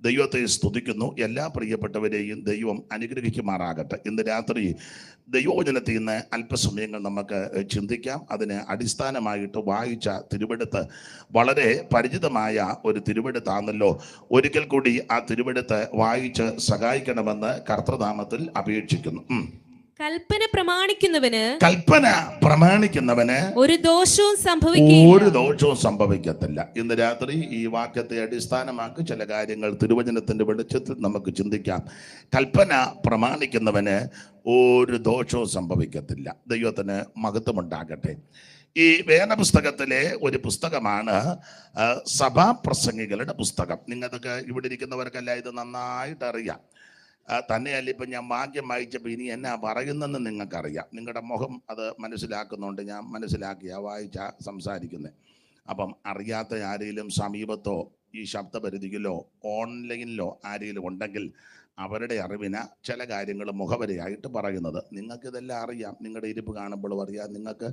ദൈവത്തെ സ്തുതിക്കുന്നു. എല്ലാ പ്രിയപ്പെട്ടവരെയും ദൈവം അനുഗ്രഹിക്കുമാറാകട്ടെ. ഇന്ന് രാത്രി ദൈവവചനത്തിൽ നിന്ന് അല്പസമയങ്ങൾ നമുക്ക് ചിന്തിക്കാം. അതിന് അടിസ്ഥാനമായിട്ട് വായിച്ച തിരുവെടുത്ത് വളരെ പരിചിതമായ ഒരു തിരുവെടുത്താണല്ലോ. ഒരിക്കൽ കൂടി ആ തിരുവെടുത്ത് വായിച്ച് സഹായിക്കണമെന്ന് കർത്തൃനാമത്തിൽ അപേക്ഷിക്കുന്നു. കൽപ്പന പ്രമാണിക്കുന്നവന് ഒരു ദോഷവും സംഭവിക്കത്തില്ല. ഇന്ന് രാത്രി ഈ വാക്യത്തെ അടിസ്ഥാനമാക്കി ചില കാര്യങ്ങൾ തിരുവചനത്തിന്റെ വെളിച്ചത്തിൽ നമുക്ക് ചിന്തിക്കാം. കൽപ്പന പ്രമാണിക്കുന്നവന് ഒരു ദോഷവും സംഭവിക്കത്തില്ല. ദൈവത്തിന് മഹത്വമുണ്ടാകട്ടെ. ഈ വേദപുസ്തകത്തിലെ ഒരു പുസ്തകമാണ് സഭാപ്രസംഗികളുടെ പുസ്തകം. നിങ്ങൾക്ക് ഇവിടെ ഇരിക്കുന്നവർക്കെല്ലാം ഇത് നന്നായിട്ട് അറിയാം. തന്നെയല്ല, ഇപ്പം ഞാൻ വാക്യം വായിച്ചപ്പോൾ ഇനി എന്നാ പറയുന്നതെന്ന് നിങ്ങൾക്കറിയാം. നിങ്ങളുടെ മുഖം അത് മനസ്സിലാക്കുന്നുണ്ട്. ഞാൻ മനസ്സിലാക്കിയാ വായിച്ച സംസാരിക്കുന്നത്. അപ്പം അറിയാത്ത ആരെങ്കിലും സമീപത്തോ ഈ ശബ്ദപരിധിയിലോ ഓൺലൈനിലോ ആരെങ്കിലും ഉണ്ടെങ്കിൽ അവരുടെ അറിവിന് ചില കാര്യങ്ങൾ മുഖവരയായിട്ട് പറയുന്നത്. നിങ്ങൾക്കിതെല്ലാം അറിയാം. നിങ്ങളുടെ ഇരിപ്പ് കാണുമ്പോഴും അറിയാം. നിങ്ങൾക്ക്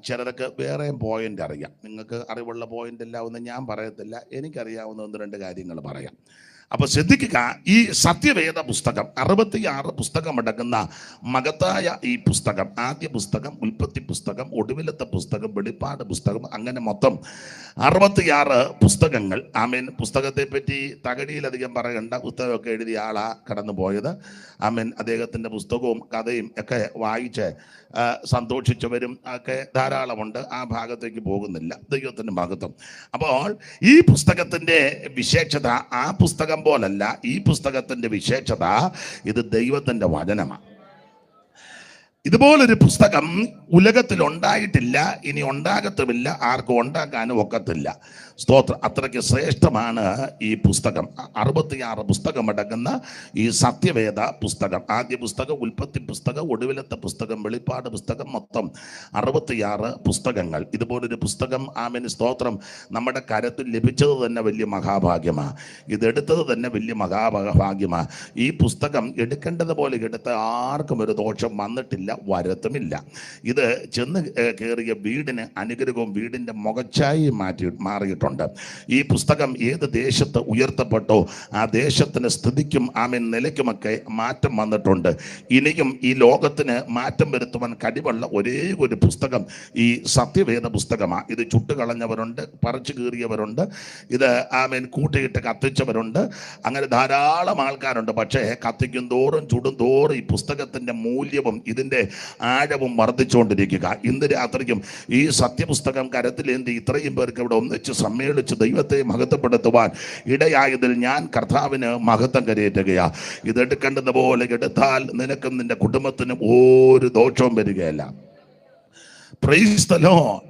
ചിലർക്ക് വേറെ പോയിന്റ് അറിയാം. നിങ്ങൾക്ക് അറിവുള്ള പോയിന്റ് എല്ലാം ഒന്നും ഞാൻ പറയത്തില്ല. എനിക്കറിയാവുന്ന 1-2 കാര്യങ്ങൾ പറയാം. അപ്പോൾ ശ്രദ്ധിക്കുക, ഈ സത്യവേദ പുസ്തകം 66 പുസ്തകമടങ്ങുന്ന മഹത്തായ ഈ പുസ്തകം, ആദ്യ പുസ്തകം ഉൽപ്പത്തി പുസ്തകം, ഒടുവിലത്തെ പുസ്തകം വെളിപ്പാട് പുസ്തകം, അങ്ങനെ മൊത്തം 66 പുസ്തകങ്ങൾ. ആമേൻ. പുസ്തകത്തെ പറ്റി തകഴിയിലധികം പറയണ്ട. പുസ്തകമൊക്കെ എഴുതിയ ആളാ കടന്നു പോയത്. ആമേൻ. അദ്ദേഹത്തിൻ്റെ പുസ്തകവും കഥയും ഒക്കെ വായിച്ച് സന്തോഷിച്ചവരും ഒക്കെ ധാരാളമുണ്ട്. ആ ഭാഗത്തേക്ക് പോകുന്നില്ല. ദൈവത്തിൻ്റെ മഹത്വം. അപ്പോൾ ഈ പുസ്തകത്തിൻ്റെ വിശേഷത ആ പുസ്തകം പോലല്ല. ഈ പുസ്തകത്തിന്റെ വിശേഷത ഇത് ദൈവത്തിന്റെ വചനമാണ്. ഇതുപോലൊരു പുസ്തകം ഉലകത്തിൽ ഉണ്ടായിട്ടില്ല, ഇനി ഉണ്ടാകത്തുമില്ല, ആർക്കും ഉണ്ടാക്കാനും ഒക്കത്തില്ല. സ്തോത്രം. അത്രയ്ക്ക് ശ്രേഷ്ഠമാണ് ഈ പുസ്തകം. 66 പുസ്തകമടങ്ങുന്ന ഈ സത്യവേദ പുസ്തകം. ആദ്യ പുസ്തകം ഉൽപ്പത്തി പുസ്തകം, ഒടുവിലത്തെ പുസ്തകം വെളിപ്പാട് പുസ്തകം, മൊത്തം 66 പുസ്തകങ്ങൾ. ഇതുപോലൊരു പുസ്തകം ആമേൻ സ്തോത്രം നമ്മുടെ കരത്തിൽ ലഭിച്ചത് തന്നെ വലിയ മഹാഭാഗ്യമാണ്. ഇതെടുത്തത് തന്നെ വലിയ മഹാഭാഗ്യമാണ്. ഈ പുസ്തകം എടുക്കേണ്ടതുപോലെ എടുത്ത ആർക്കും ഒരു ദോഷം വന്നിട്ടില്ല, വരത്തുമില്ല. ഇത് ചെന്ന് കയറിയ വീടിന് അനുഗ്രഹവും വീടിൻ്റെ മുഖച്ഛായയും മാറിയിട്ടുണ്ട്. ഈ പുസ്തകം ഏത് ദേശത്ത് ഉയർത്തപ്പെട്ടോ ആ ദേശത്തിന് സ്ഥിതിക്കും ആമേൻ നിലയ്ക്കുമൊക്കെ മാറ്റം വന്നിട്ടുണ്ട്. ഇനിയും ഈ ലോകത്തിന് മാറ്റം വരുത്തുവാൻ കഴിവുള്ള ഒരേ ഒരു പുസ്തകം ഈ സത്യവേദ പുസ്തകമാണ്. ഇത് ചുട്ടുകളഞ്ഞവരുണ്ട്, പറിച്ചു കീറിയവരുണ്ട്, ഇത് ആമേൻ കൂട്ടിയിട്ട് കത്തിച്ചവരുണ്ട്, അങ്ങനെ ധാരാളം ആൾക്കാരുണ്ട്. പക്ഷേ കത്തിക്കും തോറും ചുടും തോറും ഈ പുസ്തകത്തിൻ്റെ മൂല്യവും ഇതിൻ്റെ ആഴവും വർദ്ധിച്ചുകൊണ്ടിരിക്കുക. ഇന്ന് രാത്രിക്കും ഈ സത്യപുസ്തകം കരത്തിലേന്തി ഇത്രയും പേർക്ക് ഇവിടെ ഒന്നിച്ച് സമ്മേളിച്ച് ദൈവത്തെ മഹത്വപ്പെടുത്തുവാൻ ഇടയായതിൽ ഞാൻ കർത്താവിന് മഹത്വം കരയേറ്റുകയാ. ഇതെടുക്കേണ്ടത് പോലെ എടുത്താൽ നിനക്കും നിന്റെ കുടുംബത്തിനും ഒരു ദോഷവും വരികയല്ല. Praise the lord.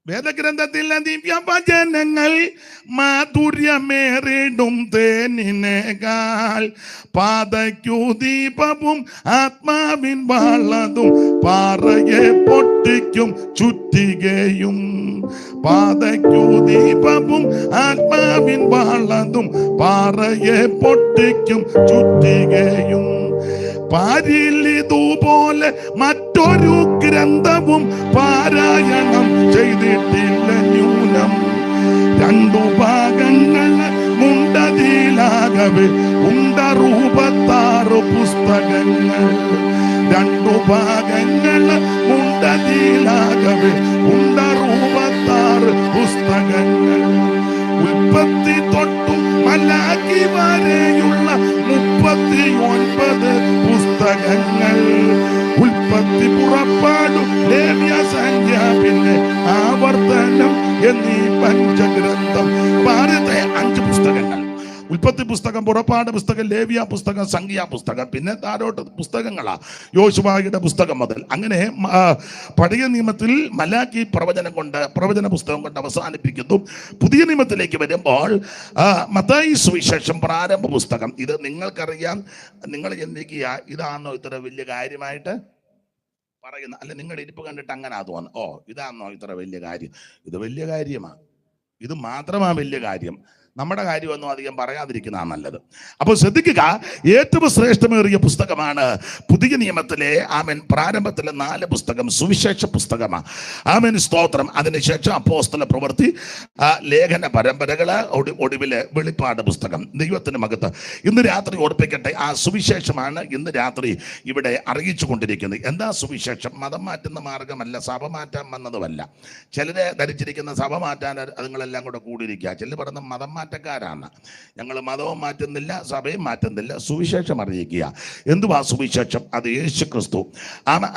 വേദഗ്രന്ഥത്തിലെ ദിവ്യവചനങ്ങൾ മാധുര്യമേറിടും തേനിനേക്കാൾ, പാതയ്ക്കു ദീപവും ആത്മാവിൻ വാളതും പാറയെ പൊട്ടിക്കും ചുറ്റികയും. പാതയ്ക്കു ദീപവും ആത്മാവിൻ വാളതും പാറയെ പൊട്ടിക്കും ചുറ്റികയും. പാരിലിതുപോലെ മറ്റൊരു ഗ്രന്ഥവും പാരായണം ചെയ്തിട്ടില്ല ന്യൂനം. 2 ഭാഗങ്ങൾ മുണ്ടതിലാകവെ 66 പുസ്തകങ്ങൾ. 2 ഭാഗങ്ങൾ മുണ്ടതിലാകവെ 66 പുസ്തകങ്ങൾ. ഉൽപ്പത്തി തൊട്ടും മലാക്കി വരെയുള്ള 39 പുസ്തകങ്ങൾ. ഉൽപ്പത്തി, പുറപ്പാടും ലേവ്യ സംഖ്യ പിന്നെ ആവർത്തനം എന്നീ പഞ്ചഗ്രന്ഥം. ഭാരതത്തെ 5 പുസ്തകങ്ങൾ. ഉൽപ്പത്തി പുസ്തകം, പുറപ്പാട് പുസ്തകം, ലേവ്യ പുസ്തകം, സംഖ്യാ പുസ്തകം, പിന്നെ താരോട്ട് പുസ്തകങ്ങളാ യോശുവയുടെ പുസ്തകം മുതൽ. അങ്ങനെ പഴയ നിയമത്തിൽ മലാക്കി പ്രവചന പുസ്തകം കൊണ്ട് അവസാനിപ്പിക്കുന്നു. പുതിയ നിയമത്തിലേക്ക് വരുമ്പോൾ മത്തായി സുവിശേഷം പ്രാരംഭ പുസ്തകം. ഇത് നിങ്ങൾക്കറിയാം. നിങ്ങൾ ചിന്തിക്കുക, ഇതാണോ ഇത്ര വലിയ കാര്യമായിട്ട് പറയുന്ന? അല്ല, നിങ്ങളുടെ ഇരിപ്പ് കണ്ടിട്ട് അങ്ങനെ തോന്നുന്നു, ഓ ഇതാണോ ഇത്ര വലിയ കാര്യം? ഇത് വലിയ കാര്യമാണ്. ഇത് മാത്രമാണ് വലിയ കാര്യം. നമ്മുടെ കാര്യമൊന്നും അധികം പറയാതിരിക്കുന്നതാണ് നല്ലത്. അപ്പോൾ ശ്രദ്ധിക്കുക, ഏറ്റവും ശ്രേഷ്ഠമേറിയ പുസ്തകമാണ് പുതിയ നിയമത്തിലെ പ്രാരംഭത്തിലെ 4 പുസ്തകം സുവിശേഷ പുസ്തകമാണ്. സ്തോത്രം. അതിനുശേഷം അപ്പോസ്തല പ്രവൃത്തി, ലേഖന പരമ്പരകള്, ഒടുവില് വെളിപ്പാട് പുസ്തകം. ദൈവത്തിന് മഹത്വം. ഇന്ന് രാത്രി ഓർപ്പിക്കട്ടെ, ആ സുവിശേഷമാണ് ഇന്ന് രാത്രി ഇവിടെ അറിയിച്ചു കൊണ്ടിരിക്കുന്നത്. എന്താ സുവിശേഷം? മതം മാറ്റുന്ന മാർഗമല്ല, സഭ മാറ്റാൻ വന്നതുമല്ല. ചിലരെ ധരിച്ചിരിക്കുന്ന സഭ മാറ്റാൻ അതുങ്ങളെല്ലാം കൂടെ കൂടിയിരിക്കുക. ചിലർ പറയുന്ന മതം മാറ്റക്കാരാണ്. ഞങ്ങൾ മതവും മാറ്റുന്നില്ല, സഭയും മാറ്റുന്നില്ല, സുവിശേഷം അറിയിക്കുക. എന്തുവാ സുവിശേഷം? അത് യേശു ക്രിസ്തു.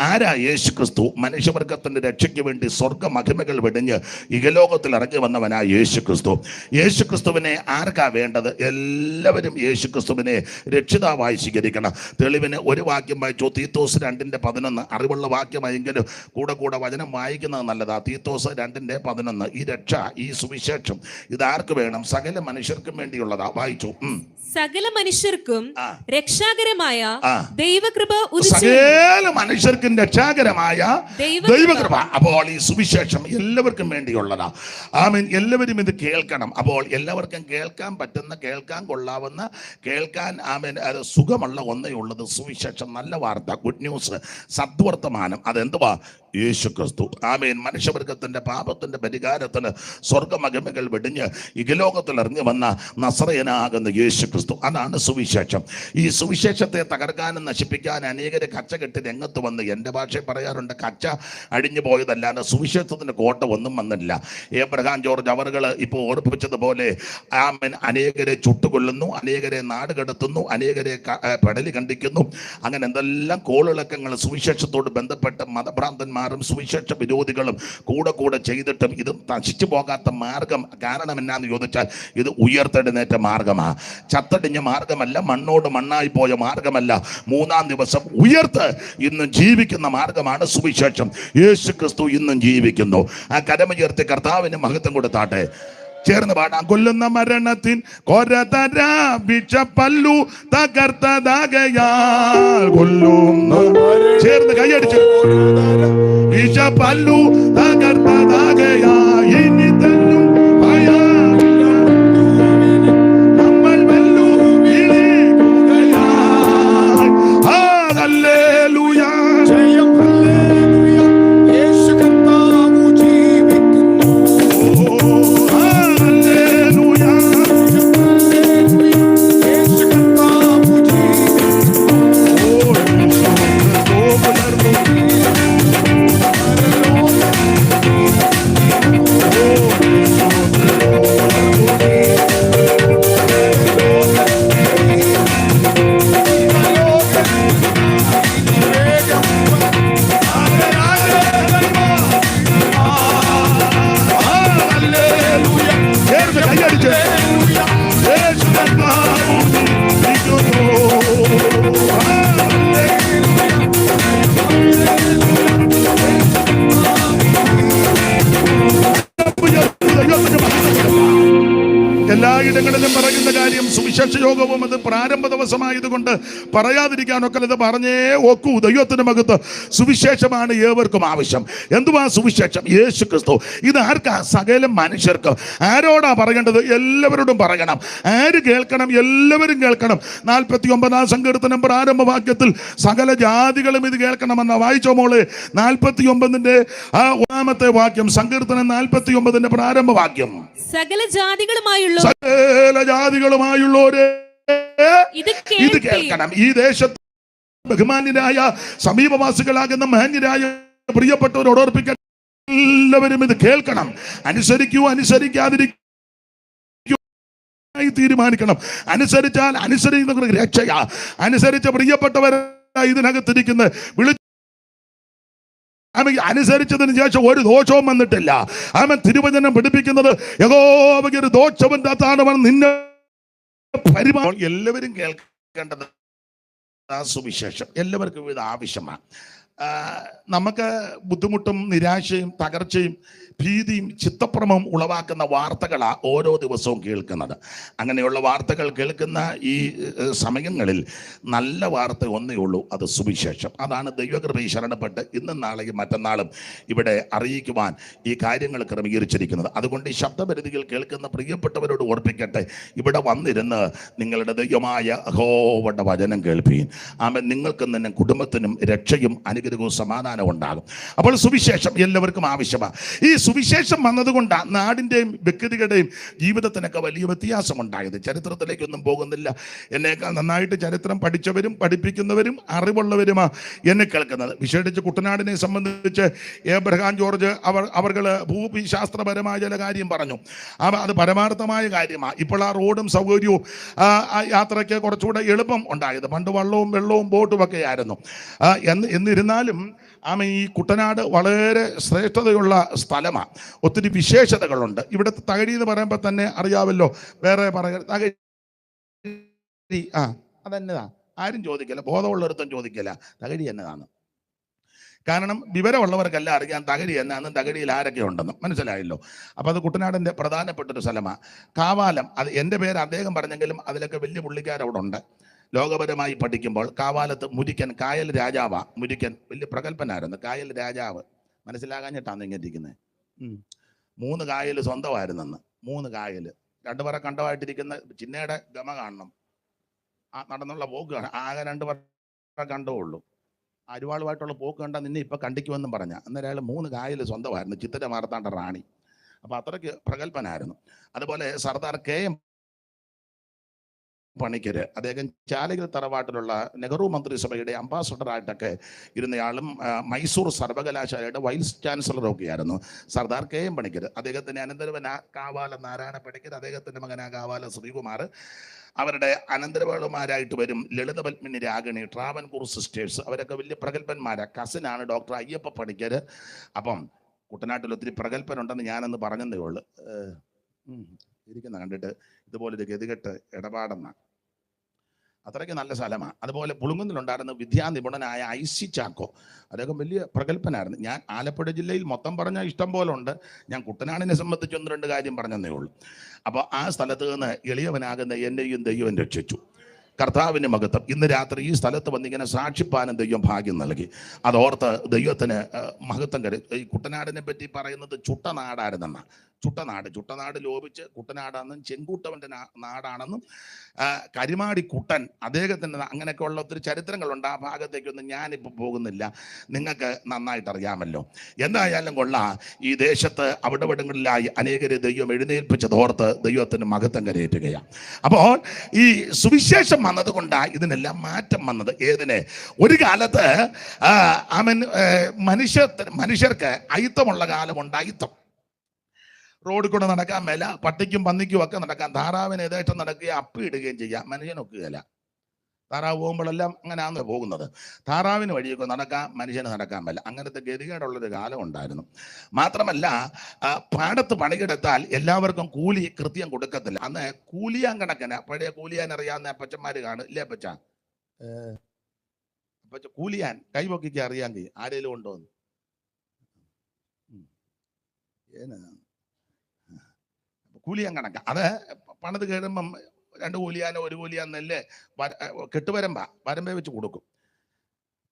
ആരാ യേശു ക്രിസ്തു? മനുഷ്യവർഗത്തിന്റെ രക്ഷയ്ക്ക് വേണ്ടി സ്വർഗ മഹിമകൾ വെടിഞ്ഞ് ഇഹലോകത്തിൽ ഇറങ്ങി വന്നവനാ യേശു ക്രിസ്തു. യേശു ക്രിസ്തുവിനെ ആർക്കാ വേണ്ടത്? എല്ലാവരും യേശു ക്രിസ്തുവിനെ രക്ഷിതാവായി സ്വീകരിക്കണം. തെളിവിന് ഒരു വാക്യം വായിച്ചു, തീത്തോസ് 2:11. അറിവുള്ള വാക്യമായെങ്കിലും കൂടെ കൂടെ വചനം വായിക്കുന്നത് നല്ലതാ. തീത്തോസ് 2:11. ഈ രക്ഷ, ഈ സുവിശേഷം ഇതാർക്ക് വേണം? സകല മനുഷ്യർക്കും വേണ്ടിയുള്ളതാ. വായിച്ചു. സകല മനുഷ്യർക്കും രക്ഷാകരമായ ദൈവകൃപ, സകല മനുഷ്യർക്കും രക്ഷാകരമായ ദൈവകൃപ. അപ്പോൾ ഈ സുവിശേഷം എല്ലാവർക്കും വേണ്ടിയുള്ളതാ. എല്ലാവരും ഇത് കേൾക്കണം. അപ്പോൾ എല്ലാവർക്കും കേൾക്കാൻ പറ്റുന്ന, കേൾക്കാൻ കൊള്ളാവുന്ന, കേൾക്കാൻ അത് സുഖമുള്ള ഒന്നേ ഉള്ളത് സുവിശേഷം. നല്ല വാർത്ത, ഗുഡ് ന്യൂസ്, സദ്വർത്തമാനം. അതെന്തുവാ? യേശു ക്രിസ്തു. മനുഷ്യവർഗത്തിന്റെ പാപത്തിന്റെ പരിഹാരത്തിന് സ്വർഗമഹിമകൾ വെടിഞ്ഞ് ഇഹലോകത്തിൽ ഇറങ്ങി വന്ന നസറയനാകുന്ന യേശു ക്രിസ്തു. അതാണ് സുവിശേഷം. ഈ സുവിശേഷത്തെ തകർക്കാനും നശിപ്പിക്കാനും അനേകരെ കച്ച കെട്ടി രംഗത്ത് വന്ന്, എൻ്റെ ഭാഷയിൽ പറയാറുണ്ട്, കച്ച അടിഞ്ഞു പോയതല്ലാതെ സുവിശേഷത്തിന് കോട്ട ഒന്നും വന്നില്ല. ഏബ്രഹാം ജോർജ് അവറുകൾ ഇപ്പോൾ ഓർപ്പിച്ചതുപോലെ അനേകരെ ചുട്ടുകൊള്ളുന്നു, അനേകരെ നാട് കടത്തുന്നു, അനേകരെ പെടലി കണ്ടിക്കുന്നു. അങ്ങനെ എന്തെല്ലാം കോളിളക്കങ്ങൾ സുവിശേഷത്തോട് ബന്ധപ്പെട്ട് മതഭ്രാന്തന്മാർ സുവിശേഷ വിരോധികളും കൂടെ ചെയ്തിട്ടും ഇത് നശിച്ചു പോകാത്ത മാർഗം കാരണം എന്നാന്ന് ചോദിച്ചാൽ, ഇത് ഉയർത്തെഴുന്നേറ്റ മാർഗമാണ്. ചത്തടിഞ്ഞ മാർഗമല്ല, മണ്ണോട് മണ്ണായി പോയ മാർഗമല്ല. 3-ാം ദിവസം ഉയർത്ത് ഇന്നും ജീവിക്കുന്ന മാർഗമാണ് സുവിശേഷം. യേശു ക്രിസ്തു ഇന്നും ജീവിക്കുന്നു. ആ കരമുയർത്തി കർത്താവിന് മഹത്വം കൊടുത്താട്ടെ. ചേർന്ന് പാടാം. കൊല്ലുന്ന മരണത്തിൻ കൊരതര വിഷപ്പല്ലു തകർത്തതാകയാൽ കൊല്ലുന്നു. ചേർന്ന് കൈയടിച്ച്. വിഷപ്പല്ലു തകർത്തതാകയാ ഇനി തല്ലും നമ്മൾ വെല്ലു വിളിക്കുകയാ. ഹല്ലേലൂയ, ജയം ഹല്ലേലൂയ. യേശു കർത്താവ് ജീവിക്കുന്നു. എല്ലായിടങ്ങളിലും പറയുന്ന കാര്യം സുവിശേഷ യോഗവും അത് പ്രാരംഭ ദിവസമായതുകൊണ്ട് പറയാതിരിക്കാനൊക്കെ ഇത് പറഞ്ഞേ ഒക്കൂ. ദൈവത്തിന് മഹത്വം. സുവിശേഷമാണ് ഏവർക്കും ആവശ്യം. എന്തുവാ സുവിശേഷം? യേശു ക്രിസ്തു. ഇത് ആർക്കാ? സകല മനുഷ്യർക്കും. ആരോടാ പറയേണ്ടത്? എല്ലാവരോടും പറയണം. ആര് കേൾക്കണം? എല്ലാവരും കേൾക്കണം. 49-ാം സങ്കീർത്തനം പ്രാരംഭ വാക്യത്തിൽ സകല ജാതികളും ഇത് കേൾക്കണമെന്ന. വായിച്ചോ മോളെ? 49-ന്റെ 1-ാമത്തെ വാക്യം, സങ്കീർത്തനം 49-ന്റെ പ്രാരംഭ വാക്യം. സകല ജാതികളുമായുള്ള ജാതികളുമായുള്ളവരെ ഇത് കേൾക്കണം. ഈ ദേശത്ത് ബഹുമാന്യരായ സമീപവാസികളാകുന്ന മാന്യരായ പ്രിയപ്പെട്ടവരോട് ഓർപ്പിക്കാൻ, എല്ലാവരും ഇത് കേൾക്കണം. അനുസരിക്കൂ, അനുസരിക്കാതിരിക്കൂ തീരുമാനിക്കണം. അനുസരിച്ചാൽ അനുസരിക്കുന്ന രക്ഷയാ. അനുസരിച്ച പ്രിയപ്പെട്ടവർ ഇതിനകത്തിരിക്കുന്ന അനുസരിച്ചതിന് ശേഷം ഒരു ദോഷവും വന്നിട്ടില്ല. തിരുവചനം പഠിപ്പിക്കുന്നത് യഹോവയ്ക്ക് ഒരു ദോഷമില്ലാത്തതാണ് നിന്നെ പരിപാടി. എല്ലാവരും കേൾക്കേണ്ടത് ആ സുവിശേഷം. എല്ലാവർക്കും ഇത് ആവശ്യമാണ്. നമുക്ക് ബുദ്ധിമുട്ടും നിരാശയും തകർച്ചയും ഭീതിയും ചിത്തഭ്രമവും ഉളവാക്കുന്ന വാർത്തകളാണ് ഓരോ ദിവസവും കേൾക്കുന്നത്. അങ്ങനെയുള്ള വാർത്തകൾ കേൾക്കുന്ന ഈ സമയങ്ങളിൽ നല്ല വാർത്ത ഒന്നേ ഉള്ളൂ, അത് സുവിശേഷം. അതാണ് ദൈവകൃപയിൽ ശരണപ്പെട്ട് ഇന്നും നാളെയും മറ്റന്നാളും ഇവിടെ അറിയിക്കുവാൻ ഈ കാര്യങ്ങൾ ക്രമീകരിച്ചിരിക്കുന്നത്. അതുകൊണ്ട് ഈ ശബ്ദപരിധികൾ കേൾക്കുന്ന പ്രിയപ്പെട്ടവരോട് ഓർപ്പിക്കട്ടെ, ഇവിടെ വന്നിരുന്ന് നിങ്ങളുടെ ദൈവമായ യഹോവയുടെ വചനം കേൾപ്പീൻ. ആമേൻ. നിങ്ങൾക്കും തന്നെ കുടുംബത്തിനും രക്ഷയും അനുഗ്രഹവും സമാധാനവും ഉണ്ടാകും. അപ്പോൾ സുവിശേഷം എല്ലാവർക്കും ആവശ്യമാണ്. ഈ സുവിശേഷം വന്നതുകൊണ്ടാണ് നാടിൻ്റെയും വ്യക്തികളുടെയും ജീവിതത്തിനൊക്കെ വലിയ വ്യത്യാസമുണ്ടായത്. ചരിത്രത്തിലേക്കൊന്നും പോകുന്നില്ല. എന്നേക്കാൾ നന്നായിട്ട് ചരിത്രം പഠിച്ചവരും പഠിപ്പിക്കുന്നവരും അറിവുള്ളവരുമാണ് എന്നെ കേൾക്കുന്നത്. വിശേഷിച്ച് കുട്ടനാടിനെ സംബന്ധിച്ച് ഏബ്രഹാം ജോർജ് അവർ ഭൂമിശാസ്ത്രപരമായ ചില കാര്യം പറഞ്ഞു. അത് പരമാർത്ഥമായ കാര്യമാണ്. ഇപ്പോൾ ആ റോഡും സൗകര്യവും യാത്രയ്ക്ക് കുറച്ചുകൂടെ എളുപ്പം ഉണ്ടായത്. പണ്ട് വള്ളവും വെള്ളവും ബോട്ടും ഒക്കെ ആയിരുന്നു. എന്നിരുന്നാലും ഈ കുട്ടനാട് വളരെ ശ്രേഷ്ഠതയുള്ള സ്ഥലമാണ്. ഒത്തിരി വിശേഷതകളുണ്ട്. ഇവിടുത്തെ തകഴി എന്ന് പറയുമ്പോൾ തന്നെ അറിയാമല്ലോ. വേറെ തകഴി അതെന്നതാ ആരും ചോദിക്കില്ല, ബോധമുള്ളവരത്തും ചോദിക്കില്ല തകഴി എന്നതാണ്. കാരണം വിവരമുള്ളവർക്കെല്ലാം അറിയാം തകഴി എന്നാന്നും തകഴിയിൽ ആരൊക്കെ ഉണ്ടെന്നും. മനസ്സിലായല്ലോ. അപ്പോൾ അത് കുട്ടനാടിൻ്റെ പ്രധാനപ്പെട്ടൊരു സ്ഥലമാണ്. കാവാലം, അത് എൻ്റെ പേര് അദ്ദേഹം പറഞ്ഞെങ്കിലും അതിലൊക്കെ വലിയ പുള്ളിക്കാരവിടെ ഉണ്ട്. ലോകപരമായി പഠിക്കുമ്പോൾ കാവാലത്ത് മുരിക്കൻ, കായൽ രാജാവാ മുരിക്കൻ, വലിയ പ്രഗത്ഭനായിരുന്നു. കായൽ രാജാവ് മനസ്സിലാകാഞ്ഞിട്ടാണ് ഇങ്ങനെ ഇരിക്കുന്നത്. 3 കായൽ സ്വന്തമായിരുന്നെന്ന്. 3 കായൽ 2 പറ കണ്ടമായിട്ടിരിക്കുന്ന ചിന്നയുടെ ഗമ കാണണം. നടന്നുള്ള പോക്ക് കാണാം. ആകെ 2 പറ കണ്ടേ. അരുവാളുമായിട്ടുള്ള പോക്ക് കണ്ടാൽ നിന്നെ ഇപ്പം കണ്ടിക്കുമെന്നും പറഞ്ഞ. അന്നേരം അയാൾ 3 കായൽ സ്വന്തമായിരുന്നു. ചിത്തിര മാർത്താണ്ട റാണി. അപ്പോൾ അത്രയ്ക്ക് പ്രഗത്ഭനായിരുന്നു. അതുപോലെ സർദാർ KM പണിക്കര്, അദ്ദേഹം ചാലഗിരി തറവാട്ടിലുള്ള നെഹ്റു മന്ത്രിസഭയുടെ അംബാസഡറായിട്ടൊക്കെ ഇരുന്നയാളും മൈസൂർ സർവകലാശാലയുടെ വൈസ് ചാൻസലറും ഒക്കെ ആയിരുന്നു സർദാർ KM പണിക്കര്. അദ്ദേഹത്തിൻ്റെ അനന്തരവനാ കാവാല നാരായണ പണിക്കർ, അദ്ദേഹത്തിൻ്റെ മകനാ കാവാല ശ്രീകുമാർ. അവരുടെ അനന്തരവന്മാരായിട്ട് വരും ലളിത പത്മിനി രാഗിണി, ട്രാവൻകൂർ സിസ്റ്റേഴ്സ്, അവരൊക്കെ വലിയ പ്രഗത്ഭന്മാരാണ്. കസിനാണ് ഡോക്ടർ അയ്യപ്പ പണിക്കർ. അപ്പം കുട്ടനാട്ടിൽ ഒത്തിരി പ്രഗത്ഭനുണ്ടെന്ന് ഞാനൊന്ന് പറഞ്ഞതേ ഉള്ളൂ. ഇരിക്കുന്ന കണ്ടിട്ട് ഇതുപോലൊരു ഗതികെട്ട് ഇടപാടെന്ന അത്രയ്ക്ക് നല്ല സ്ഥലമാണ്. അതുപോലെ പുളുങ്കുന്നിലുണ്ടായിരുന്ന വിദ്യാനിപുണനായ IC ചാക്കോ, അദ്ദേഹം വലിയ പ്രഗത്ഭനായിരുന്നു. ഞാൻ ആലപ്പുഴ ജില്ലയിൽ മൊത്തം പറഞ്ഞാൽ ഇഷ്ടം പോലെ ഉണ്ട്. ഞാൻ കുട്ടനാടിനെ സംബന്ധിച്ച് 1-2 കാര്യം പറഞ്ഞതേ ഉള്ളൂ. അപ്പോൾ ആ സ്ഥലത്ത് നിന്ന് എളിയവനാകുന്ന എന്നെയും ദൈവം രക്ഷിച്ചു. കർത്താവിന് മഹത്വം. ഇന്ന് രാത്രി ഈ സ്ഥലത്ത് വന്നിങ്ങനെ സാക്ഷിപ്പാനും ദൈവം ഭാഗ്യം നൽകി. അതോർത്ത് ദൈവത്തിന് മഹത്വം കരു. ഈ കുട്ടനാടിനെ പറ്റി പറയുന്നത് ചുട്ടനാടായിരുന്നെന്നാണ്. ചുട്ടനാട് ലോപിച്ച് കുട്ടനാടാണെന്നും ചെങ്കൂട്ടവൻ്റെ നാടാണെന്നും കരിമാടി കുട്ടൻ അദ്ദേഹത്തിൻ്റെ അങ്ങനെയൊക്കെ ഉള്ള ഒത്തിരി ചരിത്രങ്ങളുണ്ട്. ആ ഭാഗത്തേക്കൊന്നും ഞാനിപ്പോൾ പോകുന്നില്ല, നിങ്ങൾക്ക് നന്നായിട്ട് അറിയാമല്ലോ. എന്തായാലും കൊള്ളാം, ഈ ദേശത്ത് അവിടെവിടങ്ങളിലായി അനേകരെ ദൈവം എഴുന്നേൽപ്പിച്ചതോർത്ത് ദൈവത്തിന് മഹത്വം കരയേറ്റുകയാണ്. അപ്പോൾ ഈ സുവിശേഷം വന്നതുകൊണ്ടാണ് ഇതിനെല്ലാം മാറ്റം വന്നത്. ഏതിന്? ഒരു കാലത്ത് മനുഷ്യർക്ക് അയിത്തമുള്ള കാലമുണ്ട്. അയിത്തം റോഡിൽ കൂടെ നടക്കാൻ മേല, പട്ടിക്കും പന്നിക്കും ഒക്കെ നടക്കാൻ. താറാവിന് യഥേഷ്ടം നടക്കുകയും അപ്പിയിടുകയും ചെയ്യാം, മനുഷ്യനൊക്കുകയില്ല. താറാവ് പോകുമ്പോഴെല്ലാം അങ്ങനെയാണല്ലോ പോകുന്നത്. താറാവിന് വഴിയൊക്കെ നടക്കാം, മനുഷ്യന് നടക്കാൻ മേല. അങ്ങനത്തെ ഗതികേടുള്ളൊരു കാലം ഉണ്ടായിരുന്നു. മാത്രമല്ല പാടത്ത് പണിയെടുത്താൽ എല്ലാവർക്കും കൂലി കൃത്യം കൊടുക്കത്തില്ല. അന്ന് കൂലിയാൻ കണക്കിന്, പഴയ കൂലിയാൻ അറിയാവുന്ന അപ്പച്ചന്മാർ കാണും ഇല്ലേ അപ്പച്ച? അപ്പച്ച കൂലിയാൻ കൈപൊക്കിക്ക് അറിയാൻ ആരേലും ഉണ്ടോന്ന്? കൂലിയാൻ കണക്ക. അത് പണിത് കയറുമ്പം 2 കൂലിയാനോ 1 കൂലിയാന്നല്ലേ വരമ്പേ വെച്ച് കൊടുക്കും.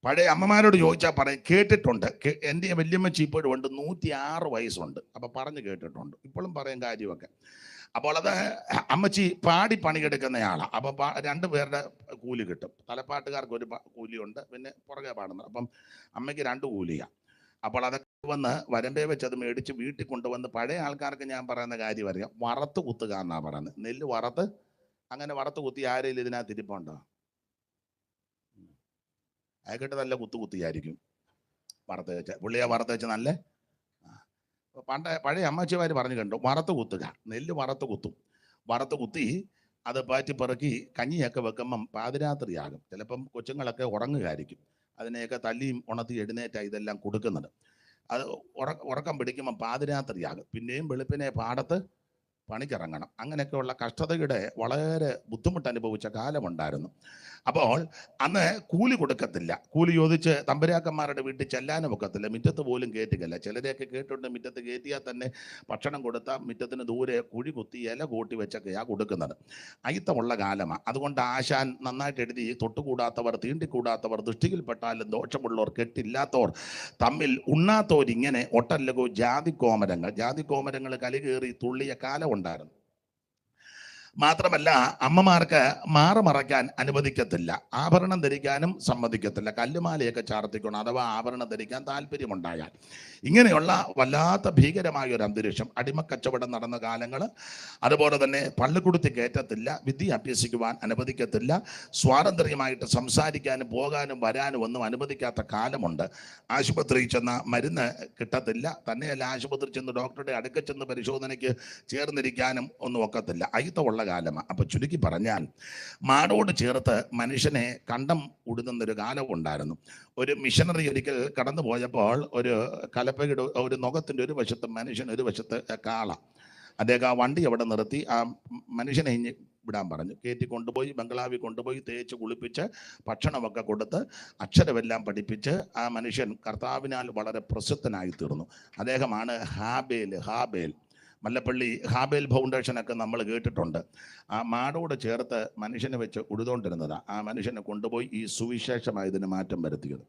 പഴയ അമ്മമാരോട് ചോദിച്ചാൽ പറയും, കേട്ടിട്ടുണ്ട്. എൻ്റെ വല്യമ്മച്ചി ഇപ്പോഴും ഉണ്ട്, 106 വയസ്സുണ്ട്. അപ്പം പറഞ്ഞു കേട്ടിട്ടുണ്ട്, ഇപ്പോഴും പറയും കാര്യമൊക്കെ. അപ്പോൾ അത് അമ്മച്ചി പാടി പണിയെടുക്കുന്നയാളാണ്. അപ്പം 2 പേരുടെ കൂലി കിട്ടും. തലപ്പാട്ടുകാർക്ക് 1 കൂലിയുണ്ട്, പിന്നെ പുറകെ പാടുന്നത്. അപ്പം അമ്മയ്ക്ക് 2 കൂലിയാണ്. അപ്പോൾ അതൊക്കെ വന്ന് വരമ്പേ വെച്ച് അത് മേടിച്ച് വീട്ടിൽ കൊണ്ടുവന്ന്, പഴയ ആൾക്കാർക്ക് ഞാൻ പറയുന്ന കാര്യം അറിയാം, വറുത്ത് കുത്തുക എന്നാണ് പറയുന്നത്. നെല്ല് വറുത്ത്, അങ്ങനെ വറുത്ത് കുത്തി ആരെങ്കിലും ഇതിനകത്ത് ഇരിപ്പുണ്ടോ? അയക്കിട്ട് നല്ല കുത്തിയായിരിക്കും വറുത്ത് വെച്ച്. പുള്ളിയെ വറുത്ത് വെച്ച് നല്ല പഴയ അമ്മച്ചിമാർ പറഞ്ഞു കണ്ടു, വറുത്ത് കുത്തുക. നെല്ല് വറുത്ത് കുത്തി അത് പാറ്റി പെറുക്കി കഞ്ഞിയൊക്കെ വെക്കുമ്പം പാതിരാത്രിയാകും. ചിലപ്പം കൊച്ചുങ്ങളൊക്കെ ഉറങ്ങുകയായിരിക്കും. അതിനെയൊക്കെ തല്ലിയും ഉണർത്തി എഴുന്നേറ്റാണ് ഇതെല്ലാം കൊടുക്കുന്നത്. അത് ഉറക്കം പിടിക്കുമ്പോൾ പാതിരാത്രിയാകും. പിന്നെയും വെളുപ്പിനെ പാടത്ത് പണിക്കിറങ്ങണം. അങ്ങനെയൊക്കെയുള്ള കഷ്ടതയുടെ വളരെ ബുദ്ധിമുട്ട് അനുഭവിച്ച കാലമുണ്ടായിരുന്നു. അപ്പോൾ അന്ന് കൂലി കൊടുക്കത്തില്ല. കൂലി ചോദിച്ച് തമ്പുരാക്കന്മാരുടെ വീട്ടിൽ ചെല്ലാനും ഒക്കത്തില്ല. മുറ്റത്ത് പോലും കയറ്റുകയില്ല. ചിലരെയൊക്കെ കേട്ടിട്ടുണ്ട്, മുറ്റത്ത് കയറ്റിയാൽ തന്നെ ഭക്ഷണം കൊടുത്താൽ മുറ്റത്തിന് ദൂരെ കുഴി കുത്തി ഇല കൂട്ടി വെച്ചൊക്കെയാണ് കൊടുക്കുന്നത്. അയിത്തമുള്ള കാലമാണ്. അതുകൊണ്ട് ആശാൻ നന്നായിട്ട് എഴുതി, തൊട്ടുകൂടാത്തവർ, തീണ്ടിക്കൂടാത്തവർ, ദൃഷ്ടിയിൽപ്പെട്ടാലും ദോഷമുള്ളവർ, കെട്ടില്ലാത്തവർ, തമ്മിൽ ഉണ്ണാത്തവരിങ്ങനെ ഒട്ടല്ലകോ ജാതിക്കോമരങ്ങൾ കലികേറി തുള്ളിയ കാലമുണ്ടായിരുന്നു. മാത്രമല്ല, അമ്മമാർക്ക് മാറമറയ്ക്കാൻ അനുവദിക്കത്തില്ല, ആഭരണം ധരിക്കാനും സമ്മതിക്കത്തില്ല. കല്ലുമാലയൊക്കെ ചാർത്തിക്കണം അഥവാ ആഭരണം ധരിക്കാൻ താല്പര്യമുണ്ടായാൽ. ഇങ്ങനെയുള്ള വല്ലാത്ത ഭീകരമായ ഒരു അന്തരീക്ഷം. അടിമക്കച്ചവടം നടന്ന കാലങ്ങൾ. അതുപോലെ തന്നെ പള്ളിക്കൂടത്തിൽ കയറ്റത്തില്ല, വിദ്യ അഭ്യസിക്കുവാൻ അനുവദിക്കത്തില്ല, സ്വാതന്ത്ര്യമായിട്ട് സംസാരിക്കാനും പോകാനും വരാനും ഒന്നും അനുവദിക്കാത്ത കാലമുണ്ട്. ആശുപത്രിയിൽ ചെന്ന മരുന്ന് കിട്ടത്തില്ല. തന്നെയല്ല, ആശുപത്രി ചെന്ന് ഡോക്ടറുടെ അടുക്ക ചെന്ന് പരിശോധനയ്ക്ക് ചേർന്നിരിക്കാനും ഒന്നും ഒക്കത്തില്ല. അയിത്തമുള്ള കാലമാണ്. അപ്പൊ ചുരുക്കി പറഞ്ഞാൽ, മാടോട് ചേർത്ത് മനുഷ്യനെ കണ്ടം ഉടുന്നൊരു കാലമുണ്ടായിരുന്നു. ഒരു മിഷനറി ഒരിക്കൽ കടന്നു പോയപ്പോൾ ഒരു കലപ്പയുടെ ഒരു നുഖത്തിന്റെ ഒരു വശത്ത് മനുഷ്യൻ, ഒരു വശത്ത് കാള. അദ്ദേഹം ആ വണ്ടി അവിടെ നിർത്തി ആ മനുഷ്യനെ വിടാൻ പറഞ്ഞു. കയറ്റി കൊണ്ടുപോയി ബംഗ്ലാവിൽ കൊണ്ടുപോയി തേച്ച് കുളിപ്പിച്ച് ഭക്ഷണമൊക്കെ കൊടുത്ത് അക്ഷരമെല്ലാം പഠിപ്പിച്ച് ആ മനുഷ്യൻ കർത്താവിനാൽ വളരെ പ്രസിദ്ധനായി തീർന്നു. അദ്ദേഹമാണ് ഹാബേൽ. മല്ലപ്പള്ളി ഹാബേൽ ഫൗണ്ടേഷനൊക്കെ നമ്മൾ കേട്ടിട്ടുണ്ട്. ആ മാടോട് ചേർത്ത് മനുഷ്യനെ വെച്ച് ഉഴുതുകൊണ്ടിരുന്നതാണ്. ആ മനുഷ്യനെ കൊണ്ടുപോയി ഈ സുവിശേഷമായതിന് മാറ്റം വരുത്തിയത്.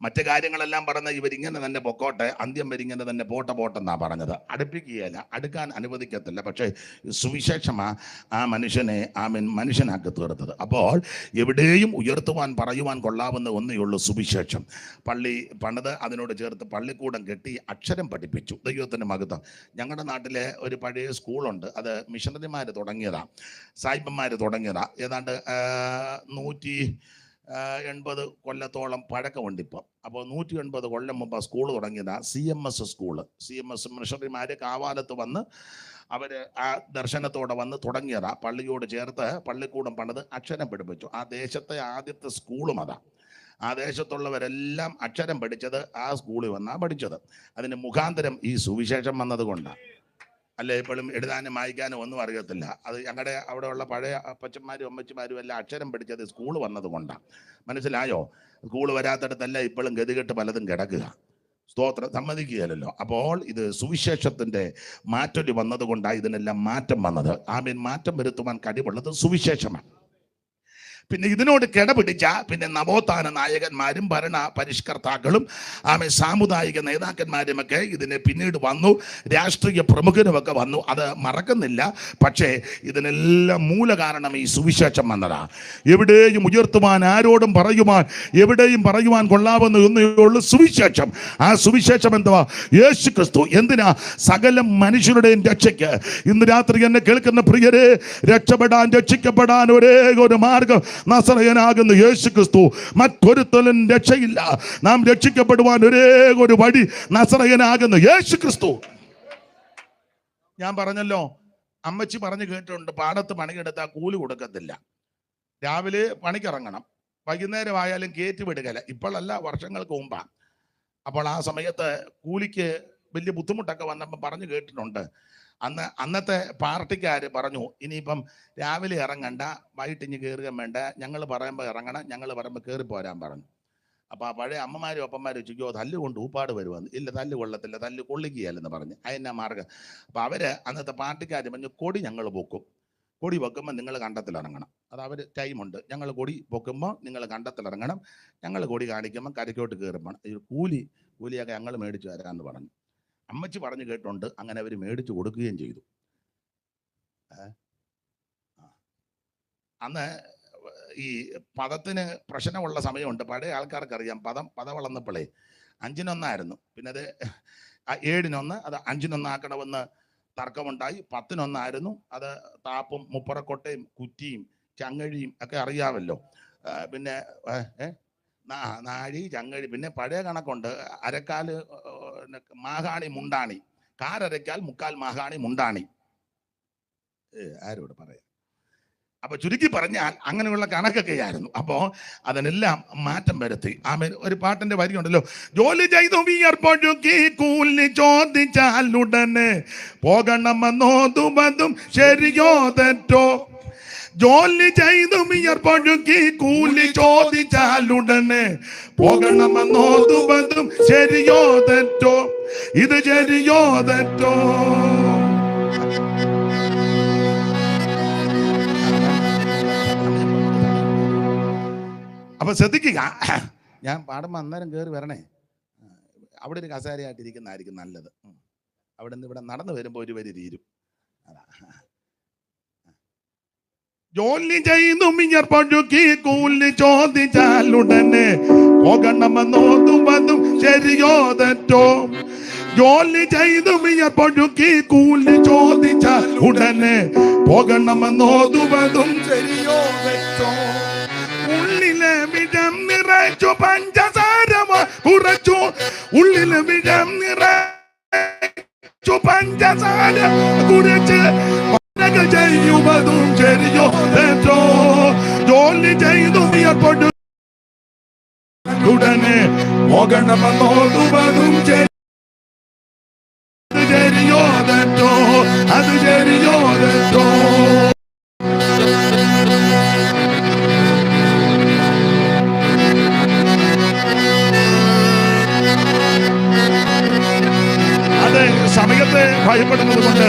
മറ്റു കാര്യങ്ങളെല്ലാം പറഞ്ഞ ഇവരിങ്ങനെ തന്നെ പൊക്കോട്ടെ, അന്ത്യം വരിങ്ങനെ തന്നെ പോട്ടെന്നാ പറഞ്ഞത്. അടുപ്പിക്കുകയല്ല, അടുക്കാൻ അനുവദിക്കത്തില്ല. പക്ഷേ സുവിശേഷമാ ആ മനുഷ്യനെ മനുഷ്യനാക്കി തീർത്തത്. അപ്പോൾ എവിടെയും ഉയർത്തുവാൻ പറയുവാൻ കൊള്ളാവുന്ന ഒന്നേ ഉള്ളൂ, സുവിശേഷം. പള്ളി പണിത് അതിനോട് ചേർത്ത് പള്ളിക്കൂടം കെട്ടി അക്ഷരം പഠിപ്പിച്ചു. ദൈവത്തിൻ്റെ മഹത്വം. ഞങ്ങളുടെ നാട്ടിലെ ഒരു പഴയ സ്കൂളുണ്ട്. അത് മിഷണറിമാർ തുടങ്ങിയതാണ്, സായിപ്പന്മാർ തുടങ്ങിയതാണ്. ഏതാണ്ട് 180 കൊല്ലത്തോളം പഴക്കമുണ്ട് ഇപ്പം. അപ്പോൾ 180 കൊല്ലം മുമ്പ് സ്കൂൾ തുടങ്ങിയതാണ്, CMS സ്കൂള്. CMS മിഷണറിമാർ കാവാലത്ത് വന്ന് അവർ ആ ദർശനത്തോടെ വന്ന് തുടങ്ങിയതാണ്. പള്ളിയോട് ചേർത്ത് പള്ളിക്കൂടം പണിത് അക്ഷരം പഠിപ്പിച്ചു. ആ ദേശത്തെ ആദ്യത്തെ സ്കൂളും അതാണ്. ആ ദേശത്തുള്ളവരെല്ലാം അക്ഷരം പഠിച്ചത് ആ സ്കൂളിൽ വന്നാണ് പഠിച്ചത്. അതിന് മുഖാന്തരം ഈ സുവിശേഷം വന്നത് കൊണ്ടാണ്. അല്ലെ, ഇപ്പോഴും എഴുതാനും വായിക്കാനും ഒന്നും അറിയത്തില്ല. അത് ഞങ്ങളുടെ അവിടെയുള്ള പഴയ അപ്പച്ചന്മാരും അമ്മച്ചിമാരും എല്ലാം അക്ഷരം പഠിച്ചത് സ്കൂൾ വന്നത് കൊണ്ടാണ്. മനസ്സിലായോ? സ്കൂൾ വരാത്തടത്തല്ല ഇപ്പോഴും ഗതികെട്ട് പലതും കിടക്കുക. സ്തോത്രം, സമ്മതിക്കുകയല്ലോ. അപ്പോൾ ഇത് സുവിശേഷത്തിന്റെ മാറ്റൊലി വന്നത് കൊണ്ടാണ് ഇതിനെല്ലാം മാറ്റം വന്നത്. ആമേൻ. മാറ്റം വരുത്തുവാൻ കഴിവുള്ളത് സുവിശേഷമാണ്. പിന്നെ ഇതിനോട് കിടപിടിച്ച പിന്നെ നവോത്ഥാന നായകന്മാരും ഭരണ പരിഷ്കർത്താക്കളും സാമുദായിക നേതാക്കന്മാരുമൊക്കെ ഇതിന് പിന്നീട് വന്നു. രാഷ്ട്രീയ പ്രമുഖരുമൊക്കെ വന്നു. അത് മറക്കുന്നില്ല. പക്ഷേ ഇതിനെല്ലാം മൂല കാരണം ഈ സുവിശേഷം വന്നതാണ്. എവിടെയും ഉയർത്തുവാൻ, ആരോടും എവിടെയും പറയുവാൻ കൊള്ളാവുന്ന ഒന്നേ ഉള്ളൂ, സുവിശേഷം. ആ സുവിശേഷം എന്തുവാ? യേശു ക്രിസ്തു. എന്തിനാ? സകല മനുഷ്യരുടെയും രക്ഷയ്ക്ക്. ഇന്ന് രാത്രി എന്നെ കേൾക്കുന്ന പ്രിയരെ, രക്ഷപ്പെടാൻ ഒരേ ഒരു മാർഗം നസറയനാകുന്ന യേശു ക്രിസ്തു. മറ്റൊരുത്തലും രക്ഷയില്ല. നാം രക്ഷിക്കപ്പെടുവാൻ ഒരേ ഒരു വഴി നസറയനാകുന്ന യേശു ക്രിസ്തു. ഞാൻ പറഞ്ഞല്ലോ, അമ്മച്ചി പറഞ്ഞു കേട്ടിട്ടുണ്ട്, പാടത്ത് പണിയെടുത്താൽ കൂലി കൊടുക്കത്തില്ല. രാവിലെ പണിക്കിറങ്ങണം, വൈകുന്നേരം ആയാലും കയറ്റി വിടുകയില്ല. ഇപ്പോഴല്ല, വർഷങ്ങൾക്ക് മുമ്പാണ്. അപ്പോൾ ആ സമയത്ത് കൂലിക്ക് വലിയ ബുദ്ധിമുട്ടൊക്കെ വന്നപ്പോൾ പറഞ്ഞു കേട്ടിട്ടുണ്ട്. അന്നത്തെ പാർട്ടിക്കാർ പറഞ്ഞു, ഇനിയിപ്പം രാവിലെ ഇറങ്ങണ്ട, വൈകിട്ട് ഇനി കയറുകയും വേണ്ട, ഞങ്ങൾ പറയുമ്പോൾ ഇറങ്ങണം, ഞങ്ങൾ പറയുമ്പോൾ കയറി പോരാൻ പറഞ്ഞു. അപ്പോൾ ആ പഴയ അമ്മമാരും അപ്പന്മാരും ചോദിക്കോ, തല്ല് കൊണ്ട് ഊപ്പാട് വരുമെന്ന്. ഇല്ല, തല്ല് കൊള്ളത്തില്ല, തല്ല് കൊള്ളിക്കുകയല്ലെന്ന് പറഞ്ഞ്. അതിനാ മാർഗം. അപ്പോൾ അവർ അന്നത്തെ പാർട്ടിക്കാർ പറഞ്ഞു, കൊടി ഞങ്ങൾ പൊക്കും, കൊടി പൊക്കുമ്പോൾ നിങ്ങൾ കണ്ടത്തിലിറങ്ങണം. അത് അവർ ടൈമുണ്ട്. ഞങ്ങൾ കൊടി പൊക്കുമ്പോൾ നിങ്ങൾ കണ്ടത്തിലിറങ്ങണം, ഞങ്ങൾ കൊടി കാണിക്കുമ്പോൾ കരയ്ക്കോട്ട് കയറുമ്പോൾ കൂലിയൊക്കെ ഞങ്ങൾ മേടിച്ചു തരാമെന്ന് പറഞ്ഞു. അമ്മച്ചി പറഞ്ഞു കേട്ടുണ്ട്. അങ്ങനെ അവർ മേടിച്ചു കൊടുക്കുകയും ചെയ്തു. അന്ന് ഈ പദത്തിന് പ്രശ്നമുള്ള സമയമുണ്ട്. പഴയ ആൾക്കാർക്കറിയാം, പദം വളർന്നപ്പോഴേ 5-1 പിന്നെ അത് 7-1, അത് 5-1 തർക്കമുണ്ടായി. 10-1. അത് താപ്പും മുപ്പറക്കൊട്ടയും കുറ്റിയും ചങ്ങഴിയും ഒക്കെ അറിയാമല്ലോ. പിന്നെ നാഴി, ചങ്ങഴി. പിന്നെ പഴയ കണക്കുണ്ട്, അരക്കാല് മാഹാണി മുണ്ടാണി, കാരരയ്ക്കാൽ മുക്കാൽ മാഹാണി മുണ്ടാണി. ആരോട് പറയാം? അപ്പൊ ചുരുക്കി പറഞ്ഞാൽ അങ്ങനെയുള്ള കണക്കൊക്കെയായിരുന്നു. അപ്പോ അതിനെല്ലാം മാറ്റം വരുത്തി. ആമേൻ. ഒരു പാട്ടിന്റെ വരി ഉണ്ടല്ലോ, ജോലി ചെയ്തു വിയർപ്പൊഴുക്കി കൂലി ചോദിച്ചാൽ ഉടനെ പോകണമെന്നോതുമതും ശരിയോ തെറ്റോ. ജോലി ചെയ്തു വിയർപ്പൊഴുക്കി കൂലി ചോദിച്ചാൽ ഉടനെ പോകണമെന്നോതുമതും ശരിയോ തെറ്റോ. ഇത് ശരിയോ തെറ്റോ. അപ്പൊ ശ്രദ്ധിക്കുക, ഞാൻ പാടുമ്പോൾ അന്നേരം കയറി വരണേ. അവിടെ ഒരു കസേരയായിട്ടിരിക്കുന്നതായിരിക്കും നല്ലത്. അവിടെ നിന്ന് ഇവിടെ നടന്നു വരുമ്പോൾ ഒരു വരി തീരും. ജോലി ചെയ്തു മിയർപ്പൊഴുക്കി കൂലി ചോദിച്ചാൽ ഉടനെ പോകണമെന്നോതുമതും ശരിയോ തെറ്റോ. ജോലി ചെയ്തു വിയർപ്പൊഴുക്കി കൂലി ചോദിച്ചാൽ ഉടനെ പോകണമെന്നോതുമതും ശരിയോ തെറ്റോ. ഉള്ളിലെ വിഷം നിറച്ചു പഞ്ചസാര കുറച്ചു, ഉള്ളിലെ വിഷം നിറച്ചു പഞ്ചസാര കുറച്ച് ചെയ്യുവതും ശരിയോ തെറ്റോ. ജോലി ചെയ്തു വിയർപ്പൊഴുക്കി ഉടനെ പോകണമെന്നോതുമതും ശരിയോ തെറ്റോ. അത് ശരിയോ തെറ്റോ. സമയത്തെ ഭയപ്പെടുന്നത് കൊണ്ട്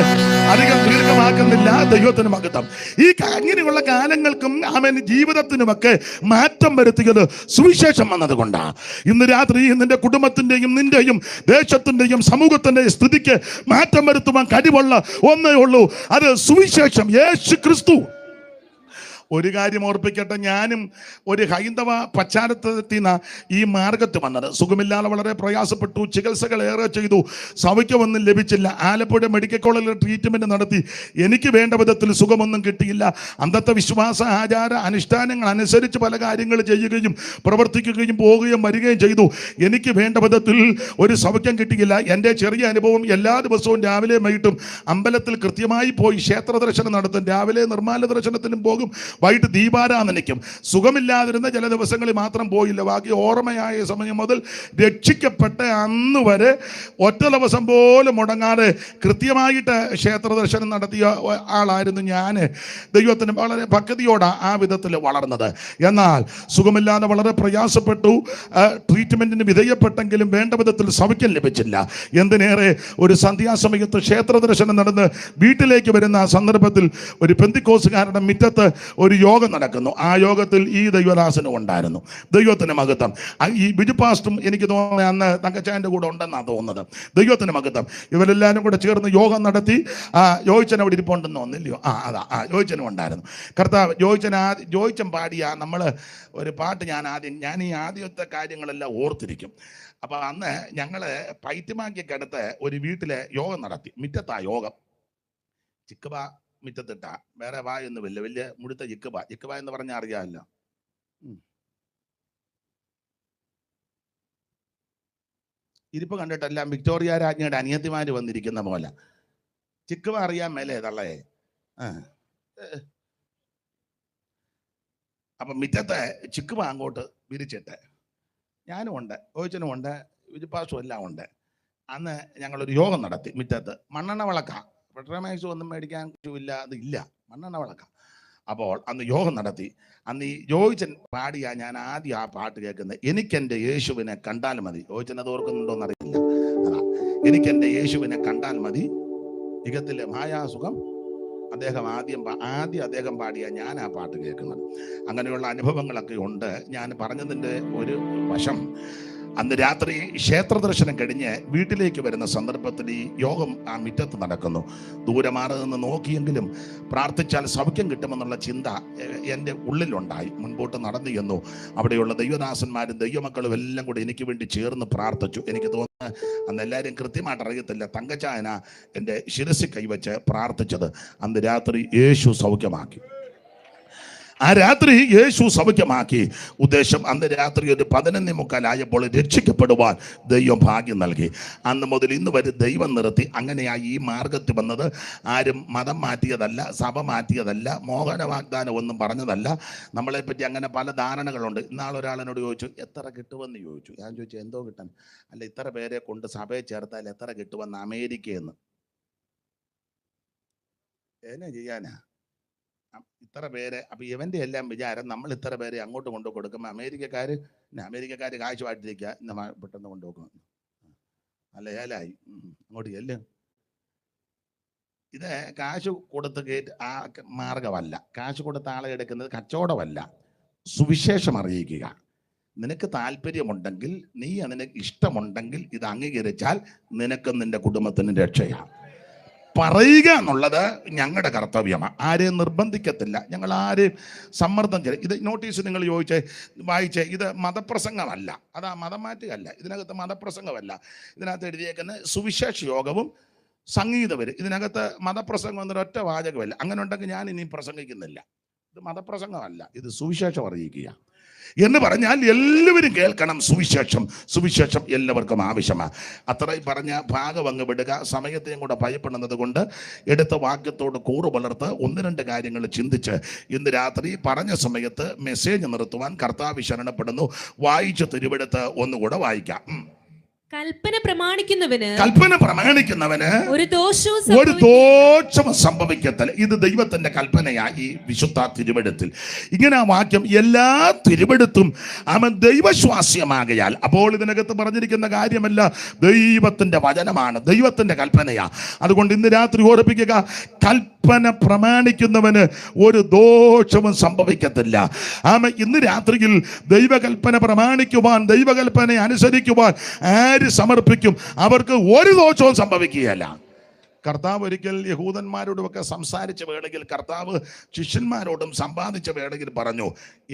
അധികം ദീർഘമാക്കുന്നില്ല. ദൈവത്തിന് മഹത്വം. ഈ അങ്ങനെയുള്ള കാലങ്ങൾക്കും അവൻ ജീവിതത്തിനുമൊക്കെ മാറ്റം വരുത്തിയത് സുവിശേഷം വന്നത് കൊണ്ടാണ്. ഇന്ന് രാത്രി നിന്റെ കുടുംബത്തിന്റെയും നിന്റെയും ദേശത്തിന്റെയും സമൂഹത്തിന്റെയും സ്ഥിതിക്ക് മാറ്റം വരുത്തുവാൻ കഴിവുള്ള ഒന്നേ ഉള്ളൂ, അത് സുവിശേഷം, യേശു ക്രിസ്തു. ഒരു കാര്യം ഓർപ്പിക്കട്ടെ, ഞാനും ഒരു ഹൈന്ദവ പശ്ചാത്തലത്തിൽ നിന്ന് ഈ മാർഗത്ത് വന്നത്. സുഖമില്ലാതെ വളരെ പ്രയാസപ്പെട്ടു, ചികിത്സകൾ ഏറെ ചെയ്തു, സൗഖ്യമൊന്നും ലഭിച്ചില്ല. ആലപ്പുഴ മെഡിക്കൽ കോളേജിൽ ട്രീറ്റ്മെൻറ്റ് നടത്തി. എനിക്ക് വേണ്ട വിധത്തിൽ സുഖമൊന്നും കിട്ടിയില്ല. അന്നത്തെ വിശ്വാസ ആചാര അനുഷ്ഠാനങ്ങൾ അനുസരിച്ച് പല കാര്യങ്ങൾ ചെയ്യുകയും പ്രവർത്തിക്കുകയും പോവുകയും വരികയും ചെയ്തു. എനിക്ക് വേണ്ട വിധത്തിൽ ഒരു സൗഖ്യം കിട്ടിയില്ല. എൻ്റെ ചെറിയ അനുഭവം, എല്ലാ ദിവസവും രാവിലെ വൈകിട്ടും അമ്പലത്തിൽ കൃത്യമായി പോയി ക്ഷേത്ര ദർശനം നടത്തും. രാവിലെ നിർമ്മാല ദർശനത്തിനും പോകും, വൈകിട്ട് ദീപാരാധനയ്ക്കും. സുഖമില്ലാതിരുന്ന ചില ദിവസങ്ങളിൽ മാത്രം പോയില്ല. ബാക്കി ഓർമ്മയായ സമയം മുതൽ രക്ഷിക്കപ്പെട്ട അന്ന് വരെ ഒറ്റ ദിവസം പോലും മുടങ്ങാതെ കൃത്യമായിട്ട് ക്ഷേത്ര ദർശനം നടത്തിയ ആളായിരുന്നു ഞാൻ. ദൈവത്തിന് വളരെ ഭക്തിയോടെ ആ വിധത്തിൽ വളർന്നത്. എന്നാൽ സുഖമില്ലാതെ വളരെ പ്രയാസപ്പെട്ടു, ട്രീറ്റ്മെൻറ്റിന് വിധേയപ്പെട്ടെങ്കിലും വേണ്ട വിധത്തിൽ സൗഖ്യം ലഭിച്ചില്ല. എന്തിനേറെ ഒരു സന്ധ്യാസമയത്ത് ക്ഷേത്ര ദർശനം നടന്ന് വീട്ടിലേക്ക് വരുന്ന സന്ദർഭത്തിൽ ഒരു പെന്തിക്കോസുകാരുടെ മുറ്റത്ത് ഒരു യോഗം നടക്കുന്നു. ആ യോഗത്തിൽ ഈ ദൈവദാസനും ഉണ്ടായിരുന്നു. ദൈവത്തിന് മഹത്വം. ഈ ബിജു പാസ്റ്ററും എനിക്ക് തോന്നുന്നത് അന്ന് തങ്കച്ചായൻ്റെ കൂടെ ഉണ്ടെന്നാണ് തോന്നുന്നത്. ദൈവത്തിന് മഹത്വം. ഇവരെല്ലാവരും കൂടെ ചേർന്ന് യോഗം നടത്തി. ജോയിച്ചൻ അവിടെ ഇരിപ്പുണ്ടെന്ന് തോന്നില്ലയോ? ജോയിച്ചനും ഉണ്ടായിരുന്നു. കർത്താവ് ജോയിച്ചൻ പാടിയ നമ്മൾ ഒരു പാട്ട് ഞാൻ ഈ ആദ്യത്തെ കാര്യങ്ങളെല്ലാം ഓർത്തിരിക്കും. അപ്പം അന്ന് ഞങ്ങൾ പൈറ്റുമാക്കിയടുത്ത് ഒരു വീട്ടിലെ യോഗം നടത്തി. മുറ്റത്താ യോഗം. ചിക്കബ മുറ്റത്തിട്ട, വേറെ വായൊന്നുമില്ല, വലിയ മുഴുത്ത ചിക്കബ എന്ന് പറഞ്ഞാൽ അറിയാമല്ലോ. ഇരിപ്പ് കണ്ടിട്ടെല്ലാം വിക്ടോറിയ രാജ്ഞിയുടെ അനിയത്തിമാര് വന്നിരിക്കുന്ന പോലെ. ചിക്കബ അറിയാൻ മേലേ തള്ളേ. അപ്പൊ മുറ്റത്തെ ചിക്കബ അങ്ങോട്ട് വിരിച്ചിട്ട് ഞാനും ഉണ്ട്, ഓച്ചനും ഉണ്ട്, വിജുപാസും എല്ലാം ഉണ്ട്. അന്ന് ഞങ്ങളൊരു യോഗം നടത്തി മുറ്റത്ത്. മണ്ണെണ്ണ വിളക്കാം, പെട്രോമാക്സ് ഒന്നും മേടിക്കാൻ ഇല്ല, അതില്ല, മണ്ണെണ്ണ വിളക്കാം. അപ്പോൾ അന്ന് യോഗം നടത്തി. അന്ന് ഈ ജോയിച്ചൻ പാടിയാ ഞാൻ ആദ്യം ആ പാട്ട് കേൾക്കുന്നത്. എനിക്കെൻ്റെ യേശുവിനെ കണ്ടാൽ മതി. ജോയിച്ചൻ അത് ഓർക്കുന്നുണ്ടോന്ന് അറിയില്ല. എനിക്കെൻ്റെ യേശുവിനെ കണ്ടാൽ മതി, യുഗത്തിലെ മായാസുഖം. അദ്ദേഹം ആദ്യം അദ്ദേഹം പാടിയ ഞാൻ ആ പാട്ട് കേൾക്കുന്നത്. അങ്ങനെയുള്ള അനുഭവങ്ങളൊക്കെ ഉണ്ട്. ഞാൻ പറഞ്ഞതിൻ്റെ ഒരു വശം, അന്ന് രാത്രി ക്ഷേത്ര ദർശനം കഴിഞ്ഞ് വീട്ടിലേക്ക് വരുന്ന സന്ദർഭത്തിൽ ഈ യോഗം ആ മുറ്റത്ത് നടക്കുന്നു. ദൂരെ മാറി നിന്ന് നോക്കിയെങ്കിലും പ്രാർത്ഥിച്ചാൽ സൗഖ്യം കിട്ടുമെന്നുള്ള ചിന്ത എൻ്റെ ഉള്ളിലുണ്ടായി. മുൻപോട്ട് നടന്നു ചെന്നു. അവിടെയുള്ള ദൈവദാസന്മാരും ദൈവമക്കളും എല്ലാം കൂടി എനിക്ക് വേണ്ടി ചേർന്ന് പ്രാർത്ഥിച്ചു. എനിക്ക് തോന്നുന്നു അന്ന് എല്ലാവരും കൃത്യമായിട്ട് അറിയത്തില്ല, തങ്കച്ചായന എൻ്റെ ശിരസിൽ കൈവച്ച് പ്രാർത്ഥിച്ചത്. അന്ന് രാത്രി യേശു സൗഖ്യമാക്കി. ആ രാത്രി യേശു സൗഖ്യമാക്കി. ഉദ്ദേശം അന്ന് രാത്രി ഒരു 11:45 രക്ഷിക്കപ്പെടുവാൻ ദൈവം ഭാഗ്യം നൽകി. അന്ന് മുതൽ ഇന്ന് വരെ ദൈവം നിർത്തി. അങ്ങനെയായി ഈ മാർഗത്തിൽ വന്നത് ആരും മതം മാറ്റിയതല്ല, സഭ മാറ്റിയതല്ല, മോഹന വാഗ്ദാനം ഒന്നും പറഞ്ഞതല്ല. നമ്മളെപ്പറ്റി അങ്ങനെ പല ധാരണകളുണ്ട്. ഇന്നാളൊരാളെന്നോട് ചോദിച്ചു, എത്ര കിട്ടുമെന്ന് ചോദിച്ചു. ഞാൻ ചോദിച്ചു, എന്തോ കിട്ടാൻ? അല്ല, ഇത്ര പേരെ കൊണ്ട് സഭയെ ചേർത്താൽ എത്ര കിട്ടുമെന്ന് അമേരിക്കയെന്ന്. എന്നാ ചെയ്യാനാ? ഇത്ര പേരെ അപ്പൊ ഇവന്റെ എല്ലാം വിചാരം നമ്മൾ ഇത്ര പേരെ അങ്ങോട്ട് കൊണ്ടു കൊടുക്കുമ്പോൾ അമേരിക്കക്കാര് കാശ് വാട്ടിരിക്കുക, പെട്ടെന്ന് കൊണ്ടുപോകും. അല്ല, ഏലായി അങ്ങോട്ട് ചെല്ലും. ഇത് കാശ് കൊടുത്ത് കയറ്റി ആ മാർഗമല്ല. കാശ് കൊടുത്ത ആളെ എടുക്കുന്നത് കച്ചവടമല്ല, സുവിശേഷം അറിയിക്കുക. നിനക്ക് താല്പര്യമുണ്ടെങ്കിൽ, നീ അതിന് ഇഷ്ടമുണ്ടെങ്കിൽ ഇത് അംഗീകരിച്ചാൽ നിനക്കും നിന്റെ കുടുംബത്തിനും രക്ഷയാണ്. പറയുക എന്നുള്ളത് ഞങ്ങളുടെ കർത്തവ്യമാണ്. ആരെയും നിർബന്ധിക്കത്തില്ല, ഞങ്ങൾ ആരെയും സമ്മർദ്ദം ചെയ്യും. ഇത് നോട്ടീസ് നിങ്ങൾ വായിച്ചേ. ഇത് മതപ്രസംഗമല്ല, അതാ മതം മാറ്റുകയല്ല. ഇതിനകത്ത് മതപ്രസംഗമല്ല. ഇതിനകത്ത് എഴുതിയേക്കുന്ന സുവിശേഷ യോഗവും സംഗീതവരും. ഇതിനകത്ത് മതപ്രസംഗം എന്നൊരൊറ്റ വാചകമല്ല. അങ്ങനെ ഉണ്ടെങ്കിൽ ഞാൻ ഇനി പ്രസംഗിക്കുന്നില്ല. ഇത് മതപ്രസംഗമല്ല, ഇത് സുവിശേഷം അറിയിക്കുക എന്ന് പറഞ്ഞാൽ എല്ലാവരും കേൾക്കണം സുവിശേഷം. സുവിശേഷം എല്ലാവർക്കും ആവശ്യമാണ്. അത്രയും പറഞ്ഞ ഭാഗം അങ്ങ് വിടുക. സമയത്തെയും കൂടെ ഭയപ്പെടുന്നത് കൊണ്ട് എടുത്ത വാക്യത്തോട് കൂറ് പുലർത്ത് 1-2 കാര്യങ്ങൾ ചിന്തിച്ച് ഇന്ന് രാത്രി പറഞ്ഞ സമയത്ത് മെസ്സേജ് നിർത്തുവാൻ കർത്താവ് ശരണപ്പെടുന്നു. വായിച്ച തിരുവെടുത്ത് ഒന്നുകൂടെ വായിക്കാം. കൽപ്പന പ്രമാണിക്കുന്നവന് ഒരു ദോഷവും സംഭവിക്കത്തില്ല. ഇത് ദൈവത്തിന്റെ കൽപ്പനയാ. ഈ വിശുദ്ധ തിരുവെടുത്തിൽ ഇങ്ങനെ ആ വാക്യം എല്ലാ തിരുവെടുത്തും അവൻ ദൈവശ്വാസ്യമാകയാൽ. അപ്പോൾ ഇതിനകത്ത് പറഞ്ഞിരിക്കുന്ന കാര്യമല്ല, ദൈവത്തിന്റെ വചനമാണ്, ദൈവത്തിന്റെ കൽപ്പനയാ. അതുകൊണ്ട് ഇന്ന് രാത്രി ഓർപ്പിക്കുക, കൽപ്പന പ്രമാണിക്കുന്നവന് ഒരു ദോഷവും സംഭവിക്കത്തില്ല. ഇന്ന് രാത്രിയിൽ ദൈവകൽപ്പന പ്രമാണിക്കുവാൻ, ദൈവകൽപ്പന അനുസരിക്കുവാൻ ആര് സമർപ്പിക്കും, അവർക്ക് ഒരു ദോഷവും സംഭവിക്കുകയല്ല. കർത്താവ് ഒരിക്കൽ യഹൂദന്മാരോടുമൊക്കെ സംസാരിച്ച വേളയിൽ കർത്താവ് ശിഷ്യന്മാരോടും സമ്പാദിച്ച വേളയിൽ പറഞ്ഞു,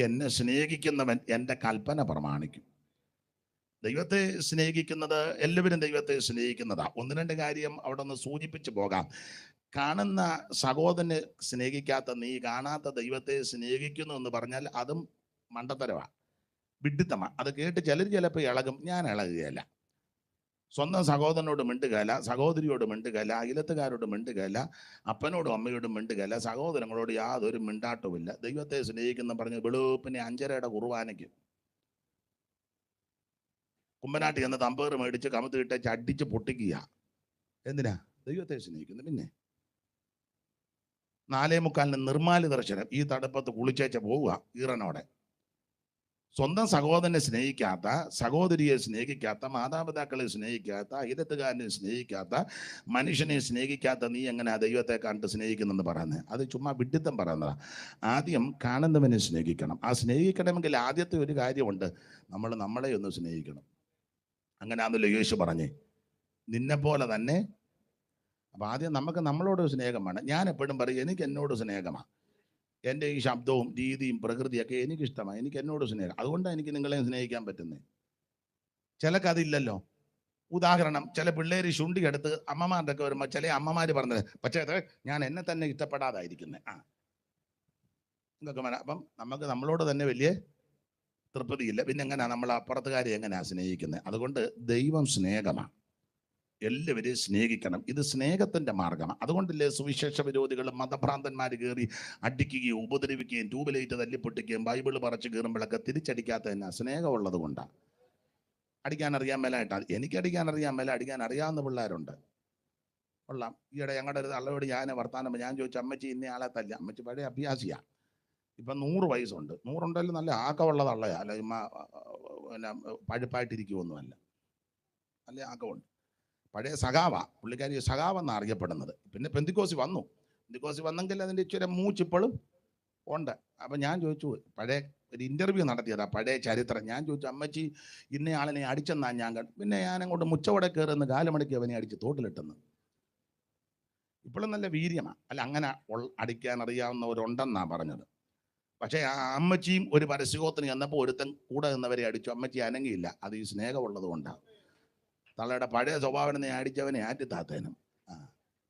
എന്നെ സ്നേഹിക്കുന്നവൻ എൻ്റെ കൽപ്പന പ്രമാണിക്കും. ദൈവത്തെ സ്നേഹിക്കുന്നത്, എല്ലാവരും ദൈവത്തെ സ്നേഹിക്കുന്നതാ. 1-2 കാര്യം അവിടെ ഒന്ന് സൂചിപ്പിച്ചു പോകാം. കാണുന്ന സഹോദരനെ സ്നേഹിക്കാത്ത നീ കാണാത്ത ദൈവത്തെ സ്നേഹിക്കുന്നു എന്ന് പറഞ്ഞാൽ അതും മണ്ടത്തരമാണ്, വിഡ്ഢിത്തമാണ്. അത് കേട്ട് ചിലപ്പോൾ ഇളകും. ഞാൻ ഇളകുകയല്ല. സ്വന്തം സഹോദരനോട് മിണ്ടുകയല്ല, സഹോദരിയോട് മിണ്ടുകയല്ല, അയലത്തുകാരോട് മിണ്ടുകയല്ല, അപ്പനോടും അമ്മയോടും മിണ്ടുകയല്ല, സഹോദരങ്ങളോട് യാതൊരു മിണ്ടാട്ടവുമില്ല. ദൈവത്തെ സ്നേഹിക്കുന്ന പറഞ്ഞ് വെളുപ്പിനെ 5:30 കുർബാനയ്ക്ക് കുമ്പനാട്ടി എന്ന് തമ്പേറ് മേടിച്ച് കമത്തിട്ട് അടിച്ച് പൊട്ടിക്കുക. എന്തിനാ? ദൈവത്തെ സ്നേഹിക്കുന്നു. പിന്നെ 4:45 നിർമ്മാല്യ ദർശനം. ഈ തടുപ്പത്ത് കുളിച്ചേച്ച് പോവുക ഈറനോടെ. സ്വന്തം സഹോദരനെ സ്നേഹിക്കാത്ത, സഹോദരിയെ സ്നേഹിക്കാത്ത, മാതാപിതാക്കളെ സ്നേഹിക്കാത്ത, അയലത്തുകാരനെ സ്നേഹിക്കാത്ത, മനുഷ്യനെ സ്നേഹിക്കാത്ത നീ എങ്ങനെ ദൈവത്തെ കണ്ട് സ്നേഹിക്കുന്നെന്ന് പറയുന്നത്? അത് ചുമ്മാ വിഡ്ഢിത്തം പറയുന്നതാ. ആദ്യം കാണുന്നവനെ സ്നേഹിക്കണം. ആ സ്നേഹിക്കണമെങ്കിൽ ആദ്യത്തെ ഒരു കാര്യമുണ്ട്, നമ്മൾ നമ്മളെ ഒന്ന് സ്നേഹിക്കണം. അങ്ങനെയാണല്ലോ യേശു പറഞ്ഞേ, നിന്നെ പോലെ തന്നെ. അപ്പം ആദ്യം നമുക്ക് നമ്മളോട് സ്നേഹം വേണം. ഞാൻ എപ്പോഴും പറയും, എനിക്ക് എന്നോട് സ്നേഹമാണ്. എൻ്റെ ഈ ശബ്ദവും രീതിയും പ്രകൃതിയൊക്കെ എനിക്കിഷ്ടമാണ്, എനിക്ക് എന്നോട് സ്നേഹം. അതുകൊണ്ടാണ് എനിക്ക് നിങ്ങളെ സ്നേഹിക്കാൻ പറ്റുന്നത്. ചിലക്കതില്ലല്ലോ. ഉദാഹരണം, ചില പിള്ളേർ ശുണ്ടി എടുത്ത് അമ്മമാരുടെ ഒക്കെ വരുമ്പോൾ ചില അമ്മമാർ പറഞ്ഞത്, പക്ഷേ അത് ഞാൻ എന്നെ തന്നെ ഇഷ്ടപ്പെടാതായിരിക്കുന്നത്. ഇതൊക്കെ വേണം. അപ്പം നമുക്ക് നമ്മളോട് തന്നെ വലിയ തൃപ്തിയില്ല. പിന്നെ എങ്ങനെയാണ് നമ്മൾ അപ്പുറത്തുകാരെ എങ്ങനെയാണ് സ്നേഹിക്കുന്നത്? അതുകൊണ്ട് ദൈവം സ്നേഹമാണ്. എല്ലാവരെയും സ്നേഹിക്കണം. ഇത് സ്നേഹത്തിന്റെ മാർഗമാണ്. അതുകൊണ്ടല്ലേ സുവിശേഷ വിരോധികളും മതഭ്രാന്തന്മാർ കയറി അടിക്കുകയും ഉപദ്രവിക്കുകയും ട്യൂബ് തല്ലിപ്പൊട്ടിക്കുകയും ബൈബിള് പറിച്ച് കയറുമ്പോഴൊക്കെ തിരിച്ചടിക്കാത്ത തന്നെ? സ്നേഹമുള്ളത് കൊണ്ടാണ്. അടിക്കാൻ അറിയാൻ മേലായിട്ടാ. എനിക്ക് അടിക്കാൻ അറിയാൻ മേല, അടിക്കാൻ അറിയാവുന്ന പിള്ളേരുണ്ട്. കൊള്ളാം. ഈയിടെ ഞങ്ങളുടെ ഒരു തള്ളയോട് ഞാൻ വർത്താനം, ഞാൻ ചോദിച്ചു, അമ്മച്ചി ഇന്ന ആളെ തല്ല. അമ്മച്ചി പഴയ അഭ്യാസിയാ, ഇപ്പം 100 വയസ്സുണ്ട്. 100 ഉണ്ടല്ലോ, നല്ല ആക്കമുള്ള തള്ളയാ. അല്ല പിന്നെ പഴുപ്പായിട്ടിരിക്കുമൊന്നുമല്ല, നല്ല ആക്കമുണ്ട്. പഴയ സഖാവ, പുള്ളിക്കാരി സഖാവെന്നാണ് അറിയപ്പെടുന്നത്. പിന്നെ പെന്തിക്കോസി വന്നെങ്കിൽ അതിൻ്റെ ഇച്ചിരി മൂച്ചിപ്പോഴും ഉണ്ട്. അപ്പം ഞാൻ ചോദിച്ചു, പഴയ ഒരു ഇൻ്റർവ്യൂ നടത്തിയതാ, പഴയ ചരിത്രം. ഞാൻ ചോദിച്ചു, അമ്മച്ചി ഇന്നയാളിനെ അടിച്ചെന്നാണ് ഞാൻ കണ്ടു. പിന്നെ ഞാൻ അങ്ങോട്ട് മുച്ചവടെ കയറുന്ന കാലുമണിക്ക് അവനെ അടിച്ച് തോട്ടിലിട്ടെന്ന്. ഇപ്പോഴും നല്ല വീര്യമാണ്. അല്ല, അങ്ങനെ അടിക്കാൻ അറിയാവുന്നവരുണ്ടെന്നാണ് പറഞ്ഞത്. പക്ഷേ ആ അമ്മച്ചിയും ഒരു പരസ്യത്തിന് ചെന്നപ്പോൾ ഒരുത്തൻ കൂടെ നിന്നവരെ അടിച്ചു. അമ്മച്ചി അനങ്ങിയില്ല. അത് ഈ സ്നേഹമുള്ളത് കൊണ്ടാണ്. തള്ളയുടെ പഴയ സ്വഭാവനെ അടിച്ചവനെ ആറ്റി താത്തേനും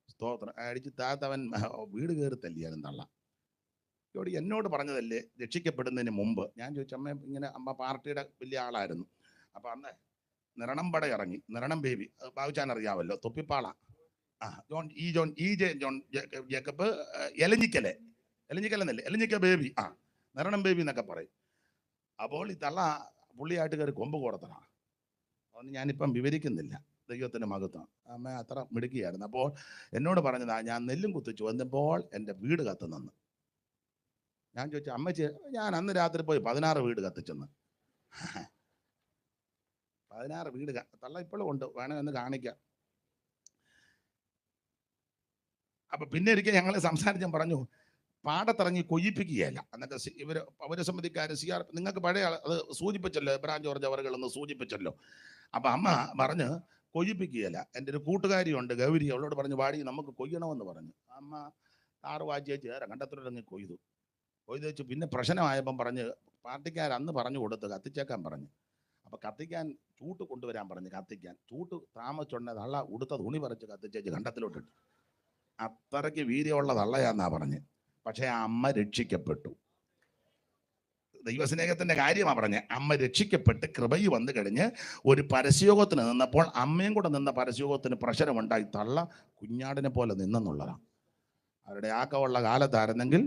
സ്തോത്രം. അടിച്ച് താത്തവൻ വീട് കയറി തല്ലിയാലും തള്ള. ഇവിടെ എന്നോട് പറഞ്ഞതല്ലേ രക്ഷിക്കപ്പെടുന്നതിന് മുമ്പ്. ഞാൻ ചോദിച്ചു, അമ്മ ഇങ്ങനെ, അമ്മ പാർട്ടിയുടെ വലിയ ആളായിരുന്നു. അപ്പൊ അന്ന് നിരണം പട ഇറങ്ങി, നിരണം ബേബി, ബാബുച്ചാൻ അറിയാമല്ലോ, തൊപ്പിപ്പാള, ജോൺ ജേക്കബ്, എലഞ്ഞിക്കലെന്നല്ലേ, എലഞ്ഞിക്ക ബേബി, നിരണം ബേബി എന്നൊക്കെ പറയും. അപ്പോൾ ഈ തള്ള പുള്ളിയായിട്ട് കയറി കൊമ്പ് കൊടുത്തണ. അതൊന്നും ഞാനിപ്പം വിവരിക്കുന്നില്ല. ദൈവത്തിന് മഹത്വം. അമ്മ അത്ര മിടുക്കിയായിരുന്നു. അപ്പോൾ എന്നോട് പറഞ്ഞതാ, ഞാൻ നെല്ലും കുത്തിച്ചു വന്നപ്പോൾ എൻ്റെ വീട് കത്തുന്നെന്ന്. ഞാൻ ചോദിച്ചു, അമ്മച്ചി, ഞാൻ അന്ന് രാത്രി പോയി 16 വീട് കത്തിച്ചെന്ന്. 16 വീട് തള്ള ഇപ്പോഴും ഉണ്ട്, വേണമെന്ന് കാണിക്കാം. അപ്പൊ പിന്നെ ഒരിക്കൽ ഞങ്ങൾ സംസാരിച്ചാൽ പറഞ്ഞു, പാടത്തിറങ്ങി കൊയ്യിപ്പിക്കുകയല്ല. എന്നിട്ട് ഇവര് പൗരസമിതിക്കാർ CR നിങ്ങൾക്ക് പഴയ അത് സൂചിപ്പിച്ചല്ലോ, എബ്രഹാം ജോർജ് അവറുകളൊന്ന് സൂചിപ്പിച്ചല്ലോ. അപ്പൊ അമ്മ പറഞ്ഞ് കൊയ്യിപ്പിക്കുകയല്ല. എൻ്റെ ഒരു കൂട്ടുകാരിയുണ്ട് ഗൗരി, അവളോട് പറഞ്ഞു, വാടി നമുക്ക് കൊയ്യണമെന്ന് പറഞ്ഞു. അമ്മ 6 വായിച്ചേച്ച് കണ്ടത്തിലിറങ്ങി കൊയ്തു വെച്ചു. പിന്നെ പ്രശ്നമായപ്പം പറഞ്ഞ് പാർട്ടിക്കാർ അന്ന് പറഞ്ഞു കൊടുത്ത് കത്തിച്ചേക്കാൻ പറഞ്ഞു. അപ്പൊ കത്തിക്കാൻ ചൂട്ട് കൊണ്ടുവരാൻ പറഞ്ഞു. കത്തിക്കാൻ ചൂട്ട് താമസിച്ചുണ്ടെ തള്ള ഉടുത്ത തുണി പറിച്ച് കത്തിച്ചേച്ച് കണ്ടത്തിലോട്ടിട്ട്. അത്രയ്ക്ക് വീര്യമുള്ള തള്ളയാന്നാ പറഞ്ഞ്. പക്ഷെ ആ അമ്മ രക്ഷിക്കപ്പെട്ടു. ദൈവസ്നേഹത്തിന്റെ കാര്യമാണ് പറഞ്ഞ്. അമ്മ രക്ഷിക്കപ്പെട്ട് കൃപയിൽ വന്നു കഴിഞ്ഞ് ഒരു പരസ്യോഗത്തിന് നിന്നപ്പോൾ അമ്മയും കൂടെ നിന്ന പരസ്യോഗത്തിന് പ്രശ്നമുണ്ടായി. തള്ള കുഞ്ഞാടിനെ പോലെ നിന്നെന്നുള്ളതാണ്. അവരുടെ ആക്കമുള്ള കാലത്തായിരുന്നെങ്കിൽ.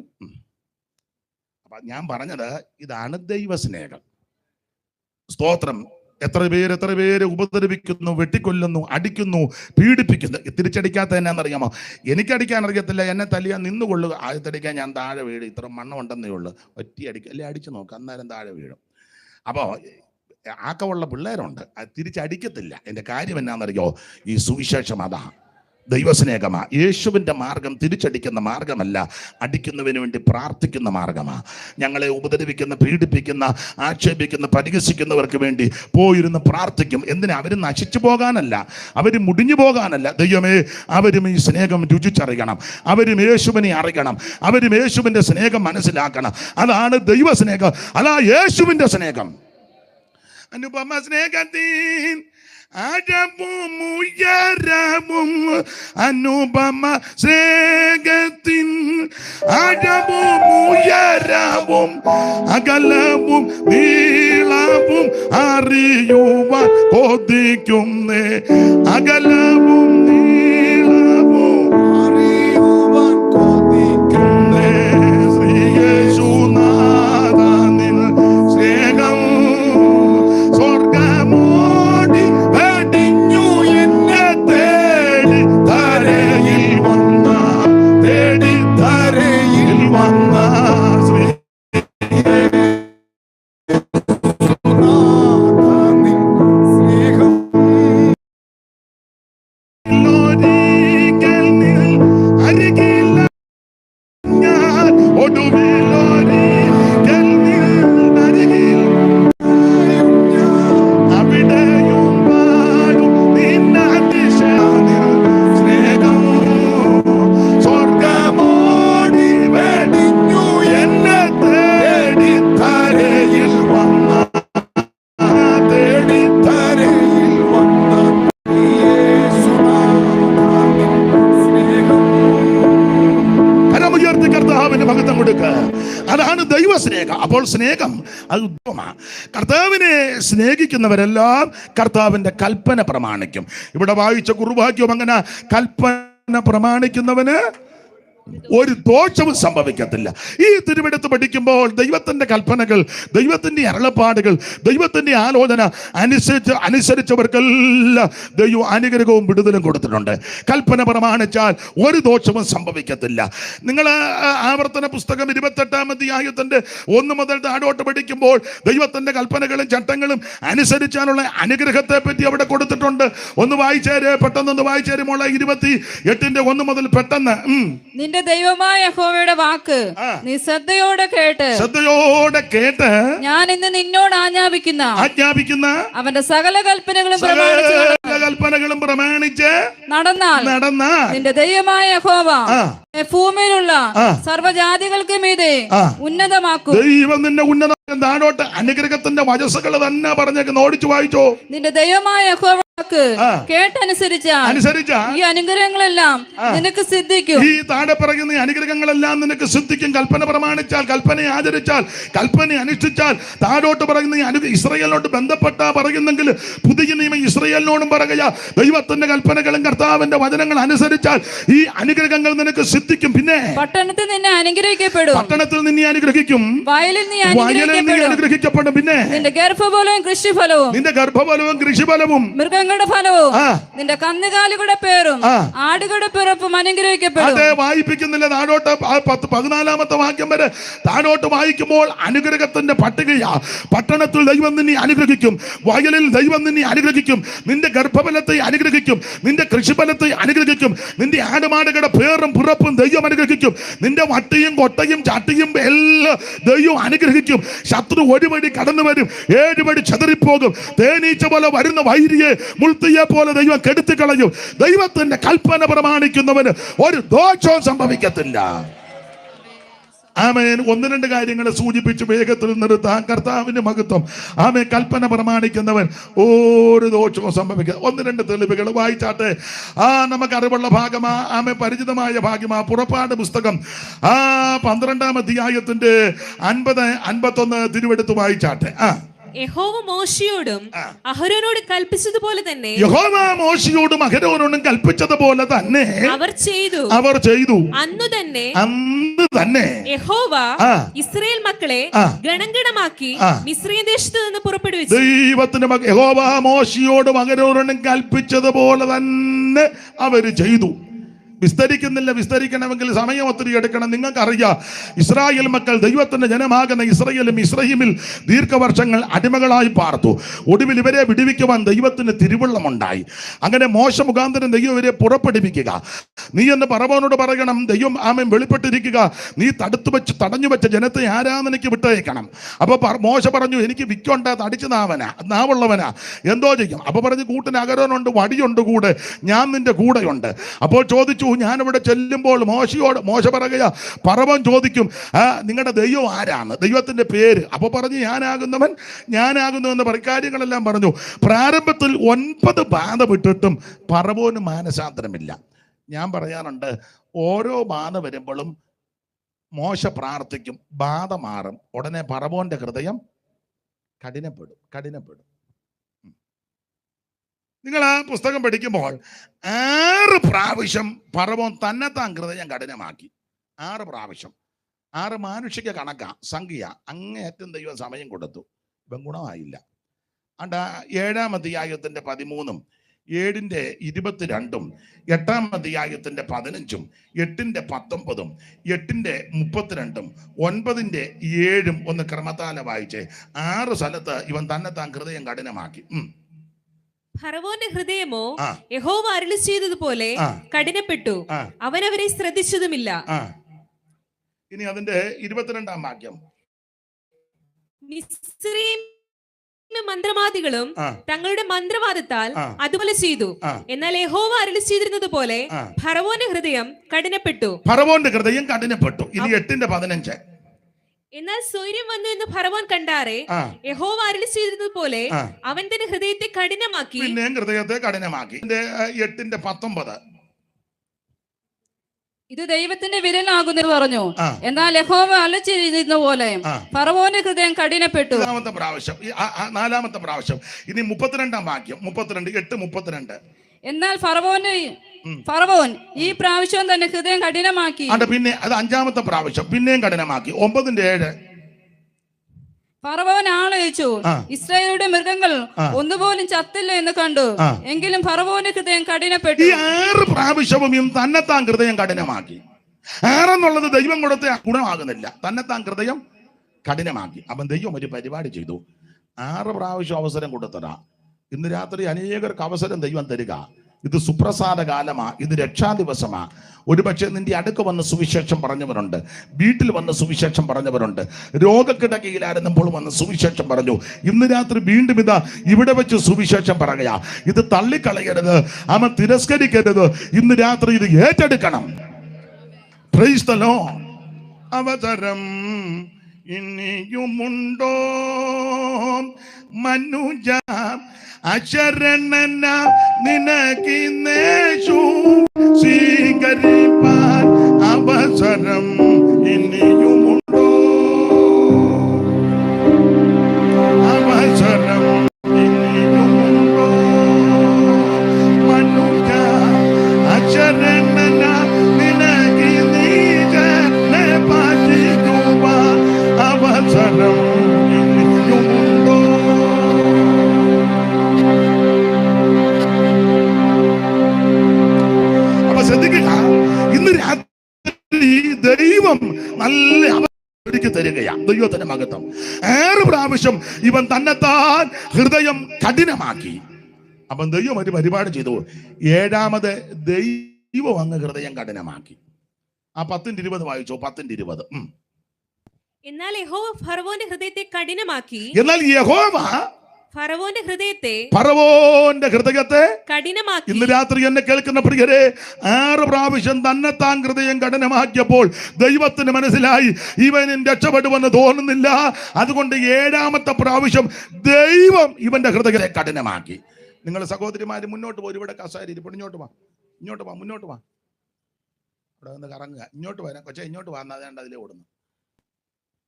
അപ്പൊ ഞാൻ പറഞ്ഞത് ഇതാണ് ദൈവസ്നേഹം. സ്തോത്രം. എത്ര പേര് ഉപദ്രവിക്കുന്നു, വെട്ടിക്കൊല്ലുന്നു, അടിക്കുന്നു, പീഡിപ്പിക്കുന്നു. തിരിച്ചടിക്കാത്ത എന്നാന്നറിയാമോ? എനിക്കടിക്കാൻ അറിയത്തില്ല, എന്നെ തല്ലിയാൽ നിന്നുകൊള്ളുക. ആദ്യത്തടിക്കാൻ ഞാൻ താഴെ വീഴും. ഇത്ര മണ്ണം ഉണ്ടെന്നേ ഉള്ളൂ. ഒറ്റ അല്ലേ അടിച്ചു നോക്കുക, അന്നേരം താഴെ വീഴും. അപ്പോൾ ആക്കമുള്ള പിള്ളേരുണ്ട്, അത് തിരിച്ചടിക്കത്തില്ല. എൻ്റെ കാര്യം എന്നാന്നറിയോ? ഈ സുവിശേഷം അതാ, ദൈവസ്നേഹമാ. യേശുവിൻ്റെ മാർഗം തിരിച്ചടിക്കുന്ന മാർഗമല്ല, അടിക്കുന്നതിന് വേണ്ടി പ്രാർത്ഥിക്കുന്ന മാർഗമാണ്. ഞങ്ങളെ ഉപദ്രവിക്കുന്ന, പീഡിപ്പിക്കുന്ന, ആക്ഷേപിക്കുന്ന, പരിഹസിക്കുന്നവർക്ക് വേണ്ടി പോയിരുന്ന് പ്രാർത്ഥിക്കും. എന്തിനാ? അവർ നശിച്ചു പോകാനല്ല, അവർ മുടിഞ്ഞു പോകാനല്ല. ദൈവമേ, അവരും ഈ സ്നേഹം രുചിച്ചറിയണം, അവരും യേശുവിനെ അറിയണം, അവരും യേശുവിൻ്റെ സ്നേഹം മനസ്സിലാക്കണം. അതാണ് ദൈവസ്നേഹം, അതാ യേശുവിൻ്റെ സ്നേഹം. അനുപമ സ്നേഹത്തിൻ അഴവും ഉയരവും, അനുപമ സ്നേഹത്തിൻ അഴവും ഉയരവും, അകലവും നീളവും അറിയുവാൻ കൊതിക്കുന്നേ. അകലവും നീളവും അറിയുവാൻ കൊതിക്കുന്നേ. ശ്രീയേശുനാഥ നിൻ സ്നേഹം സ്വർഗമോടി വെടിഞ്ഞു എന്നെ തേടി ധരയിൽ വന്ന, തേടി ധരയിൽ വന്ന സ്നേഹം അരികില്ല ഞാൻ ഒടുവിലൊരിക്കൽ അരികിൽ അവിടെയും പാടും നിന്നതിശയനിൽ സ്നേഹം സ്വർഗമോടി വെടിഞ്ഞു എന്നെ തേടി ധരയിൽ വന്ന, തേടി ധരയിൽ വന്ന സ്നേഹം. കരമുയർത്തി കർത്താവിന് മഹത്വം കൊടുക്കുക. അതാണ് ദൈവസ്നേഹം. അപ്പോൾ സ്നേഹം അത് ഉത്തമമാണ്. കർത്താവിനെ സ്നേഹിക്കുന്നവരെല്ലാം കർത്താവിൻ്റെ കൽപ്പന പ്രമാണിക്കും. ഇവിടെ വായിച്ച കുറുവാക്യം അങ്ങനെ, കൽപ്പന പ്രമാണിക്കുന്നവന് ഒരു ദോഷവും സംഭവിക്കത്തില്ല. ഈ തിരുവെടുത്ത് പഠിക്കുമ്പോൾ ദൈവത്തിന്റെ കൽപ്പനകൾ, ദൈവത്തിന്റെ അരുളപ്പാടുകൾ, ദൈവത്തിന്റെ ആലോചന അനുസരിച്ചവർക്കെല്ലാം ദൈവം അനുഗ്രഹവും വിടുതലും കൊടുത്തിട്ടുണ്ട്. കൽപ്പന പ്രമാണിച്ചാൽ ഒരു ദോഷവും സംഭവിക്കത്തില്ല. നിങ്ങൾ ആവർത്തന പുസ്തകം 28-ാം അധ്യായത്തിന്റെ 1 മുതൽ താഴോട്ട് പഠിക്കുമ്പോൾ ദൈവത്തിന്റെ കൽപ്പനകളും ചട്ടങ്ങളും അനുസരിച്ചാലുള്ള അനുഗ്രഹത്തെ പറ്റി അവിടെ കൊടുത്തിട്ടുണ്ട്. ഒന്ന് വായിച്ചേര്, പെട്ടെന്ന് വായിച്ചേര് മോളെ. 28-ന്റെ 1 മുതൽ പെട്ടെന്ന്. നിന്റെ ദൈവമായ യഹോവയുടെ വാക്ക് നീ ശ്രദ്ധയോടെ കേട്ട് ഞാൻ ഇന്ന് നിന്നോട് ആജ്ഞാപിക്കുന്ന അവന്റെ സകല കൽപ്പനകളും പ്രമാണിച്ചു കൽപ്പനകളും പ്രമാണിച്ച് നടന്നാൽ നിന്റെ ദൈവമായ യഹോവ ഭൂമിയിലുള്ള സർവ്വജാതികൾക്ക് മീതെ ഉന്നതമാക്കും. ദൈവം നിന്നെ ഉന്നത താഴോട്ട് അനുഗ്രഹത്തിന്റെ വചസ്സുകൾ തന്നെ പറഞ്ഞേക്ക് ഓടിച്ചു വായിച്ചോ. നിന്റെ ദൈവമായ യഹോവ കേട്ടനുസരിച്ച ഈ അനുഗ്രഹങ്ങളെല്ലാം നിനക്ക് സിദ്ധിക്കും. ഈ താഴെ പറയുന്ന ഈ അനുഗ്രഹങ്ങളെല്ലാം നിനക്ക് സിദ്ധിക്കും. കൽപ്പന പ്രമാണിച്ചാൽ, കൽപ്പനയെ ആചരിച്ചാൽ, കൽപ്പന അനുഷ്ഠിച്ചാൽ. താഴോട്ട് പറയുന്ന ഈ ഇസ്രായേലിനോട് ബന്ധപ്പെട്ട പറയുന്നെങ്കിൽ പുതിയ നിയമം ഇസ്രായേലിനോടും പറയുക, ദൈവത്തിന്റെ കൽപ്പനകളും കർത്താവിന്റെ വചനങ്ങൾ അനുസരിച്ചാൽ ഈ അനുഗ്രഹങ്ങൾ നിനക്ക് സിദ്ധിക്കും. പിന്നെ പട്ടണത്തിൽ നിന്നെ അനുഗ്രഹിക്കപ്പെടും. പട്ടണത്തിൽ നിന്നെ അനുഗ്രഹിക്കും. വയലിൽ നീ അനുഗ്രഹിക്കപ്പെടും. പിന്നെ നിന്റെ ഗർഭഫലവും കൃഷിഫലവും, നിന്റെ ഗർഭഫലവും കൃഷിഫലവും, മൃഗങ്ങളുടെ ഫലവും, നിന്റെ കന്നുകാലികളുടെ പേരും ആടുകളുടെ പിറപ്പും അനുഗ്രഹിക്കപ്പെടും. അതെ, വായിപ്പിക്കുന്നില്ല. താഴോട്ട് 14-ാമത്തെ വാക്യം വരെ താഴോട്ട് വായിക്കുമ്പോൾ അനുഗ്രഹത്തിന്റെ പട്ടികയാ. പട്ടണത്തിൽ ദൈവം നിന്നെ അനുഗ്രഹിക്കും, വയലിൽ ദൈവം നിന്നെ അനുഗ്രഹിക്കും, നിന്റെ ഗർഭഫലത്തെ അനുഗ്രഹിക്കും, നിന്റെ കൃഷിഫലത്തെ അനുഗ്രഹിക്കും, നിന്റെ ആടുമാടുകളുടെ പേരും പിറപ്പും ദൈവം അനുഗ്രഹിക്കും, നിന്റെ വട്ടിയും കൊട്ടയും ചാട്ടിയും എല്ലാം ദൈവം അനുഗ്രഹിക്കും. ശത്രു ഒരു വഴി കടന്നു വരും, 7 വഴി ചെതറിപ്പോകും. തേനീച്ച പോലെ വരുന്ന വൈരിയെ, മുൾത്തിയെ പോലെ ദൈവം കെടുത്തി കളയും. ദൈവത്തിന്റെ കൽപ്പന പ്രമാണിക്കുന്നവന് ഒരു ദോഷവും സംഭവിക്കത്തില്ല. ആമേൻ. 1-2 കാര്യങ്ങളെ സൂചിപ്പിച്ച് വേഗത്തിൽ നിർത്താൻ. കർത്താവിന്റെ മഹത്വം. ആമേൻ. കൽപ്പന പ്രമാണിക്കുന്നവൻ ഒരു ദോഷവും സംഭവിക്കുക. 1-2 തെളിവുകൾ വായിച്ചാട്ടെ. നമുക്ക് അറിവുള്ള ഭാഗമാ, ആമേൻ, പരിചിതമായ ഭാഗമാ. പുറപ്പാട് പുസ്തകം 12-ാം അധ്യായത്തിന്റെ 50-51 തിരുവെടുത്ത് വായിച്ചാട്ടെ. യഹോവ മോശയോടും അഹരോനോട് കൽപ്പിച്ചതുപോലെ തന്നെ, യഹോവ മോശയോടും അഹരോനോടും കൽപ്പിച്ചതുപോലെ തന്നെ അവർ ചെയ്തു. അന്ന് തന്നെ യഹോവ ഇസ്രായേൽ മക്കളെ ഗണഗണമാക്കി മിസ്രയീം ദേശത്ത് നിന്ന് പുറപ്പെടുവിച്ചു. ദൈവത്തിന്റെ യഹോവ മോശയോടും അഹരോനോടും കൽപ്പിച്ചതുപോലെ തന്നെ അവര് ചെയ്തു. വിസ്തരിക്കുന്നില്ല. വിസ്തരിക്കണമെങ്കിൽ സമയം ഒത്തിരി എടുക്കണം. നിങ്ങൾക്കറിയാം, ഇസ്രായേൽ മക്കൾ ദൈവത്തിന്റെ ജനമാകുന്ന ഇസ്രായേലിൽ ദീർഘവർഷങ്ങൾ അടിമകളായി പാർത്തു. ഒടുവിൽ ഇവരെ വിടുവിക്കുവാൻ ദൈവത്തിന് തിരുവുള്ളമുണ്ടായി. അങ്ങനെ മോശ മുഖാന്തരം ദൈവം ഇവരെ പുറപ്പെടുവിക്കുക. നീ എന്ന് ഫറവോനോട് പറയണം, ദൈവം ആമേൻ വെളിപ്പെട്ടിരിക്കുക, നീ തടഞ്ഞു വെച്ച ജനത്തെ ആരാധനയ്ക്ക് വിട്ടയക്കണം. അപ്പൊ മോശ പറഞ്ഞു, എനിക്ക് വിക്കൊണ്ട തടിച്ചു നാവുള്ളവനാ, എന്തോ ചെയ്യും. അപ്പൊ പറഞ്ഞു, കൂട്ടിന് അഹരോനുണ്ട്, വടിയുണ്ട് കൂടെ, ഞാൻ നിന്റെ കൂടെയുണ്ട്. അപ്പോൾ ചോദിച്ചു, ഞാനിവിടെ ചെല്ലുമ്പോൾ മോശ പറയുക, ഫറവോൻ ചോദിക്കും, നിങ്ങളുടെ ദൈവം ആരാണ്, ദൈവത്തിന്റെ പേര്. അപ്പൊ പറഞ്ഞു, ഞാനാകുന്നു എന്ന് പറയും. കാര്യങ്ങളെല്ലാം പറഞ്ഞു. പ്രാരംഭത്തിൽ 9 ബാധ വിട്ടിട്ടും ഫറവോന് മാനസാന്തരമില്ല. ഞാൻ പറയാറുണ്ട്, ഓരോ ബാധ വരുമ്പോഴും മോശ പ്രാർത്ഥിക്കും, ബാധ മാറും. ഉടനെ ഫറവോന്റെ ഹൃദയം കഠിനപ്പെടും. നിങ്ങൾ ആ പുസ്തകം പഠിക്കുമ്പോൾ 6 പ്രാവശ്യം ഫറവോൻ തന്നെത്താൻ ഹൃദയം കഠിനമാക്കി. 6 പ്രാവശ്യം. 6 മാനുഷിക കണക്കാ, സംഖ്യ. അങ്ങേയറ്റം ദൈവം സമയം കൊടുത്തു, ഇവൻ ഗുണമായില്ല. അണ്ട 7-ാം അധ്യായത്തിന്റെ 13-ഉം 7-ന്റെ 22-ഉം 8-ാം അധ്യായത്തിന്റെ 15-ഉം 8-ന്റെ 19-ഉം 8-ന്റെ 32-ഉം 9-ന്റെ 7-ഉം ഒന്ന് ക്രമത്താല വായിച്ചേ. 6 സ്ഥലത്ത് ഇവൻ തന്നെത്താൻ ഹൃദയം കഠിനമാക്കി. ഫറവോന്റെ ഹൃദയമോ യഹോവ അരുളി ചെയ്തതുപോലെ കഠിനപ്പെട്ടു, അവൻ അവരെ ശ്രദ്ധിച്ചതുമില്ല. ഇനി അതിന്റെ 22-ാം വാക്യം. മിസ്രയീം മന്ത്രവാദികളും തങ്ങളുടെ മന്ത്രവാദത്താൽ അതുപോലെ ചെയ്തു. എന്നാൽ യഹോവ അരുളി ചെയ്തിരുന്നത് പോലെ ഫറവോന്റെ ഹൃദയം കഠിനപ്പെട്ടു. ഇനി 8-ന്റെ 15. എന്നാൽ സ്വൈര്യം വന്നു എന്ന് ഫറവോൻ കണ്ടാറേ, യഹോവ അരുളി ചെയ്തിരുന്നത് പോലെ അവൻ തന്റെ ഹൃദയത്തെ കഠിനമാക്കി. 8-ന്റെ 19. ഇത് ദൈവത്തിന്റെ വിരലാകുന്നു പറഞ്ഞു. എന്നാൽ യഹോവ അരുളി ചെയ്തിരുന്ന പോലെ ഫറവോന്റെ ഹൃദയം കഠിനപ്പെട്ടു. 4-ാമത്തെ പ്രാവശ്യം. ഇനി 32-ാം വാക്യം. 8:32. എന്നാൽ ഫറവോൻ ഈ പ്രാവശ്യം തന്നെ ഹൃദയം കഠിനമാക്കി. പിന്നെ അത് 5-ാമത്തെ പ്രാവശ്യം പിന്നെയും കഠിനമാക്കി. 9-ന്റെ 7. ഫറവോൻ ആളയച്ചു, ഇസ്രായേലിന്റെ മൃഗങ്ങൾ ഒന്നുപോലും ചത്തില്ല എന്ന് കണ്ടു. എങ്കിലും ഫറവോന്റെ ഹൃദയം കഠിനപ്പെട്ടു. ഈ 6 പ്രാവശ്യവും തന്നെത്താൻ ഹൃദയം കഠിനമാക്കി. 6 എന്നുള്ളത് ദൈവം കൊടുത്ത ഗുണമാകുന്നില്ല, തന്നെത്താൻ ഹൃദയം കഠിനമാക്കി. അവൻ ദൈവം ഒരു പരിപാടി ചെയ്തു. 6 പ്രാവശ്യം അവസരം കൊടുത്തതാ. ഇന്ന് രാത്രി അനേകർക്ക് അവസരം ദൈവം തരിക. ഇത് സുപ്രസാദ കാലമാ, ഇത് രക്ഷാദിവസമാ. ഒരുപക്ഷെ നിന്റെ അടുക്ക് വന്ന് സുവിശേഷം പറഞ്ഞവരുണ്ട്, വീട്ടിൽ വന്ന് സുവിശേഷം പറഞ്ഞവരുണ്ട്, രോഗക്കിടക്കയിലായിരുന്നപ്പോൾ വന്ന് സുവിശേഷം പറഞ്ഞു. ഇന്ന് രാത്രി വീണ്ടും ഇതാ ഇവിടെ വെച്ച് സുവിശേഷം പറയുക. ഇത് തള്ളിക്കളയരുത്, അവൻ തിരസ്കരിക്കരുത്. ഇന്ന് രാത്രി ഇത് ഏറ്റെടുക്കണം. Price the Lord. അവസരം ഇനിയുമുണ്ടോ മനുജ, അശരണന നിനക്കിന്നേശു സ്വീകരിപ്പാൻ അവസരം ഇനിയുമുണ്ടോ, അവസരം ഇനിയുമുണ്ടോ മനുജ, അശരണന നിനക്കി നീജനെ പാലിക്കുവാൻ അവസരം ഇനിയുമുണ്ടോ. ശ്രദ്ധിക്കുക, ഇന്ന് രാത്രി ദൈവം നല്ല അവസരം തരികയാണ്. ദൈവത്തിന്റെ മഹത്വം. 6 പ്രാവശ്യം ഇവൻ തന്നെത്താൻ ഹൃദയം കഠിനമാക്കി. അപ്പം ദൈവം ഒരു പരിപാടി ചെയ്തു. 7ാമത് ദൈവം അങ്ങ് ഹൃദയം കഠിനമാക്കി. ആ 10:20 വായിച്ചോ. 10:20. എന്നാൽ യഹോവ ഫറവോന്റെ ഹൃദയത്തെ കഠിനമാക്കി. എന്നാൽ യഹോവ ഫറവോന്റെ ഹൃദയത്തെ കഠിനമാക്കി. ഇന്ന് രാത്രി എന്നെ കേൾക്കുന്ന പ്രിയരെ, 6 പ്രാവശ്യം തന്നെത്താൻ ഹൃദയം കഠിനമാക്കിയപ്പോൾ ദൈവത്തിന് മനസ്സിലായി ഇവൻ രക്ഷപ്പെടുമെന്ന് തോന്നുന്നില്ല. അതുകൊണ്ട് 7ാമത്തെ പ്രാവശ്യം ദൈവം ഇവന്റെ ഹൃദയത്തെ കഠിനമാക്കി. നിങ്ങൾ സഹോദരിമാര് മുന്നോട്ട് പോയി. ഇവിടെ കസാരി ഇരിപ്പുണ്ട്. ഇങ്ങോട്ട് വാ, മുന്നോട്ട് വാ. ഇവിടെ വന്ന് കറങ്ങുക. ഇങ്ങോട്ട് വരാം കൊച്ചേ, ഇങ്ങോട്ട് വാ. എന്നാ അതിലേ ഓടുന്നു.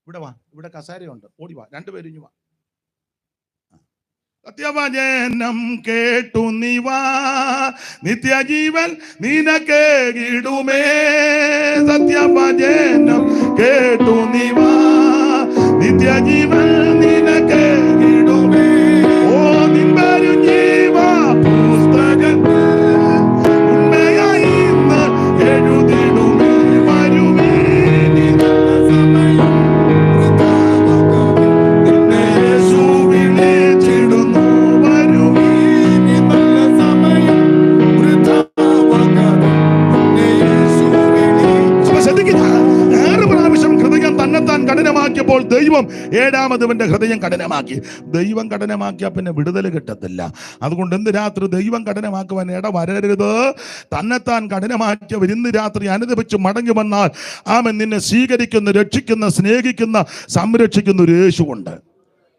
ഇവിടെ വാ, ഇവിടെ കസാരയുണ്ട്. ഓടി വാ, 2 പേരും ഇഞ്ഞു വാ. സത്യവചനം കേട്ടു നീ വാ, നിത്യജീവൻ നിനക്കേകിടുമേ. സത്യവചനം കേട്ടു നീ വാ, നിത്യജീവൻ നിനക്കേകിടുമേ. ഓ നിമ്പരു ജീവ പുസ്തകത്തിൽ ഉണ്മയായി ഇന്ന് എഴുതിടുമേ. വരുമേ സമയം യേശു വിളിച്ചിടുന്നു. കഠിനമാക്കിയപ്പോൾ ദൈവം 7ാമത് ഹൃദയം കഠിനമാക്കി. ദൈവം കഠിനമാക്കിയാൽ പിന്നെ വിടുതൽ കിട്ടത്തില്ല. അതുകൊണ്ട് ഇന്ന് രാത്രി ദൈവം കഠിനമാക്കുവാൻ ഇടവരരുത്. തന്നെത്താൻ കഠിനമാക്കിയവർ ഇന്ന് രാത്രി അനുദപിച്ച് മടങ്ങി വന്നാൽ ആമൻ നിന്നെ സ്വീകരിക്കുന്ന, രക്ഷിക്കുന്ന, സ്നേഹിക്കുന്ന, സംരക്ഷിക്കുന്ന ഒരു യേശുവുണ്ട്.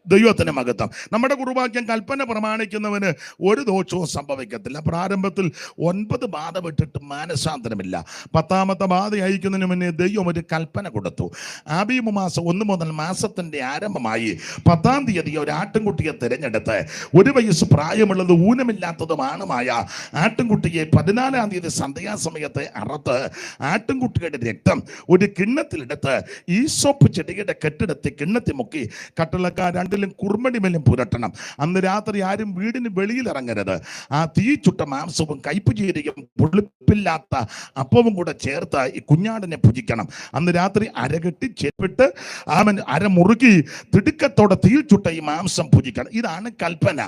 ദൈവത്തിന് മഹത്വം. നമ്മുടെ കുറുവാക്യം കൽപ്പന പ്രമാണിക്കുന്നവന് ഒരു ദോഷവും സംഭവിക്കത്തില്ല. പ്രാരംഭത്തിൽ 9 ബാധ വിട്ടിട്ട് മാനസാന്തരമില്ല. 10ാമത്തെ ബാധ അയക്കുന്നതിന് മുന്നേ ദൈവം ഒരു കൽപ്പന കൊടുത്തു. ആബീമ് മാസം 1 മുതൽ മാസത്തിന്റെ ആരംഭമായി 10ാം തീയതി ഒരു ആട്ടിൻകുട്ടിയെ തിരഞ്ഞെടുത്ത് 1 വയസ്സ് പ്രായമുള്ളത് ഊനമില്ലാത്തതുമാണുമായ ആട്ടിൻകുട്ടിയെ 14ാം തീയതി സന്ധ്യാസമയത്ത് അറുത്ത് ആട്ടിൻകുട്ടിയുടെ രക്തം ഒരു കിണ്ണത്തിലെടുത്ത് ഈസോപ്പ് ചെടിയുടെ കെട്ടിടത്തിൽ കിണ്ണത്തിൽ മുക്കി കട്ടിളക്കാർ 2 കുർമണിമേലും പുരട്ടണം. അന്ന് രാത്രി ആരും വീടിന് വെളിയിൽ ഇറങ്ങരുത്. ആ തീ ചുട്ട മാംസവും കയ്പുചീരയും പുളിപ്പില്ലാത്ത അപ്പവും കൂടെ ചേർത്ത് ഈ കുഞ്ഞാടിനെ ഭുജിക്കണം. അന്ന് രാത്രി അരകെട്ടി ചെപ്പിട്ട് അരമുറുക്കി തിടുക്കത്തോടെ തീ ചുട്ട ഈ മാംസം ഭുജിക്കണം. ഇതാണ് കൽപ്പന.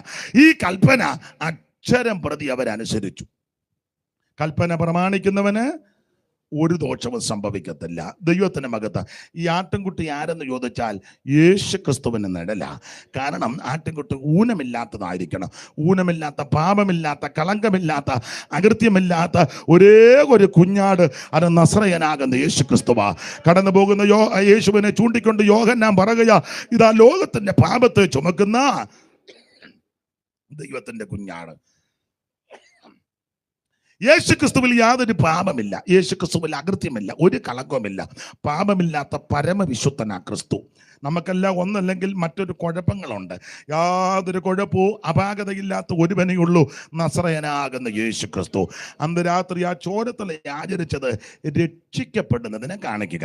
ഈ കൽപ്പന അക്ഷരം പ്രതി അവരനുസരിച്ചു. കൽപ്പന പ്രമാണിക്കുന്നവന് ഒരു ദോഷവും സംഭവിക്കത്തില്ല. ദൈവത്തിന് മഹത്വം. ഈ ആട്ടിൻകുട്ടി ആരെന്ന് ചോദിച്ചാൽ യേശു ക്രിസ്തുവിന് നിഴല. കാരണം ആട്ടിൻകുട്ടി ഊനമില്ലാത്തതായിരിക്കണം. ഊനമില്ലാത്ത, പാപമില്ലാത്ത, കളങ്കമില്ലാത്ത, അകൃത്യമില്ലാത്ത ഒരേ ഒരു കുഞ്ഞാട്, അത് നസ്രയനാകുന്ന യേശു ക്രിസ്തുവാ. കടന്നു പോകുന്ന യേശുവിനെ ചൂണ്ടിക്കൊണ്ട് യോഹന്നാൻ പറയുക, ഇതാ ലോകത്തിന്റെ പാപത്തെ ചുമക്കുന്ന ദൈവത്തിന്റെ കുഞ്ഞാട്. യേശു ക്രിസ്തുവിൽ യാതൊരു പാപമില്ല. യേശു ക്രിസ്തുവിൽ അകൃത്യമില്ല, ഒരു കളങ്കവുമില്ല. പാപമില്ലാത്ത പരമവിശുദ്ധനാ ക്രിസ്തു. നമുക്കെല്ലാം ഒന്നല്ലെങ്കിൽ മറ്റൊരു കുഴപ്പങ്ങളുണ്ട്. യാതൊരു കുഴപ്പവും അപാകതയില്ലാത്ത ഒരുവനെയുള്ളൂ, നസ്രയനാകുന്ന യേശു ക്രിസ്തു. അന്ന് രാത്രി ആ ചോരത്തല ആചരിച്ചത് രക്ഷിക്കപ്പെടുന്നതിനെ കാണിക്കുക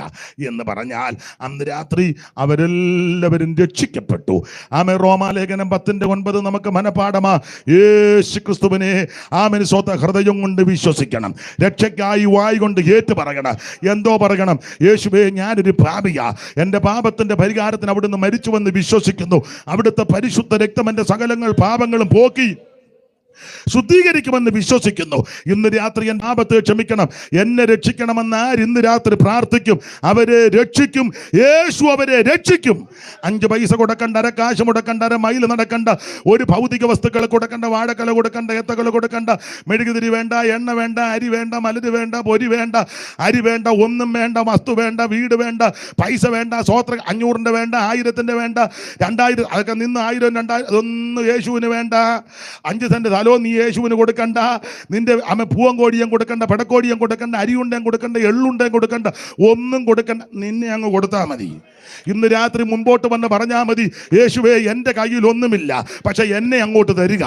എന്ന് പറഞ്ഞാൽ അന്ന് രാത്രി അവരെല്ലാവരും രക്ഷിക്കപ്പെട്ടു. ആമേൻ. റോമാലേഖനം 10:9 നമുക്ക് മനപാഠമാ. യേശു ക്രിസ്തുവിനെ ആമേൻ സ്വന്തം ഹൃദയം കൊണ്ട് വിശ്വസിക്കണം. രക്ഷയ്ക്കായി വായി കൊണ്ട് ഏറ്റു പറയണം. എന്തോ പറയണം? യേശുവേ, ഞാനൊരു പാപിയാ, എൻ്റെ പാപത്തിന്റെ പരിഹാരത്തിന് അവിടുന്ന് മരിച്ചുവെന്ന് വിശ്വസിക്കുന്നു. അവിടുത്തെ പരിശുദ്ധ രക്തം എൻ്റെ സകലങ്ങൾ പാപങ്ങളും പോക്കി ശുദ്ധീകരിക്കുമെന്ന് വിശ്വസിക്കുന്നു. ഇന്ന് രാത്രി എന്റെ പാപത്തെ ക്ഷമിക്കണം, എന്നെ രക്ഷിക്കണമെന്ന് ഇന്ന് രാത്രി പ്രാർത്ഥിക്കും. അവരെ രക്ഷിക്കും, യേശു അവരെ രക്ഷിക്കും. 5 പൈസ കൊടുക്കണ്ട, അര കാശ് മുടക്കണ്ട, അര മൈൽ നടക്കണ്ട, ഒരു ഭൗതിക വസ്തുക്കൾ കൊടുക്കണ്ട, വാഴക്കല കൊടുക്കണ്ട, ഏത്തകൾ കൊടുക്കണ്ട, മെഴുകുതിരി വേണ്ട, എണ്ണ വേണ്ട, അരി വേണ്ട, മലര് വേണ്ട, പൊരി വേണ്ട, അരി വേണ്ട, ഒന്നും വേണ്ട, വസ്തു വേണ്ട, വീട് വേണ്ട, പൈസ വേണ്ട, സ്വോത്ര 500 വേണ്ട, 1000 വേണ്ട, 2000 അതൊക്കെ നിന്ന് 1000 2000 അതൊന്നും യേശുവിന് വേണ്ട. 5 സെന്റ് സ്ഥലവും നീ യേശുവിന് കൊടുക്കണ്ട. നിന്റെ പൂവങ്കോടിയും കൊടുക്കണ്ട, പടക്കോടിയും കൊടുക്കണ്ട, അരിയുണ്ടേം കൊടുക്കണ്ട, എള്ളുണ്ടേം കൊടുക്കണ്ട, ഒന്നും കൊടുക്കണ്ട. നിന്നെ അങ്ങ് കൊടുത്താൽ മതി. ഇന്ന് രാത്രി മുമ്പോട്ട് വന്ന് പറഞ്ഞാൽ മതി, യേശുവേ എൻ്റെ കയ്യിൽ ഒന്നുമില്ല, പക്ഷെ എന്നെ അങ്ങോട്ട് തരിക.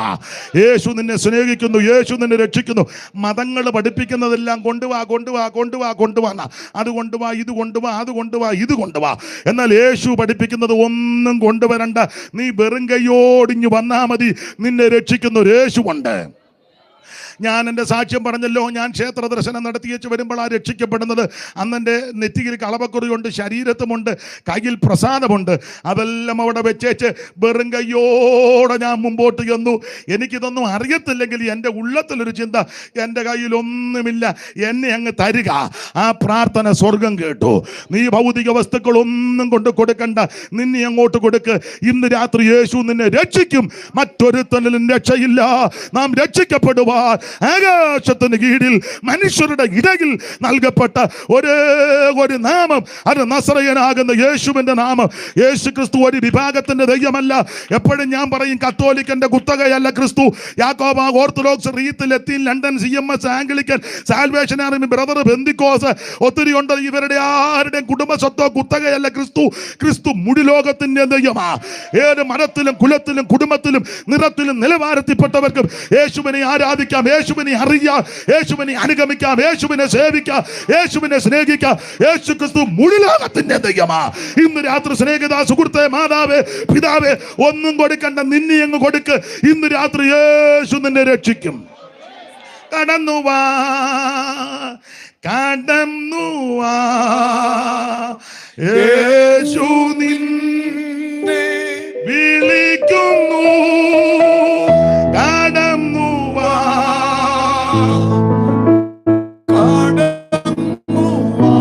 യേശു നിന്നെ സ്നേഹിക്കുന്നു, യേശു നിന്നെ രക്ഷിക്കുന്നു. മതങ്ങൾ പഠിപ്പിക്കുന്നതെല്ലാം കൊണ്ടുവാ കൊണ്ടുവാ കൊണ്ടുവാ കൊണ്ടുവാ, അത് കൊണ്ടുവാ, ഇത് കൊണ്ടുവാ, അത് കൊണ്ടുവാ, ഇത് കൊണ്ടുവാ. എന്നാൽ യേശു പഠിപ്പിക്കുന്നത് ഒന്നും കൊണ്ടുവരണ്ട. നീ വെറും കൈയോടിഞ്ഞു വന്നാ മതി, നിന്നെ രക്ഷിക്കുന്ന ഒരു യേശുവുണ്ട്. ഞാൻ എൻ്റെ സാക്ഷ്യം പറഞ്ഞല്ലോ, ഞാൻ ക്ഷേത്ര ദർശനം നടത്തിയേച്ച് വരുമ്പോൾ ആ രക്ഷിക്കപ്പെടുന്നത്. അന്ന് എൻ്റെ നെറ്റിയിൽ കളവക്കുറിയുണ്ട്, ശരീരത്തുമുണ്ട്, കയ്യിൽ പ്രസാദമുണ്ട്. അതെല്ലാം അവിടെ വെച്ചേച്ച് വെറും കയ്യോടെ ഞാൻ മുമ്പോട്ട് ചെന്നു. എനിക്കിതൊന്നും അറിയത്തില്ലെങ്കിൽ എൻ്റെ ഉള്ളത്തിലൊരു ചിന്ത, എൻ്റെ കയ്യിലൊന്നുമില്ല, എന്നെ അങ്ങ് തരിക. ആ പ്രാർത്ഥന സ്വർഗം കേട്ടു. നീ ഭൗതിക വസ്തുക്കളൊന്നും കൊണ്ട് കൊടുക്കണ്ട, നിന്നെ അങ്ങോട്ട് കൊടുക്ക്. ഇന്ന് രാത്രി യേശു നിന്നെ രക്ഷിക്കും. മറ്റൊരുത്തനിലും രക്ഷയില്ല. നാം രക്ഷിക്കപ്പെടുവാൻ ആകാശത്തിന് കീഴിൽ മനുഷ്യരുടെ ഇടയിൽ നൽകപ്പെട്ട ഒരേ ഒരു നാമം, അത് നസറയനാകുന്ന യേശുവിന്റെ നാമം. യേശു ക്രിസ്തു ഒരു വിഭാഗത്തിന്റെ ദൈവമല്ല. എപ്പോഴും ഞാൻ പറയും, കത്തോലിക്കന്റെ കുത്തകയല്ല ക്രിസ്തു. യാക്കോബ, ഓർത്തഡോക്സ്, റീത്ത്, ലത്തീൻ, London, CMS, Anglican, Salvation Army, brother, ബെന്തിക്കോസ്, ഒത്തിരി ഉണ്ട്. ഇവരുടെ ആരുടെയും കുടുംബ സ്വത്തോ കുത്തകയല്ല ക്രിസ്തു. ക്രിസ്തു മുഴുലോകത്തിന്റെ ദൈവമാ. ഏത് മതത്തിലും കുലത്തിലും കുടുംബത്തിലും നിറത്തിലും നിലവാരത്തിൽപ്പെട്ടവർക്കും യേശുവിനെ ആരാധിക്കാം, യേശുവിനെ അറിയാം, യേശുവിനെ അനുഗമിക്കാം, യേശുവിനെ സേവിക്കാം, യേശുവിനെ സ്നേഹിക്കാം. യേശു ക്രിസ്തു മുഴുലോകത്തിന്റെ ദൈവമാ. ഇന്ന് രാത്രി സ്നേഹിത, സുഹൃത്തെ, മാതാവേ, പിതാവേ, ഒന്നും കൊടുക്കണ്ട, നിന്നെ അങ്ങ് കൊടുക്ക്. ഇന്ന് രാത്രി യേശു നിന്നെ രക്ഷിക്കും. കടന്നുവാ കടന്നുവാ, യേശു നിന്നെ വിളിക്കുന്നു. കടന്നുവാ കടന്നുവാ,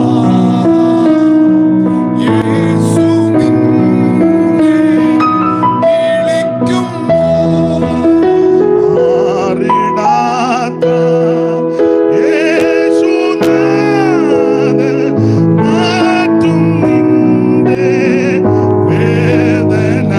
യേശു നിന്നെ വിളിക്കുന്നു. മാറിടാത്ത യേശുനാഥൻ മാറ്റും നിന്റെ വേദന.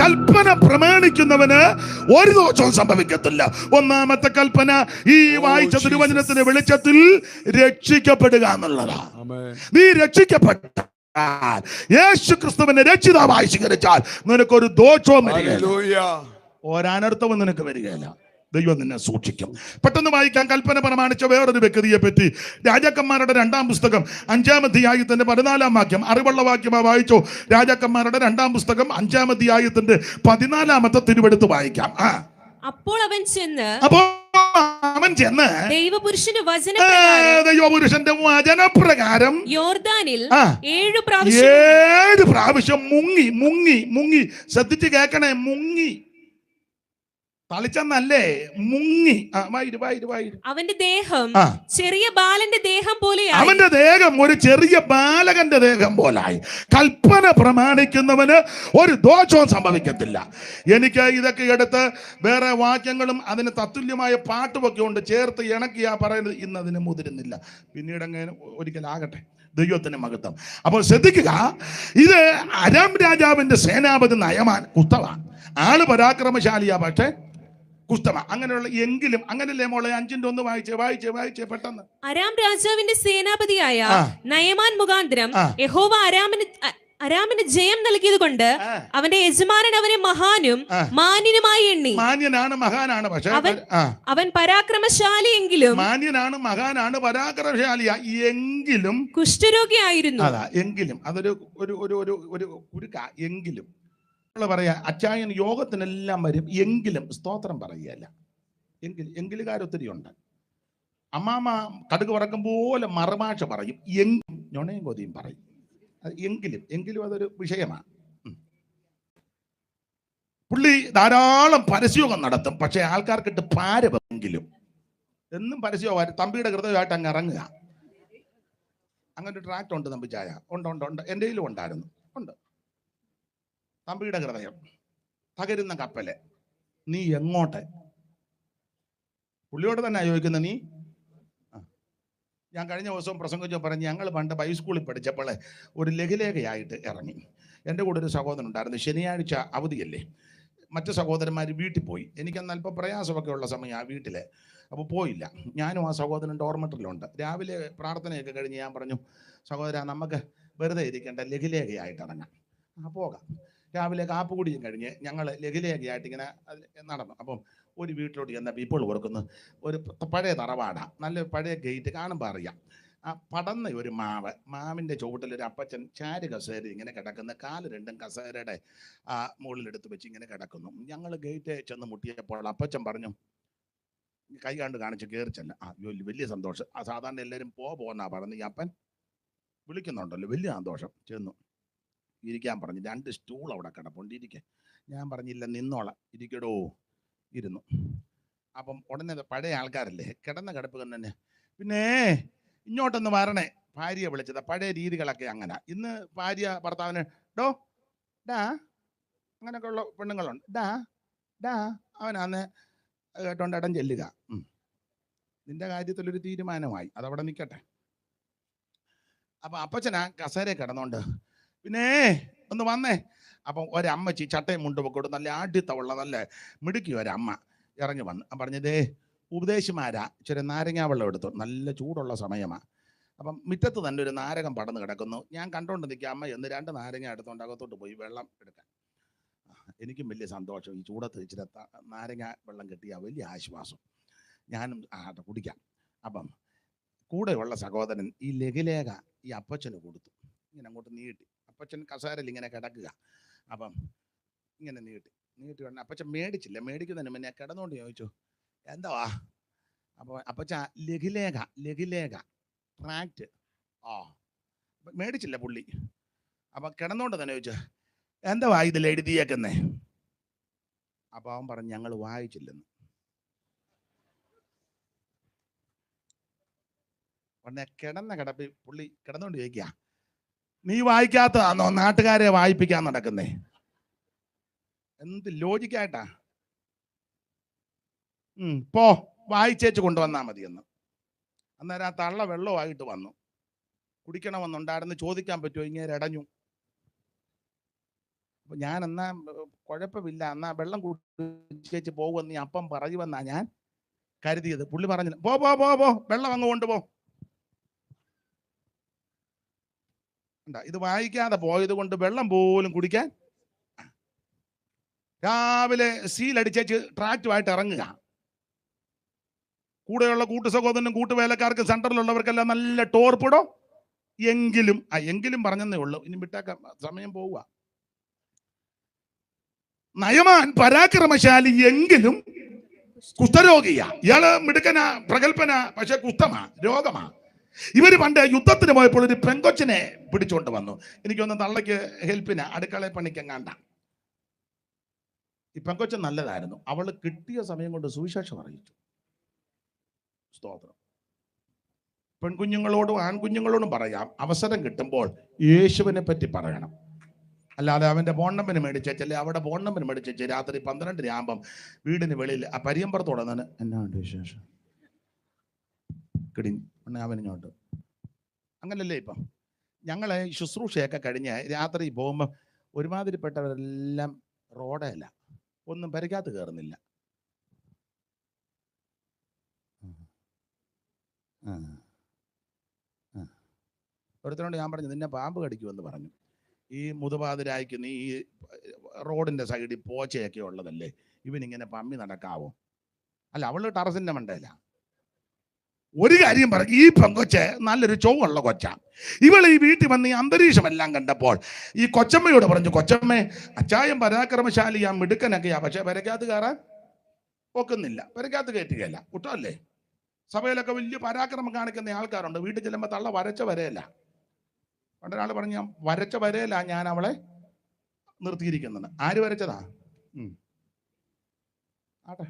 കൽപ്പന പ്രമാണിക്കുന്നവന് ഒരു ദോഷവും സംഭവിക്കത്തില്ല. ഒന്നാമത്തെ കൽപ്പന ഈ വായിച്ച തിരുവചനത്തിന്റെ വെളിച്ചത്തിൽ രക്ഷിക്കപ്പെടുക എന്നുള്ളതാ. നീ രക്ഷിക്കപ്പെട്ട യേശു ക്രിസ്തുവിനെ രക്ഷിതാവായി സ്വീകരിച്ചാൽ നിനക്കൊരു ദോഷവും വരികയില്ല, ഒരനർത്ഥവും നിനക്ക് വരികയില്ല. ദൈവം നിന്നെ സൂക്ഷിക്കും. പെട്ടെന്ന് വായിക്കാൻ കൽപ്പന പ്രമാണിച്ച വേറൊരു വ്യക്തിയെ പറ്റി. രാജാക്കന്മാരുടെ 2-ാം പുസ്തകം 5-ാം അധ്യായത്തിന്റെ 14-ാം വാക്യം. അറിവുള്ള വാക്യമാ വായിച്ചോ. രാജാക്കന്മാരുടെ 2-ാം പുസ്തകം 5-ാം അധ്യായത്തിന്റെ 14-ാമത്തെ തിരുവെടുത്ത് വായിക്കാം. അപ്പോൾ അവൻ ചെന്ന് ദൈവപുരുഷന്റെ വചനപ്രകാരം യോർദാനിൽ 7 പ്രാവശ്യം മുങ്ങി. ശ്രദ്ധിച്ച് കേൾക്കണേ, മുങ്ങി. തളിച്ചെന്നല്ലേ, മുങ്ങി. വായിരു. അവന്റെ ദേഹം ആ. ചെറിയ ബാലന്റെ ദേഹം പോലെയായി. അവന്റെ ദേഹം ഒരു ചെറിയ ബാലകന്റെ ദേഹം പോലായി. കൽപ്പന പ്രമാണിക്കുന്നവന് ഒരു ദോഷവും സംഭവിക്കത്തില്ല. എനിക്ക് ഇതൊക്കെ എടുത്ത് വേറെ വാക്യങ്ങളും അതിന് തത്തുല്യമായ പാട്ടുമൊക്കെ ഉണ്ട് ചേർത്ത് ഇണക്കിയാ പറയുന്നത്. ഇന്ന് അതിന് മുതിരുന്നില്ല, പിന്നീട് അങ്ങനെ ഒരിക്കലാകട്ടെ. ദൈവത്തിന് മഹത്വം. അപ്പോൾ ശ്രദ്ധിക്കുക, ഇത് അരാം രാജാവിന്റെ സേനാപതി നയമാൻ കുസ്തമാണ്. ആള് പരാക്രമശാലിയാ, പക്ഷേ കുസ്തമ. അങ്ങനെയുള്ള എങ്കിലും അങ്ങനല്ലേ മോളെ 5-1 വായിച്ചേ പെട്ടെന്ന്. അരാം രാജാവിന്റെ സേനാപതിയായ നയമാൻ മുഖാന്തരം യഹോവ അരാമിന് ജയം നൽകിയത് കൊണ്ട് അവന്റെ യജമാനൻ അവനെ മഹാനും മാന്യനുമായി എണ്ണി. മാന്യനാണ്, മഹാനാണ്. പക്ഷേ അവൻ പരാക്രമശാലി എങ്കിലും, മാന്യനാണ്, മഹാനാണ്, പരാക്രമശാലിയാ എങ്കിലും കുഷ്ഠരോഗിയായിരുന്നു. അതാ എങ്കിലും, അതൊരു കുരുക്ക. എങ്കിലും പറയാ, അച്ചായൻ യോഗത്തിനെല്ലാം വരും, എങ്കിലും സ്തോത്രം പറയുകയല്ല. എങ്കിലുകാരൊത്തിരി ഉണ്ട്. അമ്മാമ്മ കടുക് വറക്കും പോലെ മറുഭാഷ പറയും, ഞൊണയും കൊതിയും പറയും. എങ്കിലും അതൊരു വിഷയമാണ്. പുള്ളി ധാരാളം പരസ്യോഗം നടത്തും, പക്ഷെ ആൾക്കാർക്കിട്ട് പാരവെങ്കിലും എന്നും പരസ്യമായിട്ട് തമ്പിയുടെ ഹൃദയമായിട്ട് അങ്ങ് ഇറങ്ങുക. അങ്ങനെ ഒരു ട്രാക്ട് ഉണ്ട് തമ്പിച്ചായ. ഉണ്ട് എൻ്റെ കയ്യിലും ഉണ്ടായിരുന്നു. ഉണ്ട്. തമ്പിയുടെ ഹൃദയം, തകരുന്ന കപ്പല്, നീ എങ്ങോട്ട്? പുള്ളിയോട് തന്നെ ചോദിക്കുന്ന നീ. ഞാൻ കഴിഞ്ഞ ദിവസം പ്രസംഗിച്ചോ പറഞ്ഞ്, ഞങ്ങൾ പണ്ട് ഹൈസ്കൂളിൽ പഠിച്ചപ്പോൾ ഒരു ലഘുലേഖയായിട്ട് ഇറങ്ങി. എൻ്റെ കൂടെ ഒരു സഹോദരൻ ഉണ്ടായിരുന്നു. ശനിയാഴ്ച അവധിയല്ലേ, മറ്റു സഹോദരന്മാർ വീട്ടിൽ പോയി. എനിക്കന്ന് അല്പം പ്രയാസമൊക്കെ ഉള്ള സമയം ആ വീട്ടിൽ. അപ്പോൾ പോയില്ല. ഞാനും ആ സഹോദരൻ ഡോർമെറ്ററിലുണ്ട്. രാവിലെ പ്രാർത്ഥനയൊക്കെ കഴിഞ്ഞ് ഞാൻ പറഞ്ഞു, സഹോദര നമുക്ക് വെറുതെ ഇരിക്കേണ്ട, ലഘുലേഖയായിട്ട് ഇറങ്ങാം. പോകാം. രാവിലെ കാപ്പുകൂടിയും കഴിഞ്ഞ് ഞങ്ങൾ ലഘുലേഖയായിട്ട് ഇങ്ങനെ നടന്നു. അപ്പം ഒരു വീട്ടിലോട്ട് ചെന്നപ്പോൾ ഇപ്പോൾ ഓർക്കുന്നു, ഒരു പഴയ തറവാടാ, നല്ല പഴയ ഗേറ്റ് കാണുമ്പോൾ അറിയാം. ആ പടന്ന ഒരു മാവിൻ്റെ ചുവട്ടിൽ ഒരു അപ്പച്ചൻ ചാര് കസേര ഇങ്ങനെ കിടക്കുന്ന, കാല് രണ്ടും കസേരയുടെ മുകളിലെടുത്ത് വെച്ച് ഇങ്ങനെ കിടക്കുന്നു. ഞങ്ങൾ ഗേറ്റ് ചെന്ന് മുട്ടിയപ്പോൾ അപ്പച്ചൻ പറഞ്ഞു, കൈ കണ്ട് കാണിച്ച് കയറിച്ചല്ല. വലിയ സന്തോഷം. സാധാരണ എല്ലാവരും പോന്നാ പറഞ്ഞു. ഈ അപ്പൻ വിളിക്കുന്നുണ്ടല്ലോ, വലിയ സന്തോഷം. ചെന്നു ഇരിക്കാൻ പറഞ്ഞു. 2 സ്റ്റൂൾ അവിടെ കിടപ്പുണ്ട്, ഇരിക്കെ. ഞാൻ പറഞ്ഞില്ല, നിന്നോളാം, ഇരിക്കടോ. ഇരുന്നു. അപ്പം ഉടനെ പഴയ ആൾക്കാരല്ലേ, കിടന്ന കിടപ്പ് തന്നെ, പിന്നെ ഇങ്ങോട്ടൊന്ന് വരണേ, ഭാര്യയെ വിളിച്ചത്. പഴയ രീതികളൊക്കെ അങ്ങനെ. ഇന്ന് ഭാര്യ ഭർത്താവിന് ഡാ അങ്ങനെയൊക്കെ ഉള്ള പെണ്ണുങ്ങളുണ്ട്. ഡാ അവനാന്ന് കേട്ടോണ്ട് ഇടം ചെല്ലുക. നിന്റെ കാര്യത്തിലൊരു തീരുമാനമായി, അതവിടെ നിൽക്കട്ടെ. അപ്പം അപ്പച്ചനാ കസേര കിടന്നോണ്ട്, പിന്നെ ഒന്ന് വന്നേ. അപ്പം ഒരമ്മച്ചി ചട്ടയും മുണ്ടുമൊക്കെ നല്ല ആഢ്യത്തമുള്ള നല്ല മിടുക്കി ഒരമ്മ ഇറങ്ങി വന്ന് പറഞ്ഞതേ, ഉപദേശിമാരാ ഇച്ചിരി നാരങ്ങാ വെള്ളം എടുത്തു, നല്ല ചൂടുള്ള സമയമാണ്. അപ്പം മുറ്റത്ത് തന്നെ ഒരു നാരകം പടന്ന് കിടക്കുന്നു. ഞാൻ കണ്ടോണ്ട് നിൽക്കുക. അമ്മ എന്ന് 2 നാരങ്ങ എടുത്തോണ്ട് അകത്തോട്ട് പോയി വെള്ളം എടുക്കാൻ. എനിക്കും വലിയ സന്തോഷം. ഈ ചൂടത്ത് ഇച്ചിരി നാരങ്ങ വെള്ളം കിട്ടിയാൽ വലിയ ആശ്വാസം. ഞാനും കുടിക്കാം. അപ്പം കൂടെയുള്ള സഹോദരൻ ഈ ലഘുലേഖ ഈ അപ്പച്ചന് കൊടുത്തു. ഇങ്ങനെ അങ്ങോട്ട് നീട്ടി. അപ്പച്ചൻ കസേരയിൽ ഇങ്ങനെ കിടക്കുക. അപ്പം ഇങ്ങനെ നീട്ടി വേണം. അപ്പച്ചൻ മേടിച്ചില്ല. മേടിക്കുന്നതിന് മുന്നേ കിടന്നുകൊണ്ട് ചോദിച്ചു, എന്തുവാ? അപ്പോൾ അപ്പച്ച ലഘുലേഖ ട്രാക്ട് മേടിച്ചില്ല പുള്ളി. അപ്പം കിടന്നുകൊണ്ട് തന്നെ ചോദിച്ചു, എന്തുവാ ഇതിൽ എഴുതിയേക്കുന്നേ? അപ്പം അവൻ പറഞ്ഞു, ഞങ്ങൾ വായിച്ചില്ലെന്ന്. ഉടനെ കിടന്ന കിടപ്പി പുള്ളി കിടന്നുകൊണ്ട് ചോദിക്കുക, നീ വായിക്കാത്തതാണോ നാട്ടുകാരെ വായിപ്പിക്കാൻ നടക്കുന്നേ? എന്ത് ലോജിക്കായിട്ടാ? പോ വായിച്ചേച്ച് കൊണ്ടുവന്നാ മതിയെന്ന്. അന്നേരം ആ തള്ള വെള്ളമായിട്ട് വന്നു. കുടിക്കണമെന്നുണ്ടായിരുന്നു, ചോദിക്കാൻ പറ്റുമോ? ഇങ്ങനെ ഇടഞ്ഞു. അപ്പൊ ഞാൻ എന്നാ കുഴപ്പമില്ല, എന്നാ വെള്ളം കുടിച്ചേച്ച് പോകുമെന്ന് നീ അപ്പം പറയുമെന്നാ ഞാൻ കരുതിയത്. പുള്ളി പറഞ്ഞില്ല, പോ വെള്ളം അങ്ങ് കൊണ്ടുപോ. ഇത് വായിക്കാതെ പോയത് കൊണ്ട് വെള്ളം പോലും കുടിക്കാൻ. രാവിലെ സീലടിച്ചേച്ച് ട്രാക്റ്റുമായിട്ട് ഇറങ്ങുക. കൂടെയുള്ള കൂട്ടു സഹോദരനും കൂട്ടുവേലക്കാർക്കും സെന്ററിലുള്ളവർക്കെല്ലാം നല്ല ടോർപ്പിടോ. എങ്കിലും പറഞ്ഞതേ ഉള്ളൂ, ഇനി വിട്ടേക്കാം, സമയം പോവുക. നയമാൻ പരാക്രമശാലി എങ്കിലും കുഷ്ഠരോഗിയാ. ഇയാള് മിടുക്കനാ, പ്രഗൽഭനാ, പക്ഷെ കുഷ്ഠമാ, രോഗമാ. ഇവര് പണ്ട് യുദ്ധത്തിന് പോയപ്പോൾ ഒരു പെങ്കൊച്ചിനെ പിടിച്ചുകൊണ്ട് വന്നു. എനിക്കൊന്ന് തള്ളയ്ക്ക് ഹെൽപ്പിന് അടുക്കള പണിക്കെങ്ങാണ്ട. ഈ പെങ്കൊച്ച് നല്ലതായിരുന്നു. അവൾ കിട്ടിയ സമയം കൊണ്ട് സുവിശേഷം അറിയിച്ചു. സ്തോത്രം. പെൺകുഞ്ഞുങ്ങളോടും ആൺകുഞ്ഞുങ്ങളോടും പറയാം, അവസരം കിട്ടുമ്പോൾ യേശുവിനെ പറ്റി പറയണം. അല്ലാതെ അവൻ്റെ ഫോൺ നമ്പർ മേടിച്ചല്ലേ, അവിടെ ഫോൺ നമ്പർ മേടിച്ച് രാത്രി 12 ആകുമ്പം വീടിന് വെളിയിൽ ആ പരിയമ്പറത്തോടെ തന്നെ എന്നാണ്ട് വിശേഷം കിടി അവനിങ്ങോട്ട്. അങ്ങനല്ലേ ഇപ്പം ഞങ്ങളെ ശുശ്രൂഷയൊക്കെ കഴിഞ്ഞ് രാത്രി പോകുമ്പം ഒരുമാതിരിപ്പെട്ടവരെല്ലാം റോഡല്ല, ഒന്നും പരിക്കകത്ത് കയറുന്നില്ല. ഒരുത്തനോട് ഞാൻ പറഞ്ഞു, നിന്നെ പാമ്പ് കടിക്കുമെന്ന് പറഞ്ഞു. ഈ മുതുപാതിരായിക്ക് നീ ഈ റോഡിൻ്റെ സൈഡിൽ പോച്ചയൊക്കെ ഉള്ളതല്ലേ, ഇവനിങ്ങനെ പമ്മി നടക്കാവോ? അല്ല, അവള് ടെറസിൻ്റെ മണ്ടയില. ഒരു കാര്യം പറഞ്ഞു, ഈ പെങ്കൊച്ച് നല്ലൊരു ചൊവ്വുള്ള കൊച്ച. ഇവൾ ഈ വീട്ടിൽ വന്ന് ഈ അന്തരീക്ഷമെല്ലാം കണ്ടപ്പോൾ ഈ കൊച്ചമ്മയോട് പറഞ്ഞു, കൊച്ചമ്മേ, അച്ചായം പരാക്രമശാലിയാ, മിടുക്കനൊക്കെയാ, പക്ഷെ പെരക്കകത്ത് കയറാൻ ഒക്കുന്നില്ല, പെരക്കകത്ത് കയറ്റുകയല്ല. കുട്ടമല്ലേ? സഭയിലൊക്കെ വലിയ പരാക്രമം കാണിക്കുന്ന ആൾക്കാരുണ്ട്, വീട്ടിൽ ചെല്ലുമ്പോൾ തള്ള വരച്ച വരയല്ല. പണ്ടൊരാൾ പറഞ്ഞു, ഞാൻ വരച്ച വരയല്ല ഞാൻ അവളെ നിർത്തിയിരിക്കുന്നത്. ആര് വരച്ചതാ? ആട്ടെ,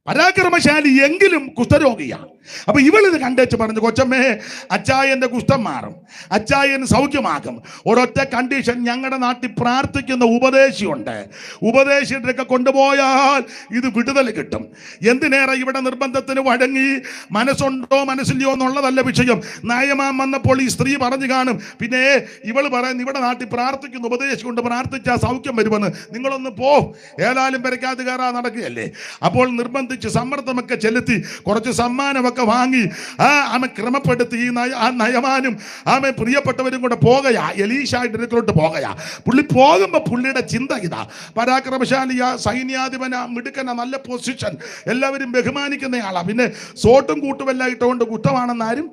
പരാക്രമശാലി എങ്കിലും കുഷ്ഠരോഗിയാണ്. അപ്പൊ ഇവളിത് കണ്ടേച്ച് പറഞ്ഞു, കൊച്ചമ്മേ, അച്ചായന്റെ കുഷ്ഠം മാറും, അച്ചായൻ സൗഖ്യമാക്കും. ഒരൊറ്റ കണ്ടീഷൻ, ഞങ്ങളുടെ നാട്ടിൽ പ്രാർത്ഥിക്കുന്ന ഉപദേശിയുണ്ട്, ഉപദേശിയൊക്കെ കൊണ്ടുപോയാൽ ഇത് വിടുതൽ കിട്ടും. എന്തിനേറെ ഇവിടെ നിർബന്ധത്തിന് വഴങ്ങി, മനസ്സുണ്ടോ മനസ്സില്ലയോ എന്നുള്ളതല്ല വിഷയം. നയമാൻ വന്നപ്പോൾ ഈ സ്ത്രീ പറഞ്ഞു കാണും, പിന്നെ ഇവള് പറയുന്നു, ഇവിടെ നാട്ടിൽ പ്രാർത്ഥിക്കുന്ന ഉപദേശി കൊണ്ട് പ്രാർത്ഥിച്ചാൽ സൗഖ്യം വരുമെന്ന്, നിങ്ങളൊന്ന് പോ, ഏതായാലും പെരക്കാതെ കയറാൻ നടക്കുകയല്ലേ. അപ്പോൾ നിർബന്ധിച്ച് സമ്മർദ്ദമൊക്കെ ചെലുത്തി കുറച്ച് സമ്മാനമൊക്കെ വാങ്ങി ആമെ ക്രമപ്പെടുത്തി ഈ നയമാനും ആമെ പ്രിയപ്പെട്ടവരും കൂടെ പോകയാ, എലീശായുടെ അടുക്കലോട്ട് പോകയാ. പുള്ളി പോകുമ്പോ പുള്ളിയുടെ ചിന്ത ഇതാ, പരാക്രമശാലിയ, സൈന്യാധിപന, മിടുക്കന, നല്ല പൊസിഷൻ, എല്ലാവരും ബഹുമാനിക്കുന്നയാളാ. പിന്നെ സോട്ടും കൂട്ടുമെല്ലാം ഇട്ടുകൊണ്ട് കുറ്റമാണെന്നാരും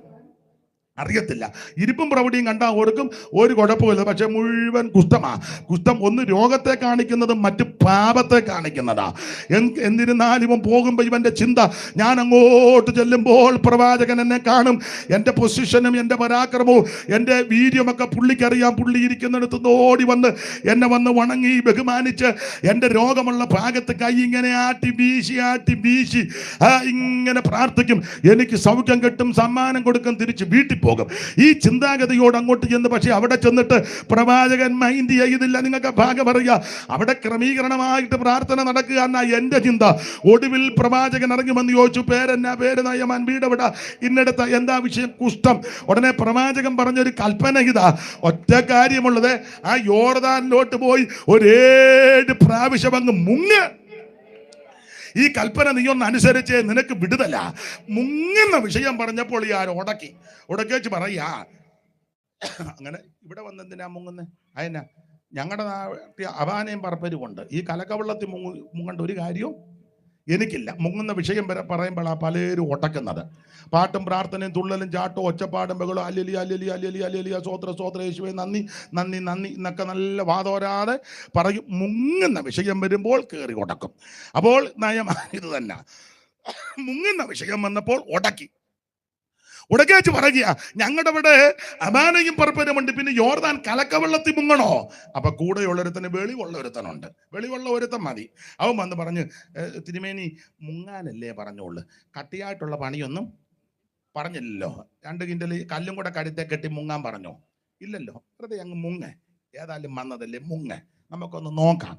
അറിയത്തില്ല. ഇരിപ്പും പ്രവടിയും കണ്ടാൽ ഓർക്കും ഒരു കുഴപ്പമില്ല, പക്ഷെ മുഴുവൻ കുഷ്ഠമാ. കുഷ്ഠം ഒന്ന് രോഗത്തെ കാണിക്കുന്നതും മറ്റ് പാപത്തെ കാണിക്കുന്നതാ. എന്നിരുന്നാലും ഇവൻ പോകുമ്പോൾ ഇവന്റെ ചിന്ത, ഞാൻ അങ്ങോട്ട് ചെല്ലുമ്പോൾ പ്രവാചകൻ എന്നെ കാണും, എൻ്റെ പൊസിഷനും എൻ്റെ പരാക്രമവും എൻ്റെ വീര്യമൊക്കെ പുള്ളിക്കറിയാം. പുള്ളി ഇരിക്കുന്നിടത്ത് ഓടി വന്ന് എന്നെ വന്ന് വണങ്ങി ബഹുമാനിച്ച് എൻ്റെ രോഗമുള്ള ഭാഗത്ത് കൈ ഇങ്ങനെ ആട്ടി വീശി ഇങ്ങനെ പ്രാർത്ഥിക്കും, എനിക്ക് സൗഖ്യം കിട്ടും, സമ്മാനം കൊടുക്കും, തിരിച്ച് വീട്ടിൽ പോകും. ഈ ചിന്താഗതിയോട് അങ്ങോട്ട് ചെന്ന്, പക്ഷെ അവിടെ ചെന്നിട്ട് പ്രവാചകൻ മൈൻഡ് ചെയ്തില്ല. നിങ്ങൾക്ക് ഭാഗം പറയുക, അവിടെ ക്രമീകരണമായിട്ട് പ്രാർത്ഥന നടക്കുക എന്നാ എൻ്റെ ചിന്ത. ഒടുവിൽ പ്രവാചകൻ ഇറങ്ങി വന്ന് ചോദിച്ചു, പേരെന്നാ? പേര് നയമാൻ, വീടെവിടാ? ഇന്നെടുത്ത. എന്താ വിഷയം? കുഷ്ഠം. ഉടനെ പ്രവാചകൻ പറഞ്ഞൊരു കൽപ്പന ഇതാ, ഒറ്റ കാര്യമുള്ളത്, ആ യോർദാനിലോട്ട് പോയി 7 പ്രാവശ്യം അങ്ങ് മുങ്ങ്. ഈ കൽപ്പന നീ ഒന്ന് അനുസരിച്ച് നിനക്ക് വിടുതല. മുങ്ങുന്ന വിഷയം പറഞ്ഞപ്പോൾ ഈ ആരും ഉടക്കി വെച്ച് പറയാ, അങ്ങനെ ഇവിടെ വന്നെന്തിനാ മുങ്ങുന്നേ? അതിനാ ഞങ്ങളുടെ നാട്ടിൽ അവാനയും പറപ്പരും കൊണ്ട് ഈ കലക്കവെള്ളത്തിൽ മുങ്ങേണ്ട ഒരു കാര്യവും എനിക്കില്ല. മുങ്ങുന്ന വിഷയം വരെ പറയുമ്പോൾ ആ പലരും ഒട്ടക്കുന്നത്. പാട്ടും പ്രാർത്ഥനയും തുള്ളലും ചാട്ടും ഒച്ചപ്പാടും ബഹളും, അല്ലലി അല്ലലി അല്ലലി അല്ലലി, സ്വോത്ര സ്വോത്ര, യേശുവേ നന്ദി നന്ദി നന്ദി എന്നൊക്കെ നല്ല വാതോരാതെ പറയും. മുങ്ങുന്ന വിഷയം വരുമ്പോൾ കയറി ഉടക്കും. അപ്പോൾ നയമാൻ ഇത് തന്നെ, മുങ്ങുന്ന വിഷയം വന്നപ്പോൾ ഉടക്കേച്ച് പറയുക, ഞങ്ങളുടെ ഇവിടെ അമാനയും പറപ്പനുമുണ്ട്, പിന്നെ യോർദാൻ കലക്കവെള്ളത്തിൽ മുങ്ങണോ? അപ്പൊ കൂടെയുള്ളൊരുത്തന് വെളിവുള്ള ഒരുത്തനുണ്ട്, വെളിവുള്ള ഒരുത്തൻ മതി. അവൻ വന്ന് പറഞ്ഞ്, തിരുമേനി മുങ്ങാനല്ലേ പറഞ്ഞോളൂ, കട്ടിയായിട്ടുള്ള പണിയൊന്നും പറഞ്ഞില്ലല്ലോ, 2 കിൻഡൽ കല്ലും കൂടെ കഴുത്തെ കെട്ടി മുങ്ങാൻ പറഞ്ഞോ? ഇല്ലല്ലോ, വെറുതെ അങ്ങ് മുങ്ങ, ഏതായാലും വന്നതല്ലേ മുങ്ങ, നമുക്കൊന്ന് നോക്കാം.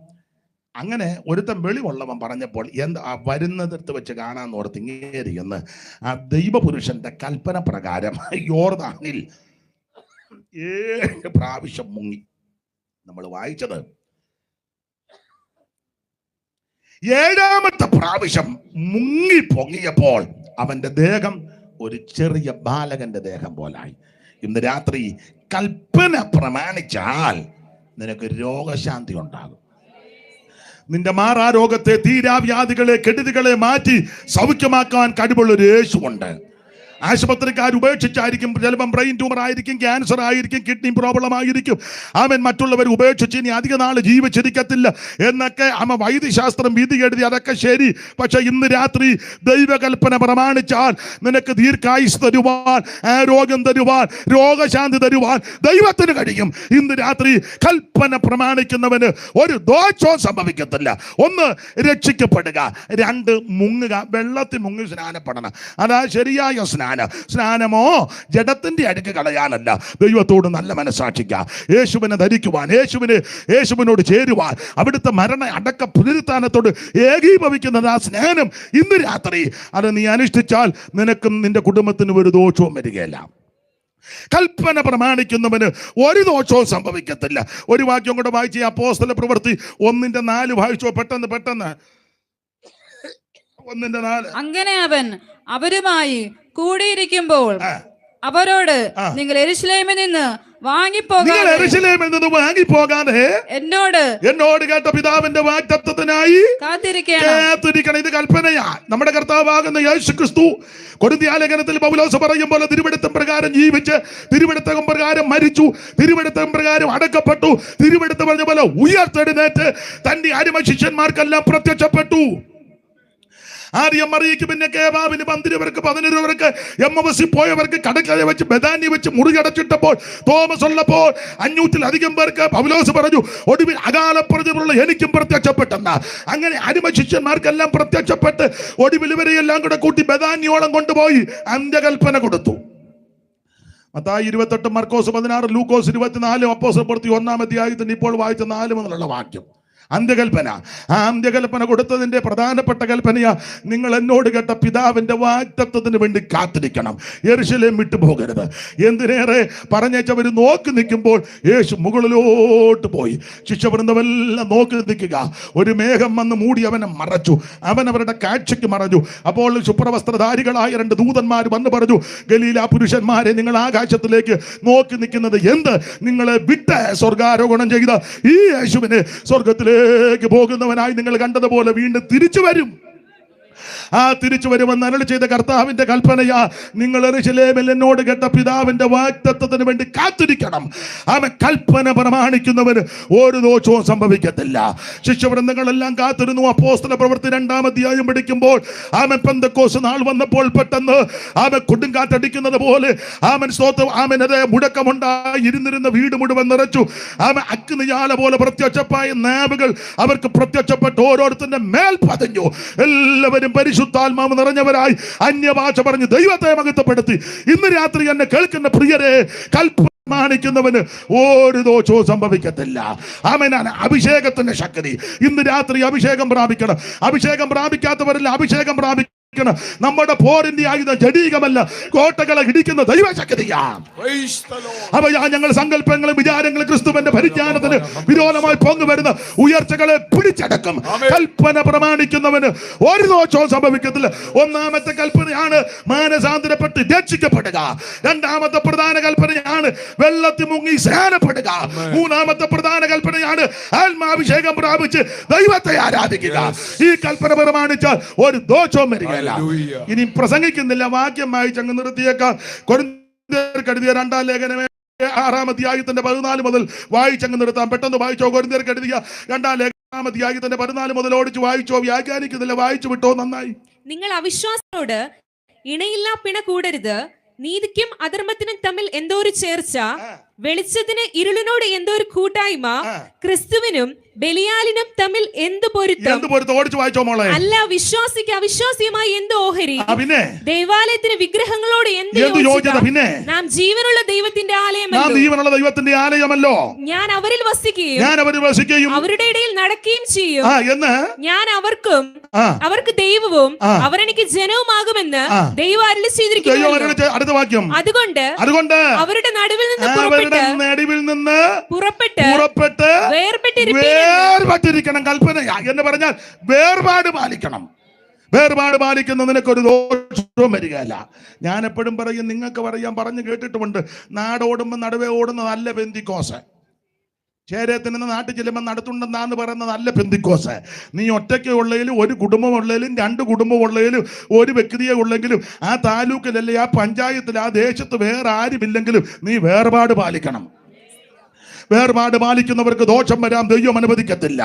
അങ്ങനെ ഒരുത്തൻ വെളിവുള്ളവൻ പറഞ്ഞപ്പോൾ എന്താ വരുന്നതെടുത്ത് വെച്ച് കാണാന്ന് ഓർത്ത് ഇങ്ങേരി എന്ന് ആ ദൈവപുരുഷന്റെ കൽപ്പന പ്രകാരം യോർദാനിൽ 7 പ്രാവശ്യം മുങ്ങി. നമ്മൾ വായിച്ചത് 7ാമത്തെ പ്രാവശ്യം മുങ്ങി പൊങ്ങിയപ്പോൾ അവന്റെ ദേഹം ഒരു ചെറിയ ബാലകന്റെ ദേഹം പോലായി. ഇന്ന് രാത്രി കൽപ്പന പ്രമാണിച്ചാൽ നിനക്ക് രോഗശാന്തി ഉണ്ടാകും. നിന്റെ മാറാരോഗത്തെ, തീരാവ്യാധികളെ, കെടുതികളെ മാറ്റി സൗഖ്യമാക്കാൻ കഴിവുള്ള ഒരു യേശുവുണ്ട്. ആശുപത്രിക്കാർ ഉപേക്ഷിച്ചായിരിക്കും, ചിലപ്പം ബ്രെയിൻ ട്യൂമർ ആയിരിക്കും, ക്യാൻസർ ആയിരിക്കും, കിഡ്നി പ്രോബ്ലം ആയിരിക്കും. അവൻ മറ്റുള്ളവർ ഉപേക്ഷിച്ച് ഇനി അധിക നാൾ ജീവിച്ചിരിക്കത്തില്ല എന്നൊക്കെ വൈദ്യശാസ്ത്രം വിധി എഴുതി. അതൊക്കെ ശരി. പക്ഷെ ഇന്ന് രാത്രി ദൈവകൽപ്പന പ്രമാണിച്ചാൽ നിനക്ക് ദീർഘായുസ് തരുവാൻ, ആരോഗ്യം തരുവാൻ, രോഗശാന്തി തരുവാൻ ദൈവത്തിന് കഴിയും. ഇന്ന് രാത്രി കൽപ്പന പ്രമാണിക്കുന്നവന് ഒരു ദോഷവും സംഭവിക്കത്തില്ല. ഒന്ന്, രക്ഷിക്കപ്പെടുക. രണ്ട്, മുങ്ങുക. വെള്ളത്തിൽ മുങ്ങി സ്നാനപ്പെടണം. അതാ ശരിയായ സ്നാനമോ ജഡത്തിന്റെ അഴുക്ക് കളയാനല്ല. ദൈവത്തോട് നല്ല മനസ്സാക്ഷിക്കുക. യേശുവിനെ ധരിക്കുവാൻ, യേശുവിനോട് ചേരുവാൻ, അവിടുത്തെ മരണ അടക്ക പുനരുത്ഥാനത്തോട് ഏകീഭവിക്കുന്നത് ആ സ്നാനം ഇന്ന് രാത്രി അത് നീ അനുഷ്ഠിച്ചാൽ നിനക്കും നിന്റെ കുടുംബത്തിനും ഒരു ദോഷവും വരികയില്ല. കൽപ്പന പ്രമാണിക്കുന്നവന് ഒരു ദോഷവും സംഭവിക്കത്തില്ല. ഒരു വാക്യം കൂടെ വായിച്ച് അപ്പോസ്തല പ്രവൃത്തി 1:4 വായിച്ചോ. പെട്ടെന്ന് 1:4. അങ്ങനെ അവൻ അവരുമായി കൂടിയിരിക്കുമ്പോൾ അവരോട്, നിങ്ങൾ യെരൂശലേമിൽ നിന്ന് വാങ്ങിപ്പോകാതെ എന്നോട് കേട്ട പിതാവിന്റെ വാഗ്ദത്തത്തിനായി കാത്തിരിക്കണം. ഇത് കൽപ്പനയാ. നമ്മുടെ കർത്താവാകുന്ന യേശുക്രിസ്തു കൊരിന്ത്യർ ലേഖനത്തിൽ പൗലോസ് പറയും പോലെ തിരുവെടുത്തം പ്രകാരം ജീവിച്ച്, തിരുവെടുത്തം പ്രകാരം മരിച്ചു, തിരുവെടുത്തം പ്രകാരം അടക്കപ്പെട്ടു, തിരുവെടുത്ത് പറഞ്ഞ പോലെ ഉയർത്തെഴുന്നേറ്റ് തന്റെ അടിമ ശിഷ്യന്മാർക്കെല്ലാം പ്രത്യക്ഷപ്പെട്ടു. ആദ്യം മറിയയ്ക്ക്, പിന്നെ കേബാവിന്, 12 പേർക്ക്, എമ്മവസിൽ പോയവർക്ക്, കടക്കര വെച്ച് ബഥാന്യ വെച്ച് മുറികടച്ചിട്ടപ്പോൾ തോമസ് ഉള്ളപ്പോൾ 500-ലധികം പേർക്ക് പൗലോസ് പറഞ്ഞു, ഒടുവിൽ അകാലപ്രതിമുള്ള എനിക്കും പ്രത്യക്ഷപ്പെട്ടെന്ന. അങ്ങനെ അടിമ ശിഷ്യന്മാർക്കെല്ലാം പ്രത്യക്ഷപ്പെട്ട് ഒടുവിൽ ഇവരെയെല്ലാം കൂടെ കൂട്ടി ബഥാന്യോളം കൊണ്ടുപോയി അന്ത്യകൽപ്പന കൊടുത്തു. മത്തായി 28, മർക്കോസ് 16, ലൂക്കോസ് 24, അപ്പോസ്തല പ്രവൃത്തി 1-ാം അധ്യായത്തിന് ഇപ്പോൾ വായിച്ച 4 മുതലുള്ള വാക്യം. അന്ത്യകൽപ്പന. ആ അന്ത്യകൽപ്പന കൊടുത്തതിന്റെ പ്രധാനപ്പെട്ട കൽപ്പനയാ, നിങ്ങൾ എന്നോട് കേട്ട പിതാവിന്റെ വാഗ്ദത്തത്തിന് വേണ്ടി കാത്തിരിക്കണം. യെരൂശലേം വിട്ടു പോകരുത്. എന്തിനേറെ പറഞ്ഞേച്ചവർ നോക്കി നിൽക്കുമ്പോൾ യേശു മുകളിലോട്ട് പോയി. ശിഷ്യവൃന്ദമെല്ലാം നോക്കി നിൽക്കുക. ഒരു മേഘം വന്ന് മൂടി അവനെ മറച്ചു. അവൻ അവരുടെ കാഴ്ചയ്ക്ക് മറഞ്ഞു. അപ്പോൾ ശുഭ്രവസ്ത്രധാരികളായ 2 ദൂതന്മാർ വന്ന് പറഞ്ഞു, ഗലീല പുരുഷന്മാരെ, നിങ്ങൾ ആകാശത്തിലേക്ക് നോക്കി നിൽക്കുന്നത് എന്ത്? നിങ്ങളെ വിട്ട് സ്വർഗാരോഹണം ചെയ്ത ഈ യേശുവിനെ സ്വർഗത്തിലെ പോകുന്നവനായി നിങ്ങൾ കണ്ടതുപോലെ വീണ്ടും തിരിച്ചു വരും. ആ തിരിച്ചു വരുമെന്ന് അരുളി ചെയ്ത കർത്താവിന്റെ കൽപ്പനയാ, നിങ്ങൾ യെരൂശലേമിൽ എന്നോട് കേട്ട പിതാവിന്റെ വാഗ്ദത്തത്തിന് വേണ്ടി കാത്തിരിക്കണം. അവൻ കൽപ്പന പ്രമാണിക്കുന്നവന് ഒരു ദോഷവും സംഭവിക്കത്തില്ല. ശിഷ്യവൃന്ദങ്ങളെല്ലാം കാത്തിരുന്നു. അപ്പോസ്തല പ്രവൃത്തി 2-ാം അധ്യായം പഠിക്കുമ്പോൾ അവൻ പെന്തക്കോസ്ത് നാൾ വന്നപ്പോൾ പെട്ടെന്ന് അവൻ കൊടുങ്കാറ്റടിക്കുന്നത് പോലെ അവനത് മുടക്കമുണ്ടായി ഇരുന്നിരുന്ന വീട് മുഴുവൻ നിറച്ചു. അവൻ അഗ്നിജ്വാല പോലെ പ്രത്യക്ഷമായ നാവുകൾ അവർക്ക് പ്രത്യക്ഷപ്പെട്ട് ഓരോരുത്തരുടെ മേൽ പതിഞ്ഞു. എല്ലാവരും പരിശുദ്ധാത്മാവ് നിറഞ്ഞവരായി അന്യഭാഷ പറഞ്ഞ് ദൈവത്തെ മഹത്വപ്പെടുത്തി. ഇന്ന് രാത്രി എന്നെ കേൾക്കുന്ന പ്രിയരെ, കൽപ്പമാണിക്കുന്നവന് ഒരു ദോഷവും സംഭവിക്കത്തില്ല. ആമേനാണ് അഭിഷേകത്തിന്റെ ശക്തി. ഇന്ന് രാത്രി അഭിഷേകം പ്രാപിക്കണം. അഭിഷേകം പ്രാപിക്കാത്തവരിൽ അഭിഷേകം പ്രാപിക്കണം. നമ്മുടെ പോരിന്റെ ആയുധം ജഡീകമല്ല, കോട്ടകളെ ഇടിക്കുന്ന ദൈവശക്തിയാണ്. അപ്പൊ ഞങ്ങൾ സങ്കല്പങ്ങളും വിചാരങ്ങളും ക്രിസ്തുവിന്റെ പരിജ്ഞാനത്തിന് വിരോധമായി പൊങ്ങുവരുന്ന ഉയർച്ചകളെ പിടിച്ചടക്കും. കൽപ്പന പ്രമാണിക്കുന്നവന് ഒരു ദോഷവും സംഭവിക്കത്തില്ല. ഒന്നാമത്തെ കൽപ്പനയാണ് മാനസാന്തരപ്പെട്ട് രക്ഷിക്കപ്പെടുക. രണ്ടാമത്തെ പ്രധാന കൽപ്പനയാണ് വെള്ളത്തിൽ മുങ്ങി സ്നാനപ്പെടുക. മൂന്നാമത്തെ പ്രധാന കൽപ്പനയാണ് ആത്മാഭിഷേകം പ്രാപിച്ച് ദൈവത്തെ ആരാധിക്കുക. ഈ കൽപ്പന പ്രമാണിച്ചാൽ ഒരു ദോഷവും വരിക. ഇനി പ്രസംഗിക്കുന്നില്ല, വാക്യം വായിച്ചങ്ങ് നിർത്തിയേക്കാം. കൊരിന്ത്യർക്ക് എഴുതിയ 2-ാം ലേഖനമേ 6-ാം അധ്യായത്തിന്റെ 14 മുതൽ വായിച്ചങ്ങ് നിർത്താം. പെട്ടെന്ന് വായിച്ചോ. കൊരിന്ത്യർക്ക് എഴുതിയ 2-ാം ലേഖനം 6-ാം അധ്യായത്തിന്റെ 14 മുതൽ ഓടിച്ച് വായിച്ചോ. വ്യാഖ്യാനിക്കുന്നില്ല, വായിച്ചു വിട്ടോ. നന്നായി. നിങ്ങൾ അവിശ്വാസത്തോട് ഇണയില്ലാ പിണ കൂടരുത്. നീതിക്കും അധർമ്മത്തിനും തമ്മിൽ എന്തോ ഒരു ചേർച്ച, വെളിച്ചത്തിന് ഇരുളിനോട് എന്തോ ഒരു കൂട്ടായ്മ, ക്രിസ്തുവിനും ബലിയാലിനും തമ്മിൽ എന്ത് പൊരുത്തം. അല്ല വിശ്വാസിക്ക് അവിശ്വാസിയുമായി എന്ത് ഓഹരി, ദൈവാലയത്തിന് വിഗ്രഹങ്ങളോട് എന്ത് യോജിത. നാം ജീവനുള്ള ദൈവത്തിന്റെ ആലയമല്ലോ. ഞാൻ അവരിൽ വസിക്കുകയും അവരുടെ ഇടയിൽ നടക്കുകയും ചെയ്യും. ഞാൻ അവർക്ക് ദൈവവും അവരെനിക്ക് ജനവുമാകുമെന്ന് ദൈവം അരുളി ചെയ്തിരിക്കുന്നു. അതുകൊണ്ട് അവരുടെ നടുവിൽ നിന്ന് പുറപ്പെട്ട് വേർപെട്ടിരിക്കണം. കൽപ്പന എന്ന് പറഞ്ഞാൽ വേർപാട് പാലിക്കണം. വേർപാട് പാലിക്കുന്ന നിനക്കൊരു ദോഷവും വരികയല്ല. ഞാൻ എപ്പോഴും പറയും, നിങ്ങൾക്ക് പറഞ്ഞു കേട്ടിട്ടുമുണ്ട്, നാടോടുമ്പോൾ നടുവേ ഓടുന്നതല്ല പെന്തിക്കോസ്. ചേരത്തിൽ നിന്ന് നാട്ടിൽ ചെല്ലുമ്പോൾ നടത്തുണ്ടെന്നാന്ന് പറയുന്നത് നല്ല പെന്തിക്കോസ്. നീ ഒറ്റയ്ക്ക് ഉള്ളതിലും ഒരു കുടുംബം ഉള്ളതിലും 2 കുടുംബം ഉള്ളതിലും ഒരു വ്യക്തിയെ ഉള്ളെങ്കിലും ആ താലൂക്കിലല്ലേ ആ പഞ്ചായത്തിൽ ആ ദേശത്ത് വേറെ ആരുമില്ലെങ്കിലും നീ വേർപാട് പാലിക്കണം. വേർപാട് പാലിക്കുന്നവർക്ക് ദോഷം വരാൻ ദൈവം അനുവദിക്കത്തില്ല.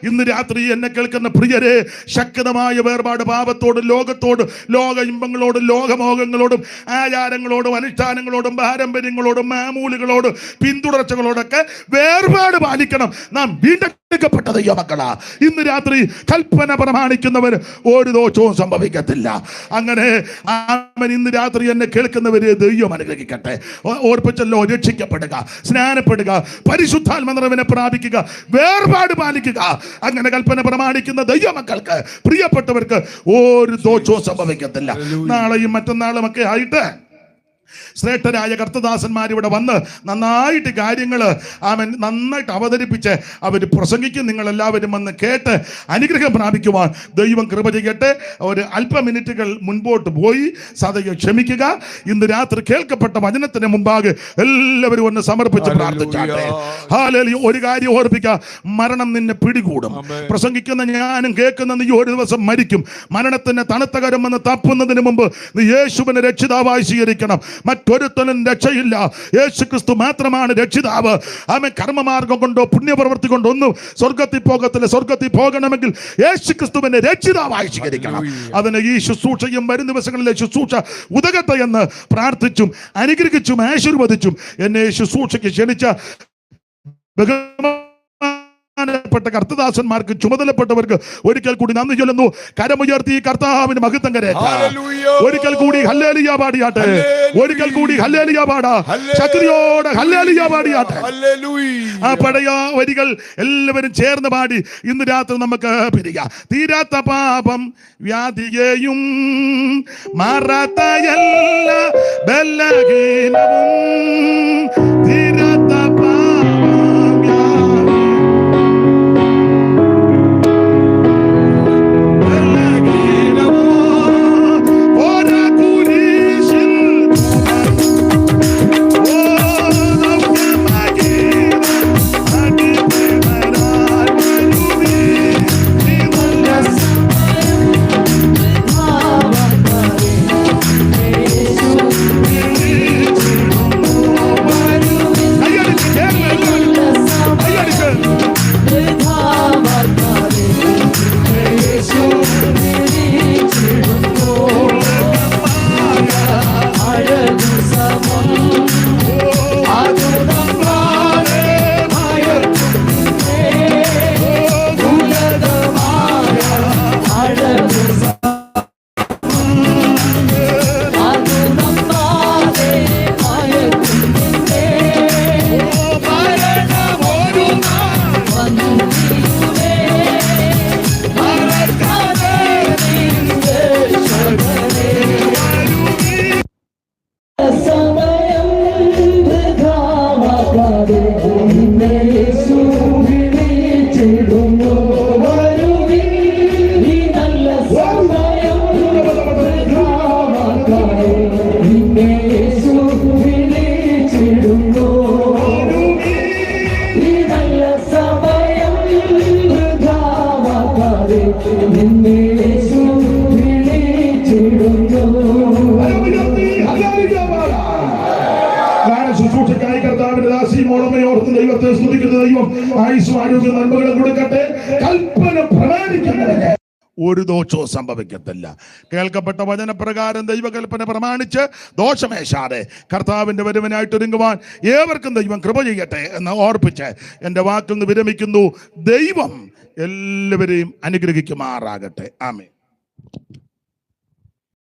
ഇന്ന് രാത്രി എന്നെ കേൾക്കുന്ന പ്രിയരെ, ശക്തമായ വേർപാട് പാപത്തോടും ലോകത്തോടും ലോക ഇമ്പങ്ങളോടും ലോകമോഹങ്ങളോടും ആചാരങ്ങളോടും അനുഷ്ഠാനങ്ങളോടും പാരമ്പര്യങ്ങളോടും മാമൂലുകളോടും പിന്തുടർച്ചകളോടൊക്കെ വേർപാട് പാലിക്കണം. നാം വീണ്ടെടുക്കപ്പെട്ട ദൈവമക്കളാ. ഇന്ന് രാത്രി കൽപ്പന പ്രമാണിക്കുന്നവന് ഒരു ദോഷവും സംഭവിക്കത്തില്ല. അങ്ങനെ ഇന്ന് രാത്രി എന്നെ കേൾക്കുന്നവരെ ദൈവം അനുഗ്രഹിക്കട്ടെ. ഓർപ്പിച്ചല്ലോ, രക്ഷിക്കപ്പെടുക, സ്നാനപ്പെടുക, പരിശുദ്ധാത്മ നിറവിനെ പ്രാപിക്കുക, വേർപാട് പാലിക്കുക. അങ്ങനെ കൽപ്പന പ്രമാണിക്കുന്ന ദൈവമക്കൾക്ക്, പ്രിയപ്പെട്ടവർക്ക് ഒരു ദോഷവും സംഭവിക്കത്തില്ല. നാളെയും മറ്റന്നാളും ഒക്കെ ആയിട്ട് ശ്രേഷ്ഠരായ കർത്തദാസന്മാർ ഇവിടെ വന്ന് നന്നായിട്ട് കാര്യങ്ങൾ നന്നായിട്ട് അവതരിപ്പിച്ച് അവർ പ്രസംഗിക്കും. നിങ്ങളെല്ലാവരും വന്ന് കേട്ട് അനുഗ്രഹം പ്രാപിക്കുവാൻ ദൈവം കൃപ ചെയ്യട്ടെ. ഒരു അല്പ മിനിറ്റുകൾ മുൻപോട്ട് പോയി സദയം ക്ഷമിക്കുക. ഇന്ന് രാത്രി കേൾക്കപ്പെട്ട വചനത്തിന് മുമ്പാകെ എല്ലാവരും ഒന്ന് സമർപ്പിച്ച് പ്രാർത്ഥിച്ചാട്ടെ. ഹല്ലേലൂയ. ഒരു കാര്യം ഓർപ്പിക്കുക, മരണം നിന്നെ പിടികൂടും. പ്രസംഗിക്കുന്ന ഞാനും കേൾക്കുന്ന നീ ഒരു ദിവസം മരിക്കും. മരണത്തിന് തണുത്ത കരം വന്ന് തപ്പുന്നതിന് മുമ്പ് നീ യേശുവിനെ രക്ഷിതാവായി സ്വീകരിക്കണം. മറ്റൊരുത്തനും രക്ഷയില്ല. യേശു ക്രിസ്തു മാത്രമാണ് രക്ഷിതാവ്. ആമേൻ. കർമ്മമാർഗം കൊണ്ടോ പുണ്യപ്രവൃത്തി കൊണ്ടോ ഒന്നും സ്വർഗത്തിൽ പോകത്തില്ല. സ്വർഗത്തിൽ പോകണമെങ്കിൽ യേശു ക്രിസ്തുവിനെ രക്ഷിതാവായി സ്വീകരിക്കണം. അതിന് ഈ ശുശ്രൂഷയും വരും ദിവസങ്ങളിലെ ശുശ്രൂഷ ഉതകട്ടെ എന്ന് പ്രാർത്ഥിച്ചും അനുഗ്രഹിച്ചും ആശീർവദിച്ചും എന്നെ ശുശ്രൂഷയ്ക്ക് ക്ഷണിച്ച പ്പെട്ട കർത്തദാസന്മാർക്ക്, ചുമതലപ്പെട്ടവർക്ക് ഒരിക്കൽ കൂടി നന്ദി ചൊല്ലുന്നു. കരമുയർത്തി കർത്താവിന് മഹത്വം കരയറ്റാം. ഒരിക്കൽ കൂടി ഹല്ലേലൂയ പാടിയാട്ടെ. ഒരിക്കൽ കൂടി ഹല്ലേലൂയ പാടാ. ശക്തിയോടെ ഹല്ലേലൂയ പാടിയാട്ടെ. ആ പഴയ വരികൾ എല്ലാവരും ചേർന്ന് പാടി ഇന്ന് രാത്രി നമുക്ക് പിരിയാം. തീരാത്ത പാപം വ്യാധിയെയും മാറാത്ത എല്ലാ ബലഹീനവും, തീരാത്ത ശുശ്രൂഷക്കായി കർത്താവിന്റെ ദാസിയും ഓർമ്മയോർത്ത് ദൈവത്തെ സ്തുതിക്കുന്ന ദൈവം ആയുസ്സും ആരോഗ്യ നന്മകളും കൊടുക്കട്ടെ. കൽപ്പന പ്രമാണിക്കുന്നവരെ ഒരു ദോഷവും സംഭവിക്കത്തില്ല. കേൾക്കപ്പെട്ട വചനപ്രകാരം ദൈവകൽപ്പന പ്രമാണിച്ച് ദോഷമേശാതെ കർത്താവിന്റെ വരവിനായിട്ട് ഒരുങ്ങുവാൻ ഏവർക്കും ദൈവം കൃപ ചെയ്യട്ടെ എന്ന് ഓർപ്പിച്ച് എൻ്റെ വാക്കിൽ നിന്ന് വിരമിക്കുന്നു. ദൈവം എല്ലാവരെയും അനുഗ്രഹിക്കുമാറാകട്ടെ. ആമേൻ.